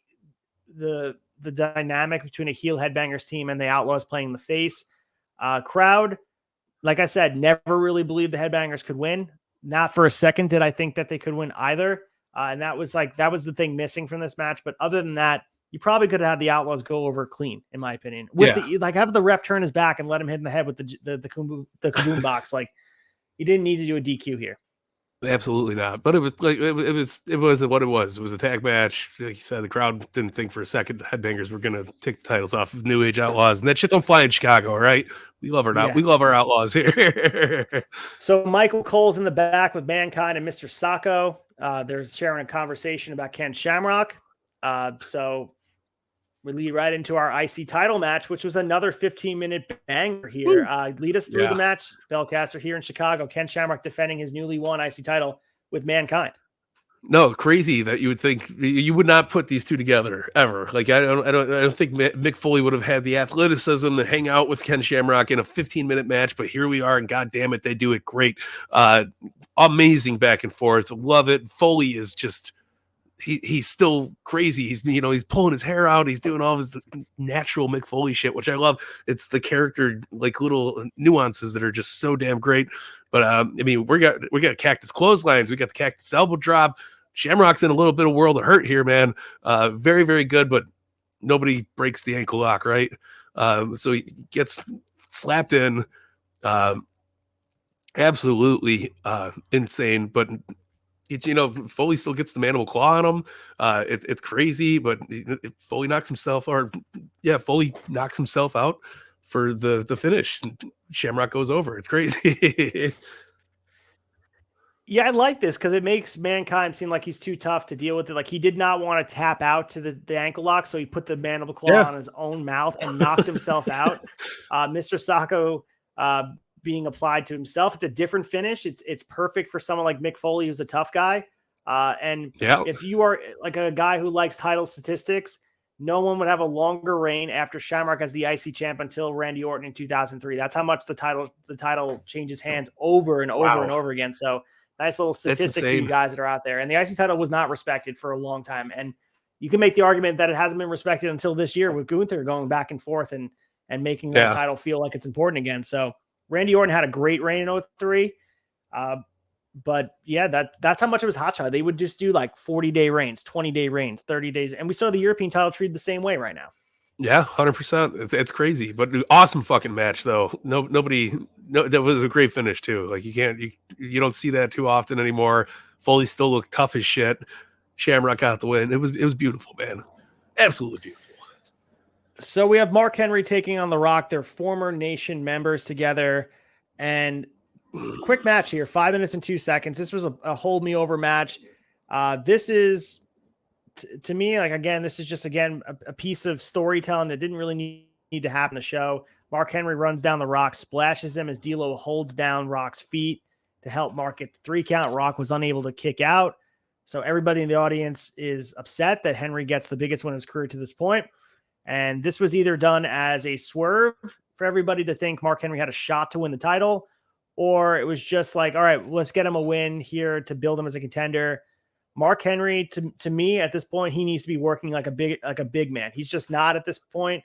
the dynamic between a heel Headbangers team and the Outlaws playing the face. Crowd, like I said, never really believed the Headbangers could win. Not for a second did I think that they could win either. And that was the thing missing from this match. But other than that, you probably could have had the Outlaws go over clean, in my opinion. Have the ref turn his back and let him hit in the head with the kaboom box. Like, you didn't need to do a DQ here. Absolutely not. But it was like it was what it was. It was a tag match. Like you said, the crowd didn't think for a second the Headbangers were gonna take the titles off of New Age Outlaws, and that shit don't fly in Chicago, right? We love we love our Outlaws here. So Michael Cole's in the back with Mankind and Mr. Socko. They're sharing a conversation about Ken Shamrock. So we lead right into our IC title match, which was another 15-minute banger here. Lead us through the match, Belcaster, here in Chicago. Ken Shamrock defending his newly won IC title with Mankind. No, crazy that you would think you would not put these two together ever. Like I don't think Mick Foley would have had the athleticism to hang out with Ken Shamrock in a 15-minute match, but here we are, and god damn it, they do it great. Amazing back and forth. Love it. Foley is just he's still crazy. He's pulling his hair out. He's doing all his natural Mick Foley shit, which I love. It's the character, like little nuances that are just so damn great. But I mean, we got cactus clotheslines. We got the cactus elbow drop. Shamrock's in a little bit of world of hurt here, man. Very, very good, but nobody breaks the ankle lock, right? So he gets slapped in. Absolutely insane, but Foley still gets the mandible claw on him. It's crazy, but Foley knocks himself out for the finish. Shamrock goes over. It's crazy. Yeah, I like this because it makes Mankind seem like he's too tough to deal with it. Like, he did not want to tap out to the ankle lock, so he put the mandible claw on his own mouth and knocked himself out. Mr. Socko being applied to himself. It's a different finish. It's perfect for someone like Mick Foley, who's a tough guy. If you are like a guy who likes title statistics, no one would have a longer reign after Shamrock as the IC champ until Randy Orton in 2003. That's how much the title changes hands over and over and over again. So nice little statistic for you guys that are out there. And the IC title was not respected for a long time. And you can make the argument that it hasn't been respected until this year with Gunther going back and forth and making the title feel like it's important again. So Randy Orton had a great reign in 03. But yeah, that's how much it was hot shot. They would just do like 40-day reigns, 20-day reigns, 30 days. And we saw the European title treated the same way right now. Yeah, 100%. It's crazy, but awesome fucking match though. That was a great finish too. Like you don't see that too often anymore. Foley still looked tough as shit. Shamrock got the win. It was beautiful, man. Absolutely beautiful. So we have Mark Henry taking on The Rock, their former Nation members together, and quick match here, 5 minutes and 2 seconds. This was a hold me over match. This is to me, like, again, this is just a piece of storytelling that didn't really need to happen in the show. Mark Henry runs down The Rock, splashes him as D'Lo holds down Rock's feet to help Mark get the 3 count. Rock was unable to kick out. So everybody in the audience is upset that Henry gets the biggest win of his career to this point. And this was either done as a swerve for everybody to think Mark Henry had a shot to win the title, or it was just like, all right, let's get him a win here to build him as a contender. Mark Henry, to me, at this point, he needs to be working like a big man. He's just not at this point.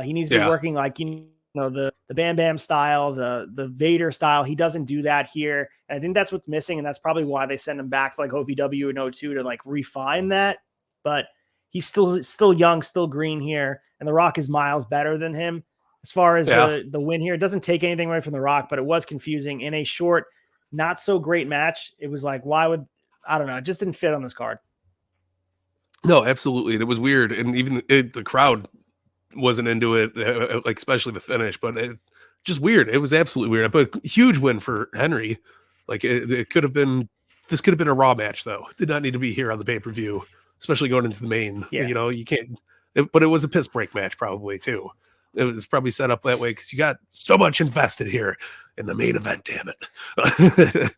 He needs to be working like, the Bam Bam style, the Vader style. He doesn't do that here. And I think that's what's missing. And that's probably why they send him back to like OVW in 02 to like refine that. But he's still young, still green here. And The Rock is miles better than him. As far as the win here, it doesn't take anything away from The Rock, but it was confusing in a short, not so great match. It was like, I don't know. It just didn't fit on this card. No, absolutely. And it was weird. And even the crowd wasn't into it, like especially the finish, but just weird. It was absolutely weird. But huge win for Henry. Like this could have been a Raw match though. It did not need to be here on the pay-per-view. especially going into the main. Yeah. You know, you can't. But it was a piss break match probably too. It was probably set up that way because you got so much invested here in the main event. Damn it.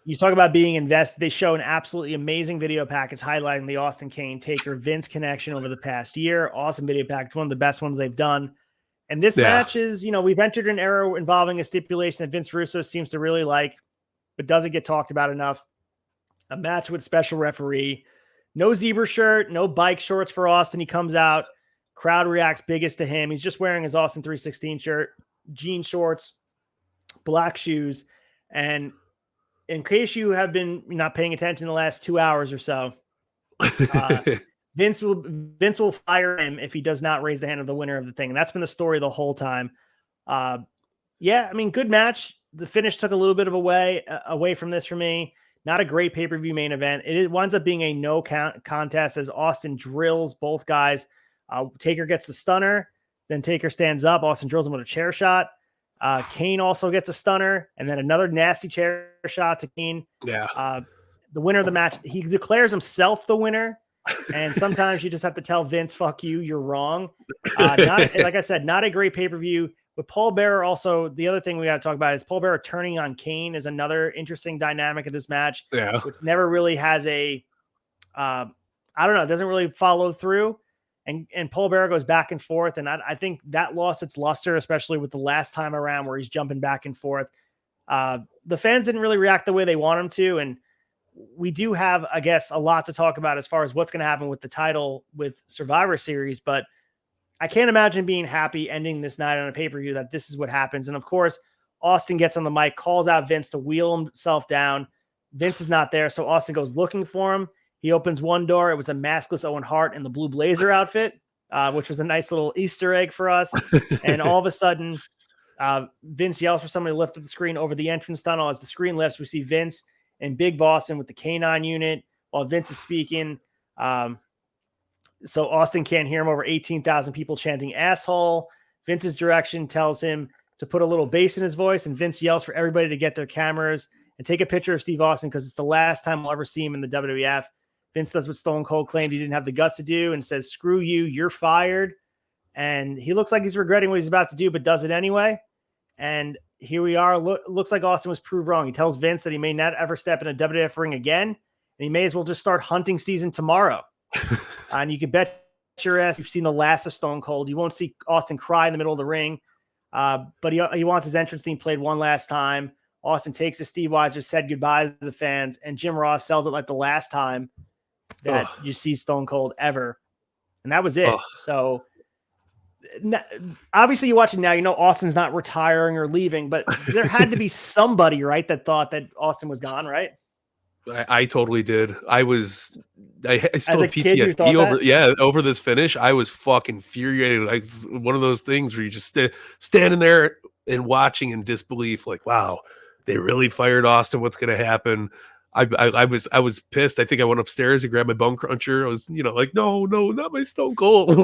You talk about being invested. They show an absolutely amazing video package highlighting the Austin Kane Taker Vince connection over the past year. Awesome video package, one of the best ones they've done. And this match is, you know, we've entered an era involving a stipulation that Vince Russo seems to really like, but doesn't get talked about enough. A match with special referee, no zebra shirt, no bike shorts for Austin. He comes out, crowd reacts biggest to him. He's just wearing his Austin 316 shirt, jean shorts, black shoes, and in case you have been not paying attention the last 2 hours or so, Vince will fire him if he does not raise the hand of the winner of the thing. And that's been the story the whole time. Yeah, I mean, good match. The finish took a little bit of away from this for me. Not a great pay-per-view main event. It winds up being a no count contest as Austin drills both guys. Taker gets the stunner, then Taker stands up. Austin drills him with a chair shot. Kane also gets a stunner and then another nasty chair shot to Kane. Yeah. The winner of the match, he declares himself the winner. And sometimes you just have to tell Vince, fuck you, you're wrong. Like I said, not a great pay-per-view. With Paul Bearer also, the other thing we got to talk about is Paul Bearer turning on Kane is another interesting dynamic of this match. Yeah. Which never really has a, I don't know, it doesn't really follow through. And Paul Bearer goes back and forth. And I think that lost its luster, especially with the last time around where he's jumping back and forth. The fans didn't really react the way they want him to. And we do have, I guess, a lot to talk about as far as what's going to happen with the title with Survivor Series. But I can't imagine being happy ending this night on a pay-per-view that this is what happens. And of course, Austin gets on the mic, calls out Vince to wheel himself down. Vince is not there. So Austin goes looking for him. He opens one door. It was a maskless Owen Hart in the blue blazer outfit, which was a nice little Easter egg for us. And all of a sudden, Vince yells for somebody to lift up the screen over the entrance tunnel. As the screen lifts, we see Vince and Big Boston with the K9 unit while Vince is speaking. So Austin can't hear him over 18,000 people chanting asshole. Vince's direction tells him to put a little bass in his voice, and Vince yells for everybody to get their cameras and take a picture of Steve Austin because it's the last time we'll ever see him in the WWF. Vince does what Stone Cold claimed he didn't have the guts to do and says, screw you, you're fired. And he looks like he's regretting what he's about to do, but does it anyway. And here we are. Looks like Austin was proved wrong. He tells Vince that he may not ever step in a WWF ring again, and he may as well just start hunting season tomorrow. And you can bet your ass you've seen the last of Stone Cold. You won't see Austin cry in the middle of the ring, but he wants his entrance theme played one last time. Austin takes his Steve Weiser, said goodbye to the fans, and Jim Ross sells it like the last time that you see Stone Cold ever. And that was it. So obviously you watch it now, you know Austin's not retiring or leaving, but there had to be somebody, right, that thought that Austin was gone, right? I totally did. I still have PTSD over this finish. I was fucking infuriated. Like one of those things where you just standing there and watching in disbelief, like, wow, they really fired Austin. What's going to happen? I was pissed. I think I went upstairs and grabbed my bone cruncher. I was, like, no, not my Stone Cold,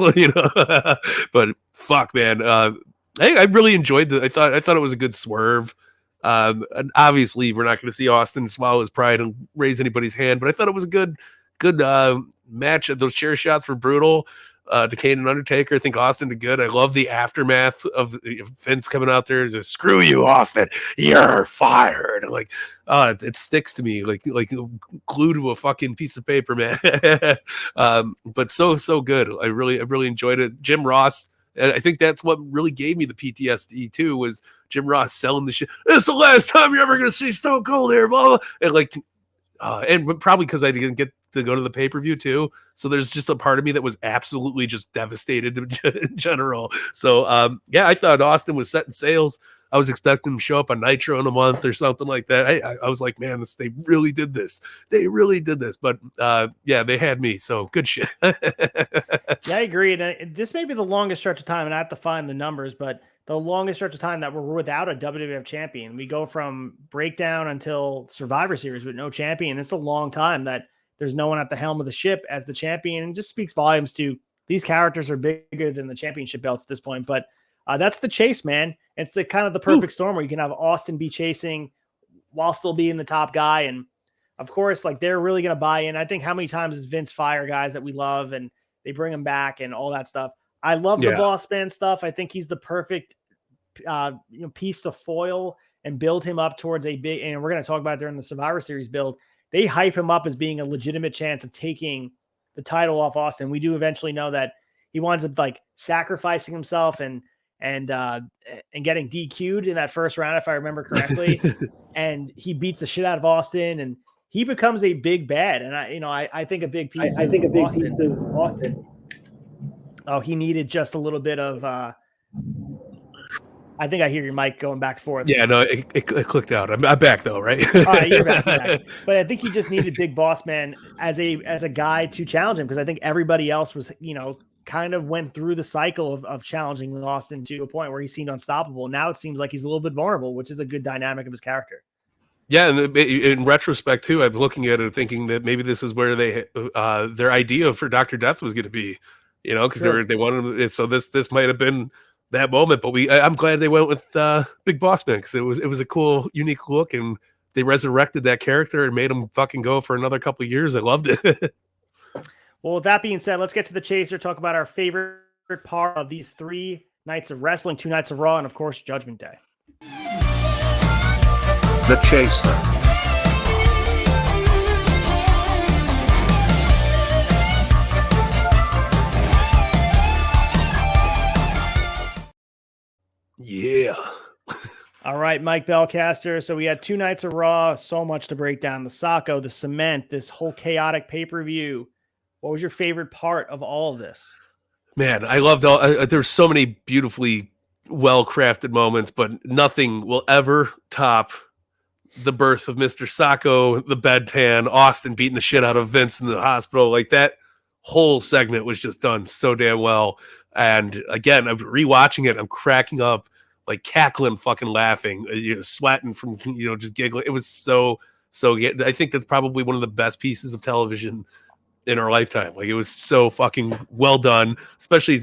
But fuck, man. I really enjoyed I thought it was a good swerve. And obviously, we're not going to see Austin swallow his pride and raise anybody's hand. But I thought it was a good match. Those chair shots were brutal. To Kane and Undertaker, I think Austin did good. I love the aftermath of Vince coming out there and just, screw you, Austin, you're fired. Like, it sticks to me like glue to a fucking piece of paper, man. But so good. I really enjoyed it. Jim Ross, and I think that's what really gave me the PTSD too, was Jim Ross selling the shit. It's the last time you're ever gonna see Stone Cold here, blah, blah. And and probably because I didn't get to go to the pay-per-view too, so there's just a part of me that was absolutely just devastated in general. So I thought Austin was setting sails. I was expecting him to show up on Nitro in a month or something like that. I was like, man, they really did this. But they had me. So good shit. Yeah, I agree. And this may be the longest stretch of time, and I have to find the numbers, but the longest stretch of time that we're without a WWF champion. We go from Breakdown until Survivor Series with no champion. It's a long time that there's no one at the helm of the ship as the champion, and just speaks volumes to these characters are bigger than the championship belts at this point. But that's the chase, man. It's the kind of the perfect storm where you can have Austin be chasing while still being the top guy. And of course, like they're really going to buy in. I think how many times does Vince fire guys that we love and they bring them back and all that stuff. I love the boss man stuff. I think he's the perfect piece to foil and build him up towards a big, and we're going to talk about it during the Survivor Series build. They hype him up as being a legitimate chance of taking the title off Austin. We do eventually know that he winds up like sacrificing himself and getting DQ'd in that first round, if I remember correctly. And he beats the shit out of Austin and he becomes a big bad. And I think a big piece of Austin. Oh, he needed just a little bit of, I think I hear your mic going back and forth. Yeah, no, it clicked out. I'm back though, right? All right, you're back. But I think he just needed Big Boss Man as a guy to challenge him because I think everybody else was, kind of went through the cycle of challenging Austin to a point where he seemed unstoppable. Now it seems like he's a little bit vulnerable, which is a good dynamic of his character. Yeah, and in retrospect too, I'm looking at it thinking that maybe this is where their idea for Dr. Death was going to be, because they wanted it. So this might have been that moment, but I'm glad they went with Big Boss Man because it was a cool, unique look, and they resurrected that character and made him fucking go for another couple of years. I loved it. Well, with that being said, let's get to the chaser, talk about our favorite part of these 3 nights of wrestling, 2 nights of Raw, and of course, Judgment Day. The chaser. Yeah. All right, Mike Belcaster. So we had 2 nights of Raw, so much to break down. The Socko, the cement, this whole chaotic pay-per-view. What was your favorite part of all of this? Man, I loved there's so many beautifully well-crafted moments, but nothing will ever top the birth of Mr. Socko, the bedpan, Austin beating the shit out of Vince in the hospital. Like that whole segment was just done so damn well. And again, I'm rewatching it. I'm cracking up, like cackling, fucking laughing, sweating from, just giggling. It was so good. I think that's probably one of the best pieces of television in our lifetime. Like it was so fucking well done, especially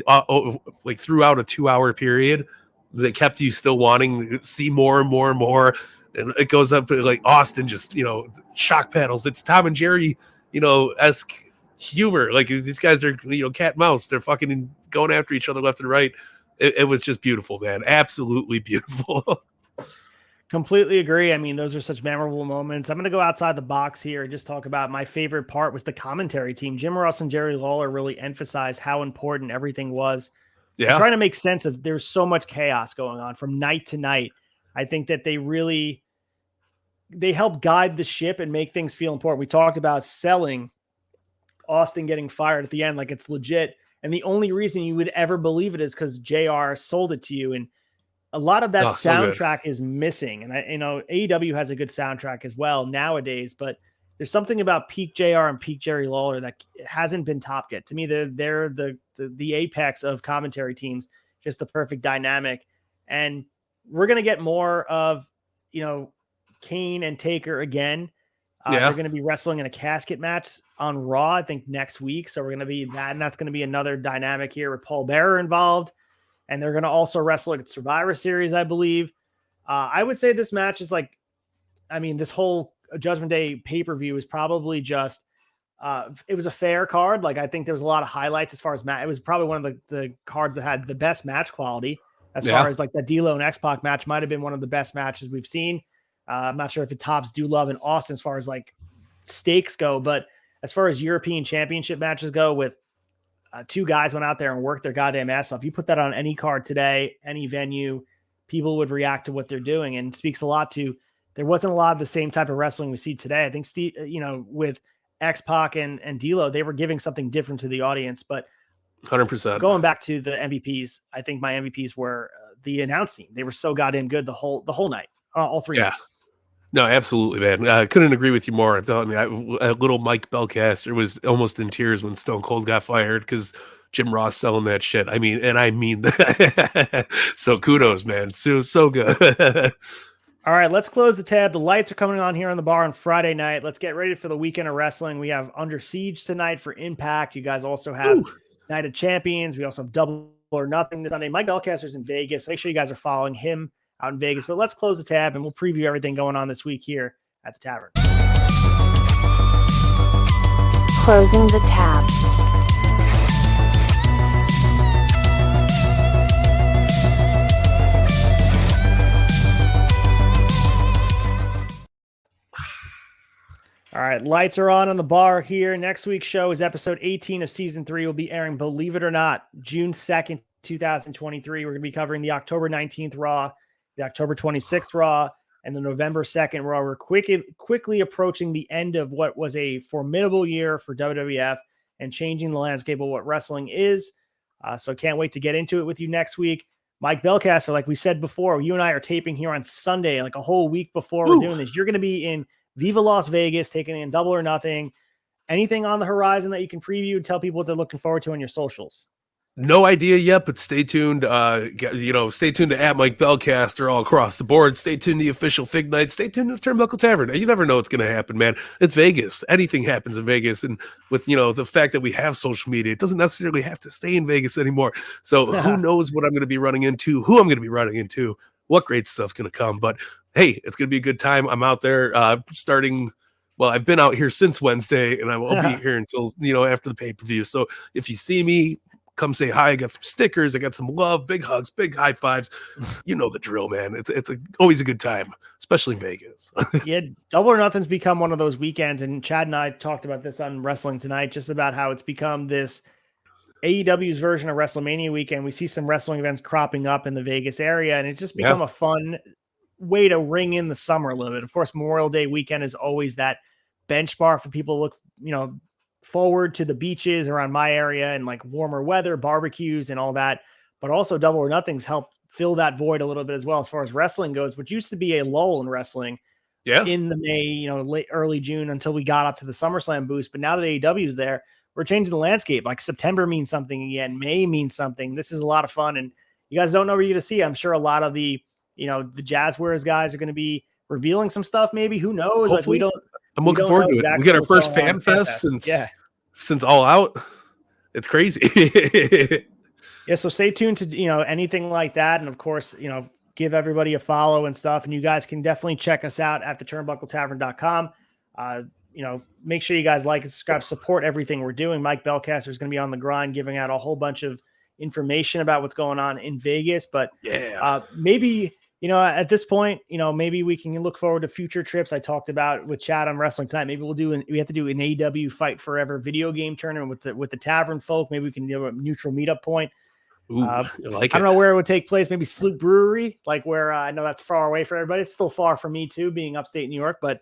like throughout a 2-hour period that kept you still wanting to see more and more and more. And it goes up to like Austin, just, shock paddles. It's Tom and Jerry, esque humor. Like these guys are, cat and mouse. They're fucking going after each other left and right. It was just beautiful, man. Absolutely beautiful. Completely agree. I mean, those are such memorable moments. I'm going to go outside the box here and just talk about my favorite part was the commentary team. Jim Ross and Jerry Lawler really emphasized how important everything was. Yeah. Trying to make sense of there's so much chaos going on from night to night. I think that they help guide the ship and make things feel important. We talked about selling Austin getting fired at the end like it's legit. And the only reason you would ever believe it is because JR sold it to you. And a lot of that soundtrack is missing. And AEW has a good soundtrack as well nowadays, but there's something about peak JR and peak Jerry Lawler that hasn't been topped yet. To me, they're the apex of commentary teams, just the perfect dynamic. And we're going to get more of, Kane and Taker again. They're going to be wrestling in a casket match on Raw, I think next week. So we're going to be that, and that's going to be another dynamic here with Paul Bearer involved. And they're going to also wrestle at Survivor Series, I believe. I would say this match is this whole Judgment Day pay-per-view is probably just, it was a fair card. Like, I think there was a lot of highlights as far as it was probably one of the cards that had the best match quality as far as like the D'Lo and X-Pac match might have been one of the best matches we've seen. I'm not sure if it tops Do Love and Austin as far as like stakes go, but as far as European championship matches go with 2 guys went out there and worked their goddamn ass off. You put that on any card today, any venue, people would react to what they're doing, and speaks a lot to there wasn't a lot of the same type of wrestling we see today. I think Steve, with X-Pac and D'Lo, they were giving something different to the audience. But 100%. Going back to the MVPs, I think my MVPs were the announce team. They were so goddamn good the whole night, all 3 nights. No, absolutely, man. I couldn't agree with you more. I'm telling you, little Mike Belcaster was almost in tears when Stone Cold got fired because Jim Ross selling that shit. I mean that. So kudos, man. So good. All right, let's close the tab. The lights are coming on here on the bar on Friday night. Let's get ready for the weekend of wrestling. We have Under Siege tonight for Impact. You guys also have Night of Champions. We also have Double or Nothing this Sunday. Mike Belcaster's in Vegas. Make sure you guys are following him out in Vegas. But let's close the tab and we'll preview everything going on this week here at the Tavern. Closing the tab. All right, lights are on the bar here. Next week's show is episode 18 of season 3. We'll be airing, believe it or not, June 2nd, 2023. We're going to be covering the October 19th Raw, the October 26th Raw, and the November 2nd Raw. We're quickly approaching the end of what was a formidable year for WWF and changing the landscape of what wrestling is. So can't wait to get into it with you next week. Mike Belcaster, like we said before, you and I are taping here on Sunday, like a whole week before we're doing this. You're going to be in Viva Las Vegas, taking in Double or Nothing. Anything on the horizon that you can preview and tell people what they're looking forward to on your socials? No idea yet, but stay tuned. Stay tuned to @Mike Belcaster all across the board. Stay tuned to the official Fig Night. Stay tuned to the Turnbuckle Tavern. You never know what's going to happen, man. It's Vegas. Anything happens in Vegas, and with the fact that we have social media, it doesn't necessarily have to stay in Vegas anymore. So who knows what I'm going to be running into, who I'm going to be running into, what great stuff's going to come. But hey, it's going to be a good time. I'm out there starting. Well, I've been out here since Wednesday, and I will be here until after the pay-per-view. So if you see me, come say hi. I got some stickers. I got some love, big hugs, big high fives. You know the drill, man. It's always a good time, especially in Vegas. Yeah, Double or Nothing's become one of those weekends, and Chad and I talked about this on Wrestling Tonight, just about how it's become this AEW's version of WrestleMania weekend. We see some wrestling events cropping up in the Vegas area, and it's just become a fun way to ring in the summer a little bit. Of course, Memorial Day weekend is always that benchmark for people to look, forward to the beaches around my area and like warmer weather, barbecues and all that. But also Double or Nothing's helped fill that void a little bit as well as far as wrestling goes, which used to be a lull in wrestling in the May, early June until we got up to the SummerSlam boost. But now that AEW is there, we're changing the landscape. Like September means something again. May means something. This is a lot of fun. And you guys don't know what you're going to see. I'm sure a lot of the Jazzwares guys are going to be revealing some stuff. Maybe, who knows? Hopefully. Like I'm looking forward to it. We got our first fan fest since All Out. It's crazy. Yeah. So stay tuned to, anything like that. And of course, give everybody a follow and stuff. And you guys can definitely check us out at theturnbuckletavern.com. Make sure you guys like and subscribe, support everything we're doing. Mike Belcaster is going to be on the grind, giving out a whole bunch of information about what's going on in Vegas. But maybe, at this point, maybe we can look forward to future trips. I talked about with Chad on Wrestling Tonight. Maybe we have to do an AEW Fight Forever video game tournament with the Tavern folk. Maybe we can do a neutral meetup point. Ooh, I don't know where it would take place. Maybe Sloop Brewery, like where I know that's far away for everybody. It's still far from me too, being upstate New York. But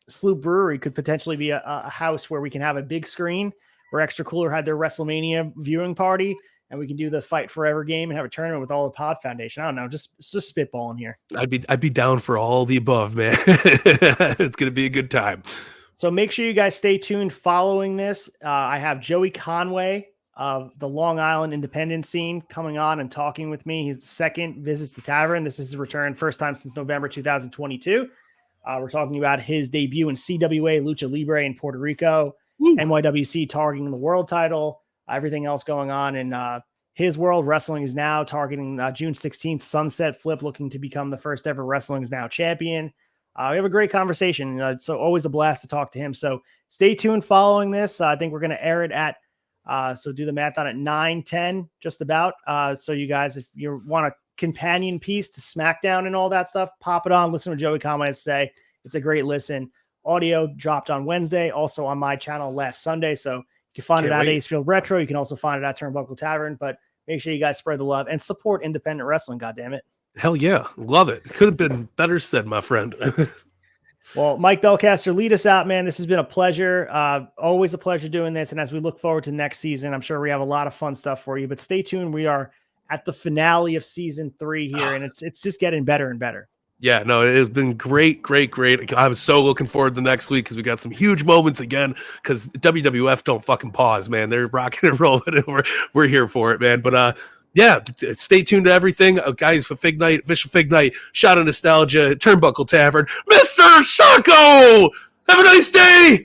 Sloop Brewery could potentially be a house where we can have a big screen where Extra Cooler had their WrestleMania viewing party, and we can do the Fight Forever game and have a tournament with all the Pod Foundation. I don't know, just spitballing here. I'd be down for all the above, man. It's gonna be a good time. So make sure you guys stay tuned following this. I have Joey Conway of the Long Island independent scene coming on and talking with me. He's the second visits the tavern. This is his return, first time since November 2022. We're talking about his debut in CWA Lucha Libre in Puerto Rico, NYWC targeting the world title, everything else going on in his world. Wrestling is Now targeting June 16th, Sunset Flip, looking to become the first ever Wrestling is Now champion. We have a great conversation. It's always a blast to talk to him. So stay tuned following this. I think we're going to air it at, so do the math on it, 9:10, just about. So you guys, if you want a companion piece to SmackDown and all that stuff, pop it on, listen to Joey Conway say. It's a great listen. Audio dropped on Wednesday, also on my channel last Sunday. So you can find it at ACEFIELD Retro. You can also find it at Turnbuckle Tavern. But make sure you guys spread the love and support independent wrestling, goddammit. Hell yeah. Love it. Could have been better said, my friend. Well, Mike Belcaster, lead us out, man. This has been a pleasure. Always a pleasure doing this. And as we look forward to next season, I'm sure we have a lot of fun stuff for you. But stay tuned. We are at the finale of season 3 here, and it's just getting better and better. Yeah, no, it has been great. I'm so looking forward to next week because we got some huge moments again, because WWF don't fucking pause, man. They're rocking and rolling, and we're here for it, man. But yeah, stay tuned to everything. Guys, for Fig Night, official Fig Night, Shot of Nostalgia, Turnbuckle Tavern, Mr. Socko! Have a nice day!